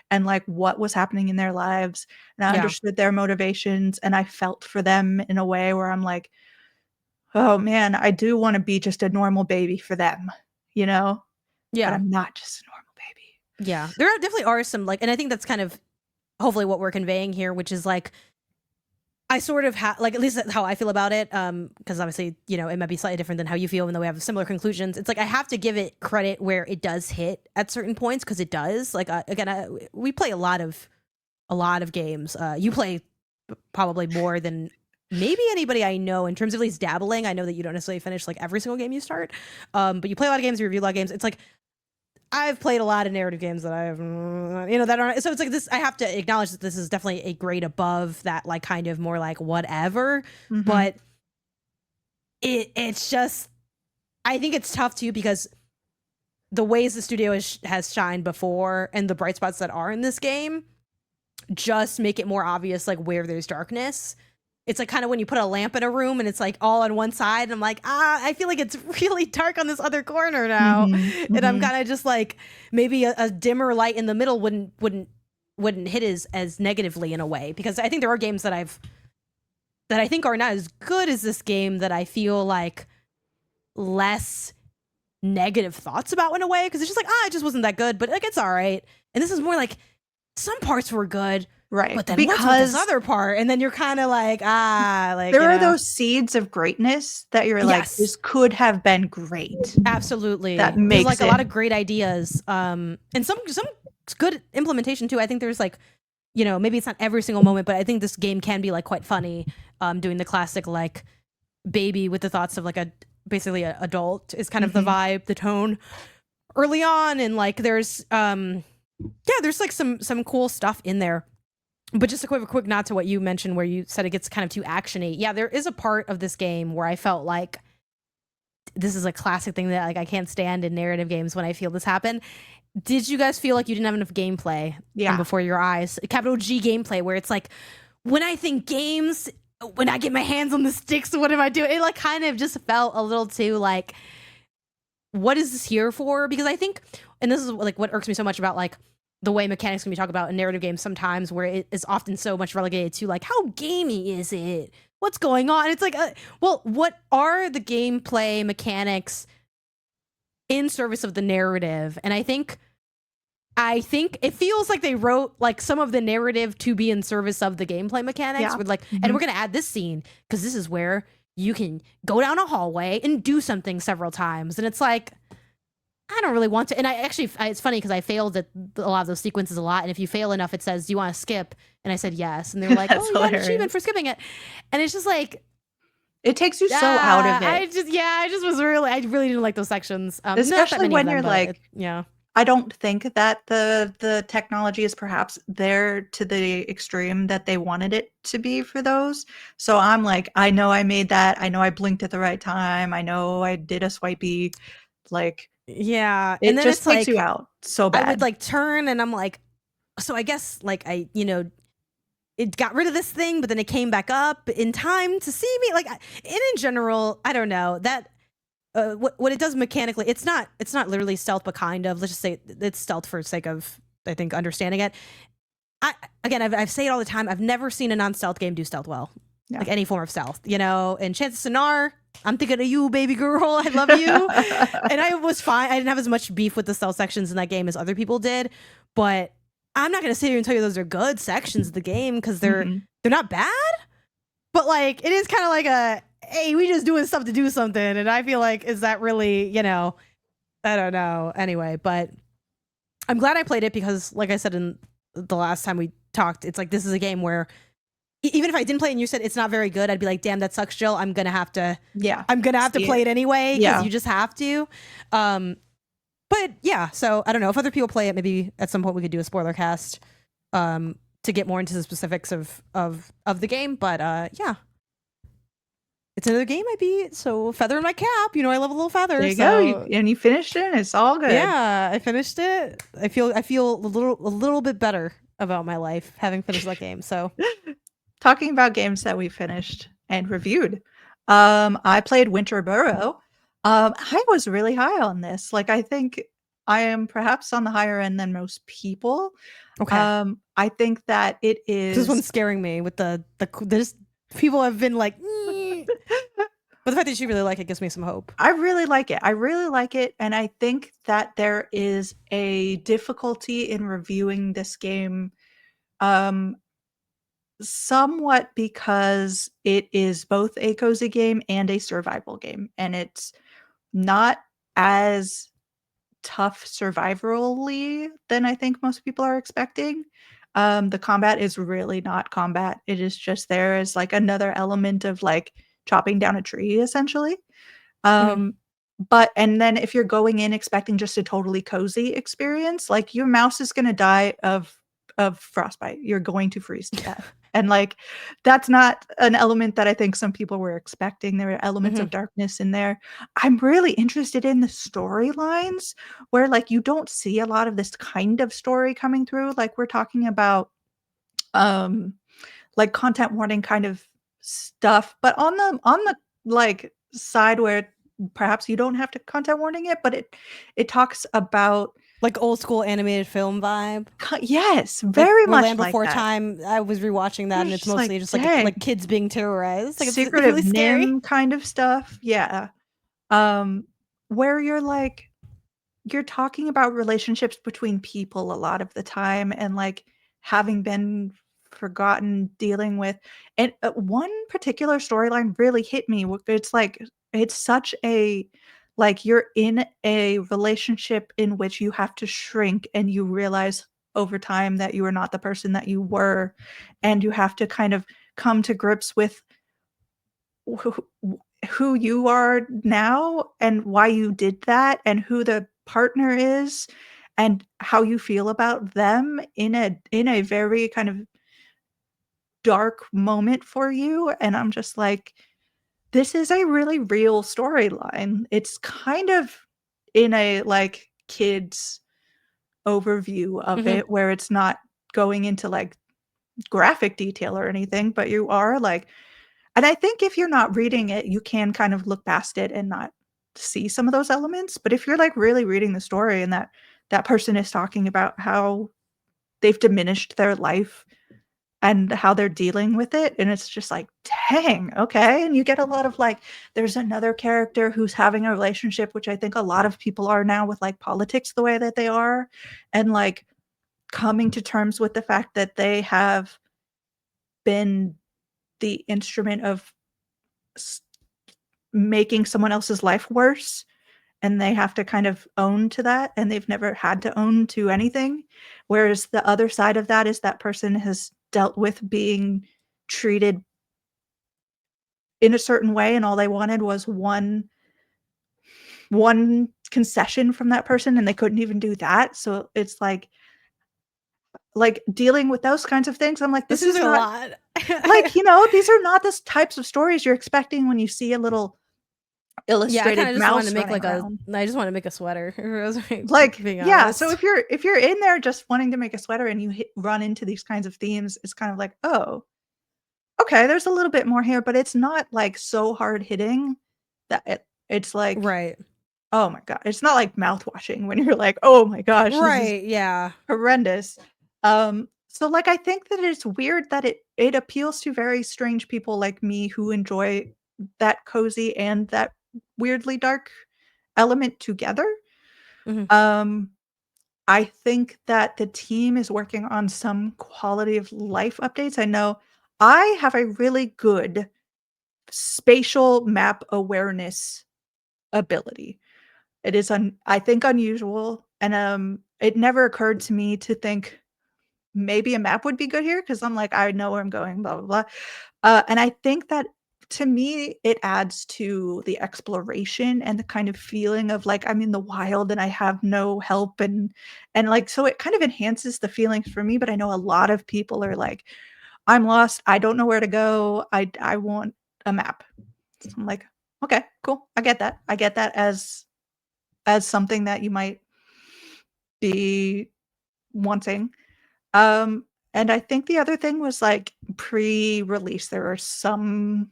Speaker 1: and like what was happening in their lives, and I understood their motivations, and I felt for them in a way where I'm like, oh man, I do want to be just a normal baby for them, you know?
Speaker 2: Yeah.
Speaker 1: But I'm not just a normal baby.
Speaker 2: Yeah. There definitely are some like, and I think that's kind of hopefully what we're conveying here, which is like, I sort of like, at least that's how I feel about it. Because obviously, you know, it might be slightly different than how you feel, even though we have similar conclusions. It's like I have to give it credit where it does hit at certain points, because it does. Like again, we play a lot of games. You play probably more than maybe anybody I know in terms of at least dabbling. I know that you don't necessarily finish like every single game you start, but you play a lot of games, you review a lot of games. It's like I've played a lot of narrative games that I have, you know, that aren't. So it's like this. I have to acknowledge that this is definitely a grade above that, like kind of more like whatever.
Speaker 1: Mm-hmm.
Speaker 2: But it's just, I think it's tough too, because the ways the studio has shined before and the bright spots that are in this game just make it more obvious, like where there's darkness. It's like kind of when you put a lamp in a room and it's like all on one side, and I'm like, I feel like it's really dark on this other corner now.
Speaker 1: Mm-hmm.
Speaker 2: And I'm kind of just like, maybe a dimmer light in the middle wouldn't hit as negatively in a way, because I think there are games that I think are not as good as this game that I feel like less negative thoughts about in a way, because it's just like, it just wasn't that good, but like it's all right. And this is more like, some parts were good,
Speaker 1: Right.
Speaker 2: but then what's with this other part? And then you're kind of like, like
Speaker 1: there are those seeds of greatness that you're like,
Speaker 2: Yes.
Speaker 1: this could have been great.
Speaker 2: Absolutely.
Speaker 1: That
Speaker 2: There's
Speaker 1: makes
Speaker 2: like a
Speaker 1: it.
Speaker 2: lot of great ideas. And some good implementation too. I think there's like, maybe it's not every single moment, but I think this game can be like quite funny. Doing the classic like baby with the thoughts of like basically an adult is kind of the vibe, the tone early on, and like there's there's like some cool stuff in there. But just a quick nod to what you mentioned where you said it gets kind of too actiony. Yeah, there is a part of this game where I felt like this is a classic thing that like I can't stand in narrative games when I feel this happen. Did you guys feel like you didn't have enough gameplay before your eyes? Capital G gameplay, where it's like, when I think games, when I get my hands on the sticks, what am I doing? It like kind of just felt a little too like, what is this here for? Because I think, and this is like what irks me so much about like the way mechanics can be talked about in narrative games sometimes, where it is often so much relegated to like, how gamey is it? What's going on? It's like, well, what are the gameplay mechanics in service of the narrative? And I think it feels like they wrote like some of the narrative to be in service of the gameplay mechanics with like, and we're going to add this scene because this is where you can go down a hallway and do something several times. And it's like, I don't really want to. And I actually, it's funny because I failed at a lot of those sequences a lot. And if you fail enough, it says, do you want to skip? And I said yes. And they were like, oh, you got an achievement for skipping it. And it's just like,
Speaker 1: it takes you so out of it.
Speaker 2: I really didn't like those sections.
Speaker 1: Especially when you're like,
Speaker 2: yeah.
Speaker 1: I don't think that the technology is perhaps there to the extreme that they wanted it to be for those. So I'm like, I know I made that. I know I blinked at the right time. I know I did a swipey. Like,
Speaker 2: yeah,
Speaker 1: it
Speaker 2: and then
Speaker 1: just
Speaker 2: it's
Speaker 1: takes
Speaker 2: like,
Speaker 1: you out so bad.
Speaker 2: I would like turn and I'm like, so I guess like it got rid of this thing, but then it came back up in time to see me. Like, in general, I don't know that. What it does mechanically, it's not literally stealth, but kind of. Let's just say it's stealth for the sake of, I think, understanding it. I say it all the time. I've never seen a non-stealth game do stealth well, like any form of stealth. And chances are, I'm thinking of you, baby girl. I love you. And I was fine. I didn't have as much beef with the stealth sections in that game as other people did, but I'm not gonna sit here and tell you those are good sections of the game because they're not bad. But like, it is kind of like a, hey, we just doing stuff to do something. And I feel like, is that really, I don't know. Anyway, but I'm glad I played it because, like I said in the last time we talked, it's like, this is a game where even if I didn't play it and you said it's not very good, I'd be like, damn, that sucks, Jill. I'm going to have to play it anyway because you just have to. But yeah, so I don't know if other people play it, maybe at some point we could do a spoiler cast to get more into the specifics of the game. But yeah. It's another game I beat, so feather in my cap. I love a little feather.
Speaker 1: There you go, and you finished it. And it's all good.
Speaker 2: Yeah, I finished it. I feel a little bit better about my life having finished that game. So,
Speaker 1: talking about games that we finished and reviewed, I played Winter Burrow. I was really high on this. Like, I think I am perhaps on the higher end than most people.
Speaker 2: Okay.
Speaker 1: I think that it is.
Speaker 2: This one's scaring me with the people have been like. But the fact that you really like it gives me some hope.
Speaker 1: I really like it. And I think that there is a difficulty in reviewing this game somewhat because it is both a cozy game and a survival game. And it's not as tough survivally than I think most people are expecting. The combat is really not combat. It is just there as like another element of like chopping down a tree essentially. But and then if you're going in expecting just a totally cozy experience, like your mouse is going to die of frostbite. You're going to freeze to death. And like that's not an element that I think some people were expecting. There are elements of darkness in there. I'm really interested in the storylines where like you don't see a lot of this kind of story coming through. Like we're talking about like content warning kind of stuff, but on the like side where perhaps you don't have to content warning it, but it talks about
Speaker 2: like old school animated film vibe.
Speaker 1: Yes, very much
Speaker 2: Land
Speaker 1: like
Speaker 2: Before
Speaker 1: that.
Speaker 2: Time. I was rewatching that, and it's mostly just like kids being terrorized. Like
Speaker 1: Secret
Speaker 2: it's really
Speaker 1: of
Speaker 2: scary.
Speaker 1: NIMH kind of stuff. Yeah, where you're talking about relationships between people a lot of the time, and like having been forgotten, dealing with, and one particular storyline really hit me. It's like it's such a like you're in a relationship in which you have to shrink and you realize over time that you are not the person that you were, and you have to kind of come to grips with who you are now and why you did that and who the partner is and how you feel about them in a very kind of dark moment for you, and I'm just like, this is a really real storyline. It's kind of in a, like, kids overview of
Speaker 2: Mhm.
Speaker 1: it where it's not going into, like, graphic detail or anything, but you are, like, and I think if you're not reading it, you can kind of look past it and not see some of those elements, but if you're, like, really reading the story and that person is talking about how they've diminished their life and how they're dealing with it, and it's just like, "Dang, okay," and you get a lot of, like there's another character who's having a relationship, which I think a lot of people are now with, like, politics the way that they are, and, like, coming to terms with the fact that they have been the instrument of s making someone else's life worse, and they have to kind of own to that, and they've never had to own to anything, whereas the other side of that is that person has dealt with being treated in a certain way, and all they wanted was one concession from that person, and they couldn't even do that, so it's like, dealing with those kinds of things, I'm like,
Speaker 2: This
Speaker 1: "This
Speaker 2: seems
Speaker 1: is
Speaker 2: like a
Speaker 1: not"
Speaker 2: lot.
Speaker 1: like, these are not the types of stories you're expecting when you see a little
Speaker 2: Yeah, I kinda
Speaker 1: illustrated
Speaker 2: just wanted to
Speaker 1: mouse
Speaker 2: make,
Speaker 1: running
Speaker 2: like,
Speaker 1: around.
Speaker 2: I just wanna make a sweater, if I was, like,
Speaker 1: Like,
Speaker 2: being
Speaker 1: yeah, so
Speaker 2: honest.
Speaker 1: if you're in there just wanting to make a sweater and you run into these kinds of themes, it's kind of like, "Oh, okay, there's a little bit more here," but it's not, like, so hard hitting that it's like,
Speaker 2: Right.
Speaker 1: "Oh my god." It's not like mouth-washing when you're like, "Oh my gosh, this is
Speaker 2: Right, yeah.
Speaker 1: horrendous." So, like, I think that it's weird that it appeals to very strange people like me who enjoy that cozy and that weirdly dark element together.
Speaker 2: Mhm.
Speaker 1: Um I think that the team is working on some quality of life updates. I know I have a really good spatial map awareness ability. It is I think unusual, and, it never occurred to me to think maybe a map would be good here because 'cause I'm like, "I know where I'm going, blah, blah, blah." And I think that to me, it adds to the exploration and the kind of feeling of, like, I'm in the wild and I have no help and, like, so it kind of enhances the feelings for me, but I know a lot of people are like, "I'm lost, I don't know where to go, I want a map." So I'm like, "Okay, cool, I get that." I get that as something that you might be wanting. Um, and I think the other thing was, like, pre-release, there are some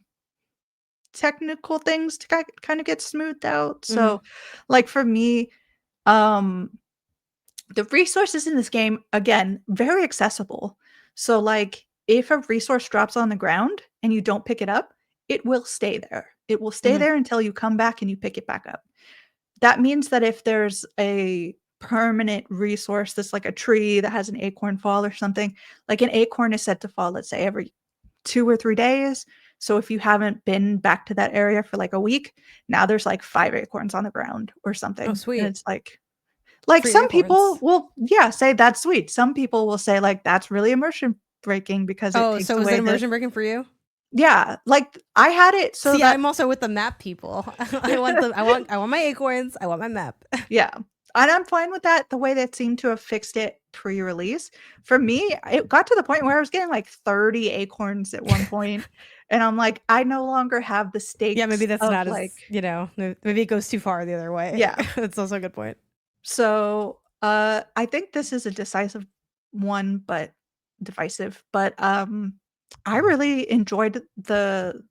Speaker 1: technical things to kind of get smoothed out.
Speaker 2: Mhm.
Speaker 1: So, like, for me, um, the resources in this game, again, very accessible. So, like, if a resource drops on the ground and you don't pick it up, it will stay there. It will stay
Speaker 2: Mhm.
Speaker 1: there until you come back and you pick it back up. That means that if there's a permanent resource that's like a tree that has an acorn fall or something, like an acorn is said to fall, let's say, every 2 or 3 days. So if you haven't been back to that area for like a week, now there's like 5 acorns on the ground or
Speaker 2: Oh,
Speaker 1: something. And
Speaker 2: sweet.
Speaker 1: it's like
Speaker 2: Free
Speaker 1: some people
Speaker 2: acorns.
Speaker 1: will, yeah, say that's sweet. Some people will say like that's really immersion breaking because it
Speaker 2: Oh,
Speaker 1: takes
Speaker 2: so is it
Speaker 1: away the
Speaker 2: immersion breaking for you?
Speaker 1: yeah, like I had it so
Speaker 2: See,
Speaker 1: that
Speaker 2: I'm also with the map people. I want my acorns, I want my map.
Speaker 1: yeah, and I'm fine with that, the way they seem to have fixed it pre-release. For me, it got to the point where I was getting, like, 30 acorns at one point, and I'm like, I no longer have the
Speaker 2: Yeah, maybe
Speaker 1: stakes
Speaker 2: that's
Speaker 1: of,
Speaker 2: not as,
Speaker 1: like
Speaker 2: maybe it goes too far the other way.
Speaker 1: yeah.
Speaker 2: That's also a good point.
Speaker 1: So, I think this is a decisive one, but divisive, but, I really enjoyed the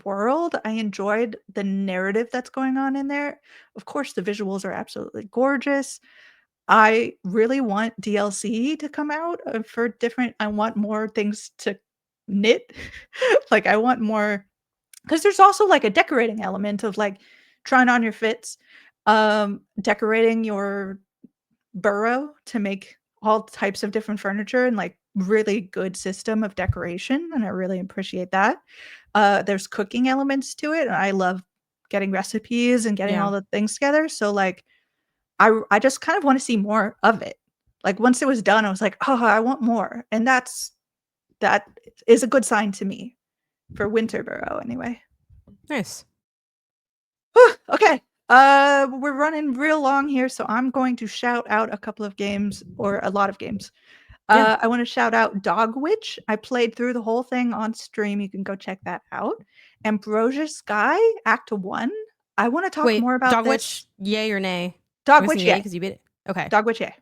Speaker 1: world. I enjoyed the narrative that's going on in there. Of course, the visuals are absolutely gorgeous. I really want DLC to come out, for different I want more things to knit. Like, I want more, because there's also, like, a decorating element of, like, trying on your fits, decorating your burrow to make all types of different furniture and like really good system of decoration, and I really appreciate that. There's cooking elements to it, and I love getting recipes and getting all the things together. So like I just kind of want to see more of it. Like once it was done, I was like, oh, I want more. And that is a good sign to me for Winterboro anyway.
Speaker 2: Nice.
Speaker 1: Whew, okay. We're running real long here, so I'm going to shout out a couple of games or a lot of games.
Speaker 2: Yeah.
Speaker 1: I want to shout out Dog Witch. I played through the whole thing on stream. You can go check that out. Ambrosia Sky Act 1. I want to talk more about
Speaker 2: Dog
Speaker 1: this.
Speaker 2: Witch, yay or nay?
Speaker 1: Dog Witch,
Speaker 2: yay because you beat it. Okay.
Speaker 1: Dog Witch, yay.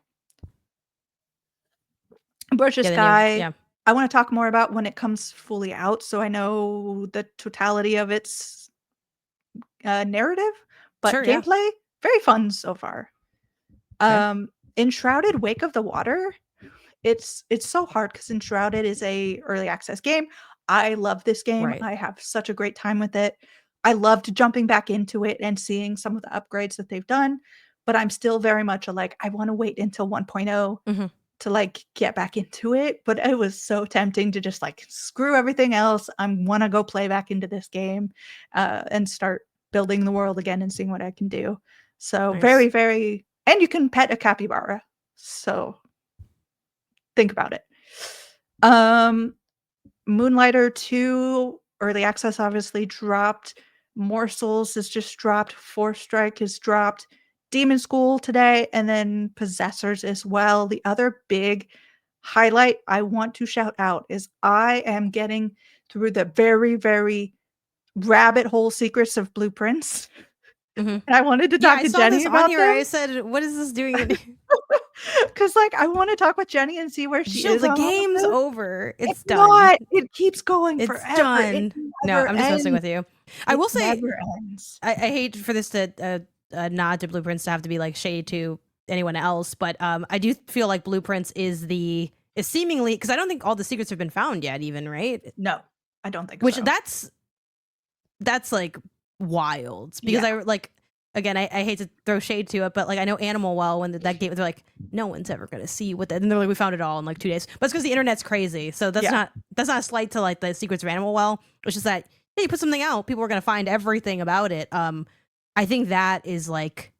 Speaker 1: Ambrosia Sky.
Speaker 2: Yeah.
Speaker 1: I want to talk more about when it comes fully out, so I know the totality of its narrative. But
Speaker 2: Sure,
Speaker 1: gameplay, very fun so far. Enshrouded Wake of the Water. It's so hard because Enshrouded is a early access game. I love this game.
Speaker 2: Right.
Speaker 1: I have such a great time with it. I loved jumping back into it and seeing some of the upgrades that they've done, but I'm still very much I want to wait until 1.0 to like get back into it. But it was so tempting to just like screw everything else. I want to go play back into this game and start building the world again and seeing what I can do. So
Speaker 2: nice.
Speaker 1: very, very, and you can pet a capybara. So think about it. Moonlighter 2 early access obviously dropped. Morsels has just dropped. Force Strike has dropped. Demon School today, and then Possessors as well. The other big highlight I want to shout out is I am getting through the very, very rabbit hole secrets of Blueprints. And I wanted to talk to Jenny about
Speaker 2: here.
Speaker 1: them.
Speaker 2: I said, "What is this doing?"
Speaker 1: Because like I want to talk with Jenny and see where she is.
Speaker 2: The game's over. It's done.
Speaker 1: Not. It keeps going
Speaker 2: it's
Speaker 1: forever.
Speaker 2: Done. No, I'm just messing with you. I will say,
Speaker 1: never ends.
Speaker 2: I hate for this to nod to Blueprints to have to be like shade to anyone else, but I do feel like Blueprints is seemingly, because I don't think all the secrets have been found yet, even, right?
Speaker 1: No, I don't think.
Speaker 2: Which
Speaker 1: so.
Speaker 2: that's like wild, because I like, again, I hate to throw shade to it, but like I know Animal Well, when that game, they're like, no one's ever gonna see what that, and they're like, we found it all in like 2 days. But it's because the internet's crazy, so that's not a slight to like the secrets of Animal Well. It's just that you put something out, people are gonna find everything about it. I think that is like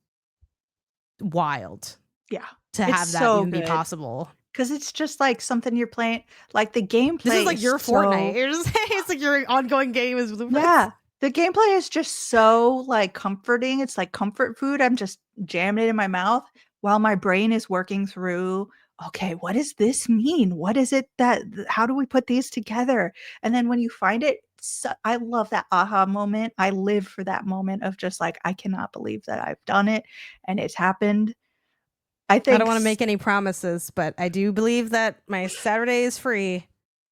Speaker 2: wild.
Speaker 1: Yeah,
Speaker 2: to have that even be possible.
Speaker 1: Because it's just like something you're playing, like the gameplay. This
Speaker 2: is like your Fortnite. You're just it's like your ongoing game is Blueprints.
Speaker 1: Yeah. The gameplay is just so like comforting. It's like comfort food. I'm just jamming it in my mouth while my brain is working through, okay, what does this mean? What is it how do we put these together? And then when you find it, I love that aha moment. I live for that moment of just like, I cannot believe that I've done it and it's happened. I
Speaker 2: don't want to make any promises, but I do believe that my Saturday is free.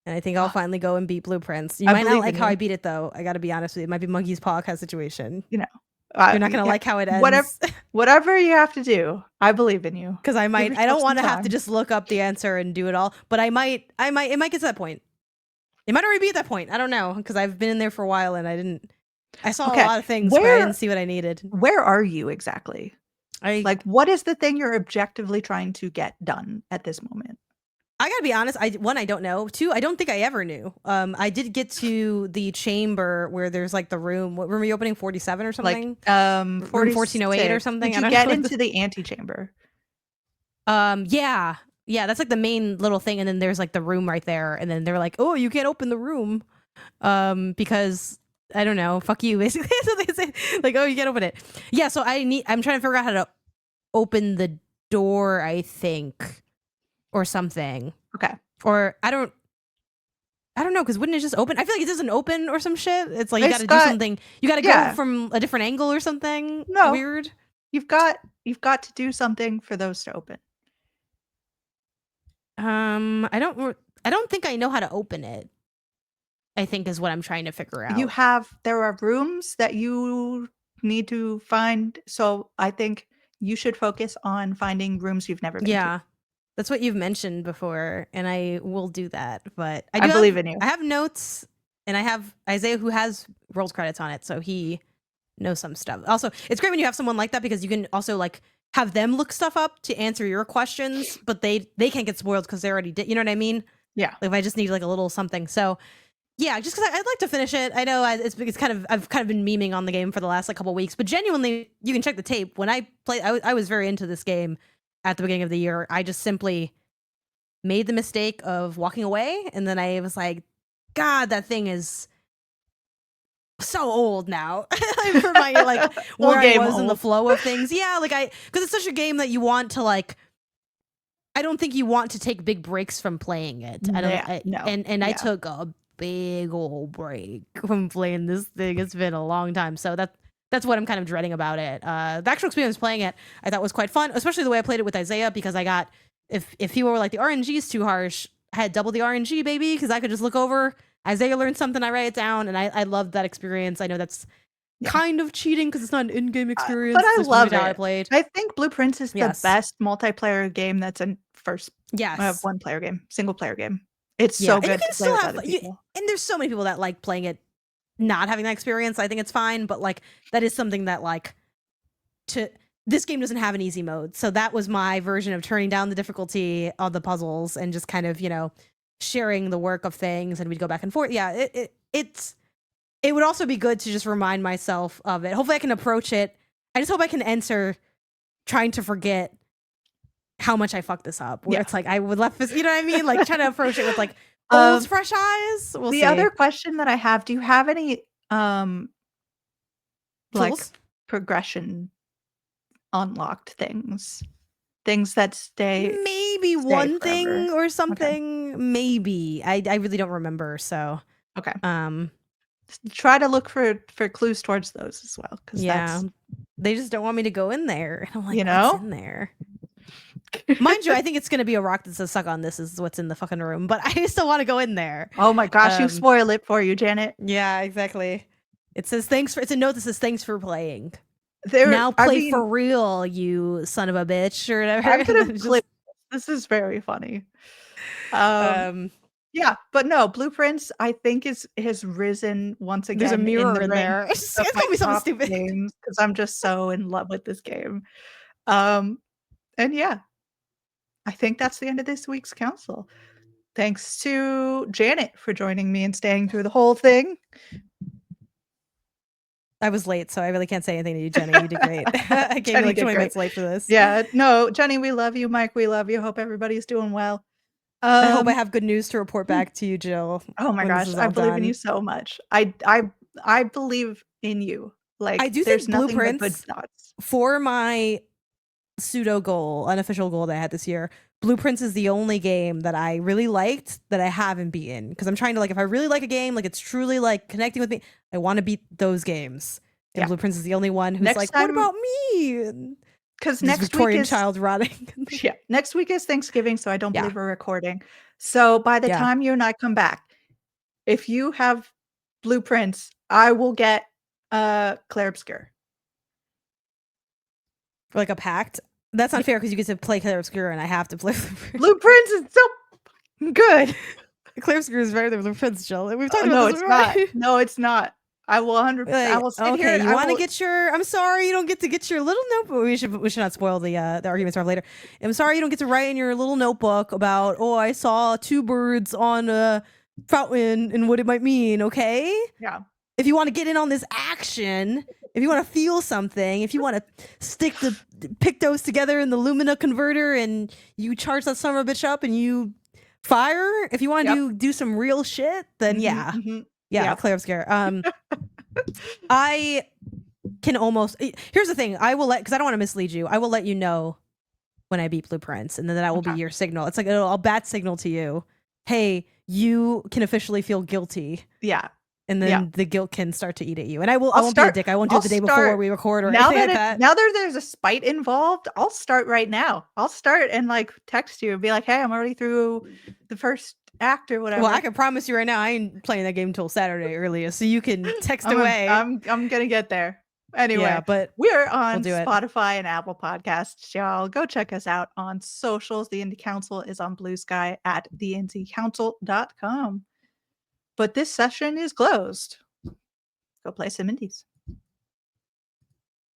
Speaker 2: And I think I'll finally go and beat Blueprints. You might not like how I beat it, though. I got to be honest with you. It might be Monkey's Paw kind of situation.
Speaker 1: You know,
Speaker 2: you're not going to like how it ends.
Speaker 1: Whatever you have to do, I believe in you.
Speaker 2: Because I don't want to have to just look up the answer and do it all. But it might get to that point. It might already be at that point. I don't know. Because I've been in there for a while and I saw a lot of things, but I didn't see what I needed.
Speaker 1: Where are you exactly? Like, what is the thing you're objectively trying to get done at this moment?
Speaker 2: I gotta be honest. One, I don't know. Two, I don't think I ever knew. I did get to the chamber where there's like the room. What room are you opening? 47 or something?
Speaker 1: Like
Speaker 2: 1408 or something.
Speaker 1: Did you get into the antechamber?
Speaker 2: Yeah. That's like the main little thing, and then there's like the room right there, and then they're like, "Oh, you can't open the room, because I don't know, fuck you." Basically, so they say like, "Oh, you can't open it." Yeah. So I'm trying to figure out how to open the door, I think. Or something.
Speaker 1: Okay.
Speaker 2: Or I don't know, because wouldn't it just open? I feel like it doesn't open or some shit. It's like you got to do something. You got to go from a different angle or something.
Speaker 1: No,
Speaker 2: weird.
Speaker 1: You've got to do something for those to open.
Speaker 2: I don't think I know how to open it. I think is what I'm trying to figure out.
Speaker 1: There are rooms that you need to find. So I think you should focus on finding rooms you've never been to.
Speaker 2: That's what you've mentioned before, and I will do that. But
Speaker 1: I believe in you.
Speaker 2: I have notes, and I have Isaiah who has World credits on it, so he knows some stuff. Also, it's great when you have someone like that, because you can also like have them look stuff up to answer your questions, but they can't get spoiled because they already did. You know what I mean?
Speaker 1: Yeah.
Speaker 2: Like if I just need like a little something. So yeah, just because I'd like to finish it. I know it's kind of I've kind of been memeing on the game for the last like couple weeks, but genuinely, you can check the tape. When I played, I was very into this game at the beginning of the year. I just simply made the mistake of walking away, and then I was like, God, that thing is so old now. I'm reminded like where I was in the flow of things. Yeah, like because it's such a game that you want to like. I don't think you want to take big breaks from playing it. I don't.
Speaker 1: No.
Speaker 2: I took a big old break from playing this thing. It's been a long time, so that's what I'm kind of dreading about it. The actual experience playing it, I thought was quite fun, especially the way I played it with Isaiah, because I got if people were like the RNG is too harsh, I had double the RNG, baby, because I could just look over. Isaiah learned something, I write it down, and I loved that experience. I know that's kind of cheating because it's not an in-game experience.
Speaker 1: But I love it.
Speaker 2: I played.
Speaker 1: I think Blueprints is the best multiplayer game that's a one-player game, single-player game. It's so good to play with other people.
Speaker 2: And there's so many people that like playing it, not having that experience. I think it's fine, but like that is something that like this game doesn't have an easy mode, so that was my version of turning down the difficulty of the puzzles and just kind of sharing the work of things, and we'd go back and forth. Yeah, it would also be good to just remind myself of it. Hopefully I can approach it. I just hope I can enter trying to forget how much I fucked this up. Where it's like I would left this, you know what I mean? Like trying to approach it with like old fresh eyes. We'll see.
Speaker 1: Other question that I have, do you have any like progression unlocked things that stay
Speaker 2: one
Speaker 1: forever.
Speaker 2: thing or something? Okay. Maybe. I really don't remember, so
Speaker 1: okay. Try to look for clues towards those as well, because
Speaker 2: they just don't want me to go in there. I'm like, what's in there? Mind you, I think it's gonna be a rock that says "suck on this" is what's in the fucking room, but I still want to go in there.
Speaker 1: Oh my gosh, you spoil it for you, Janet.
Speaker 2: Yeah, exactly. It says thanks for. It's a note that says thanks for playing. Now play for real, you son of a bitch, or whatever.
Speaker 1: I'm gonna play. This is very funny. Yeah, but no, Blueprints, I think has risen once again.
Speaker 2: There's a mirror in there. It's gonna be something stupid
Speaker 1: because I'm just so in love with this game. And yeah, I think that's the end of this week's council. Thanks to Janet for joining me and staying through the whole thing.
Speaker 2: I was late, so I really can't say anything to you, Jenny. You did great. I came like 20 minutes late for this.
Speaker 1: Yeah, no, Jenny, we love you. Mike, we love you. Hope everybody's doing well.
Speaker 2: I hope I have good news to report back to you, Jill.
Speaker 1: Oh my gosh, I believe in you so much. I believe in you. Like
Speaker 2: I do
Speaker 1: there's
Speaker 2: think
Speaker 1: nothing
Speaker 2: Blueprints
Speaker 1: but good thoughts.
Speaker 2: For my pseudo goal, unofficial goal that I had this year. Blueprints is the only game that I really liked that I haven't beaten, because I'm trying to, like, if I really like a game, like it's truly like connecting with me, I want to beat those games. And Blueprints is the only one who's what about me?
Speaker 1: Because next
Speaker 2: Victorian
Speaker 1: week is
Speaker 2: child rotting.
Speaker 1: Next week is Thanksgiving, so I don't believe we're recording. So by the time you and I come back, if you have Blueprints, I will get Clair Obscur.
Speaker 2: Like a pact? That's not fair because you get to play Clair Obscur and I have to play
Speaker 1: Blueprints is so good.
Speaker 2: Clair Obscur is better than Blueprints, Jill. We've talked
Speaker 1: No,
Speaker 2: about this.
Speaker 1: it's not. No, it's not. I will 100%. I will sit here.
Speaker 2: You want to get your? I'm sorry, you don't get to get your little notebook. We should not spoil the arguments for later. I'm sorry, you don't get to write in your little notebook about I saw two birds on a fountain and what it might mean. Okay.
Speaker 1: Yeah.
Speaker 2: If you want to get in on this action, if you want to feel something, if you want to pick those together in the Lumina converter and you charge that son of a bitch up and you fire, if you want to do some real shit, then Clair Obscur. I can almost. Here's the thing. I will because I don't want to mislead you. I will let you know when I beat Blueprints, and then that will be your signal. It's like I'll bat signal to you. Hey, you can officially feel guilty.
Speaker 1: Yeah.
Speaker 2: And then the guilt can start to eat at you. And I won't be a dick. I won't do it the day before we record or anything like that.
Speaker 1: Now that there's a spite involved, I'll start right now. I'll start and like text you and be like, hey, I'm already through the first act or whatever.
Speaker 2: Well, I can promise you right now, I ain't playing that game until Saturday earliest, so you can text away.
Speaker 1: I'm gonna get there. Anyway,
Speaker 2: but
Speaker 1: we're on Spotify and Apple Podcasts, y'all. Go check us out on socials. The Indie Council is on Blue Sky at theindiecouncil.com. But this session is closed. Go play some indies.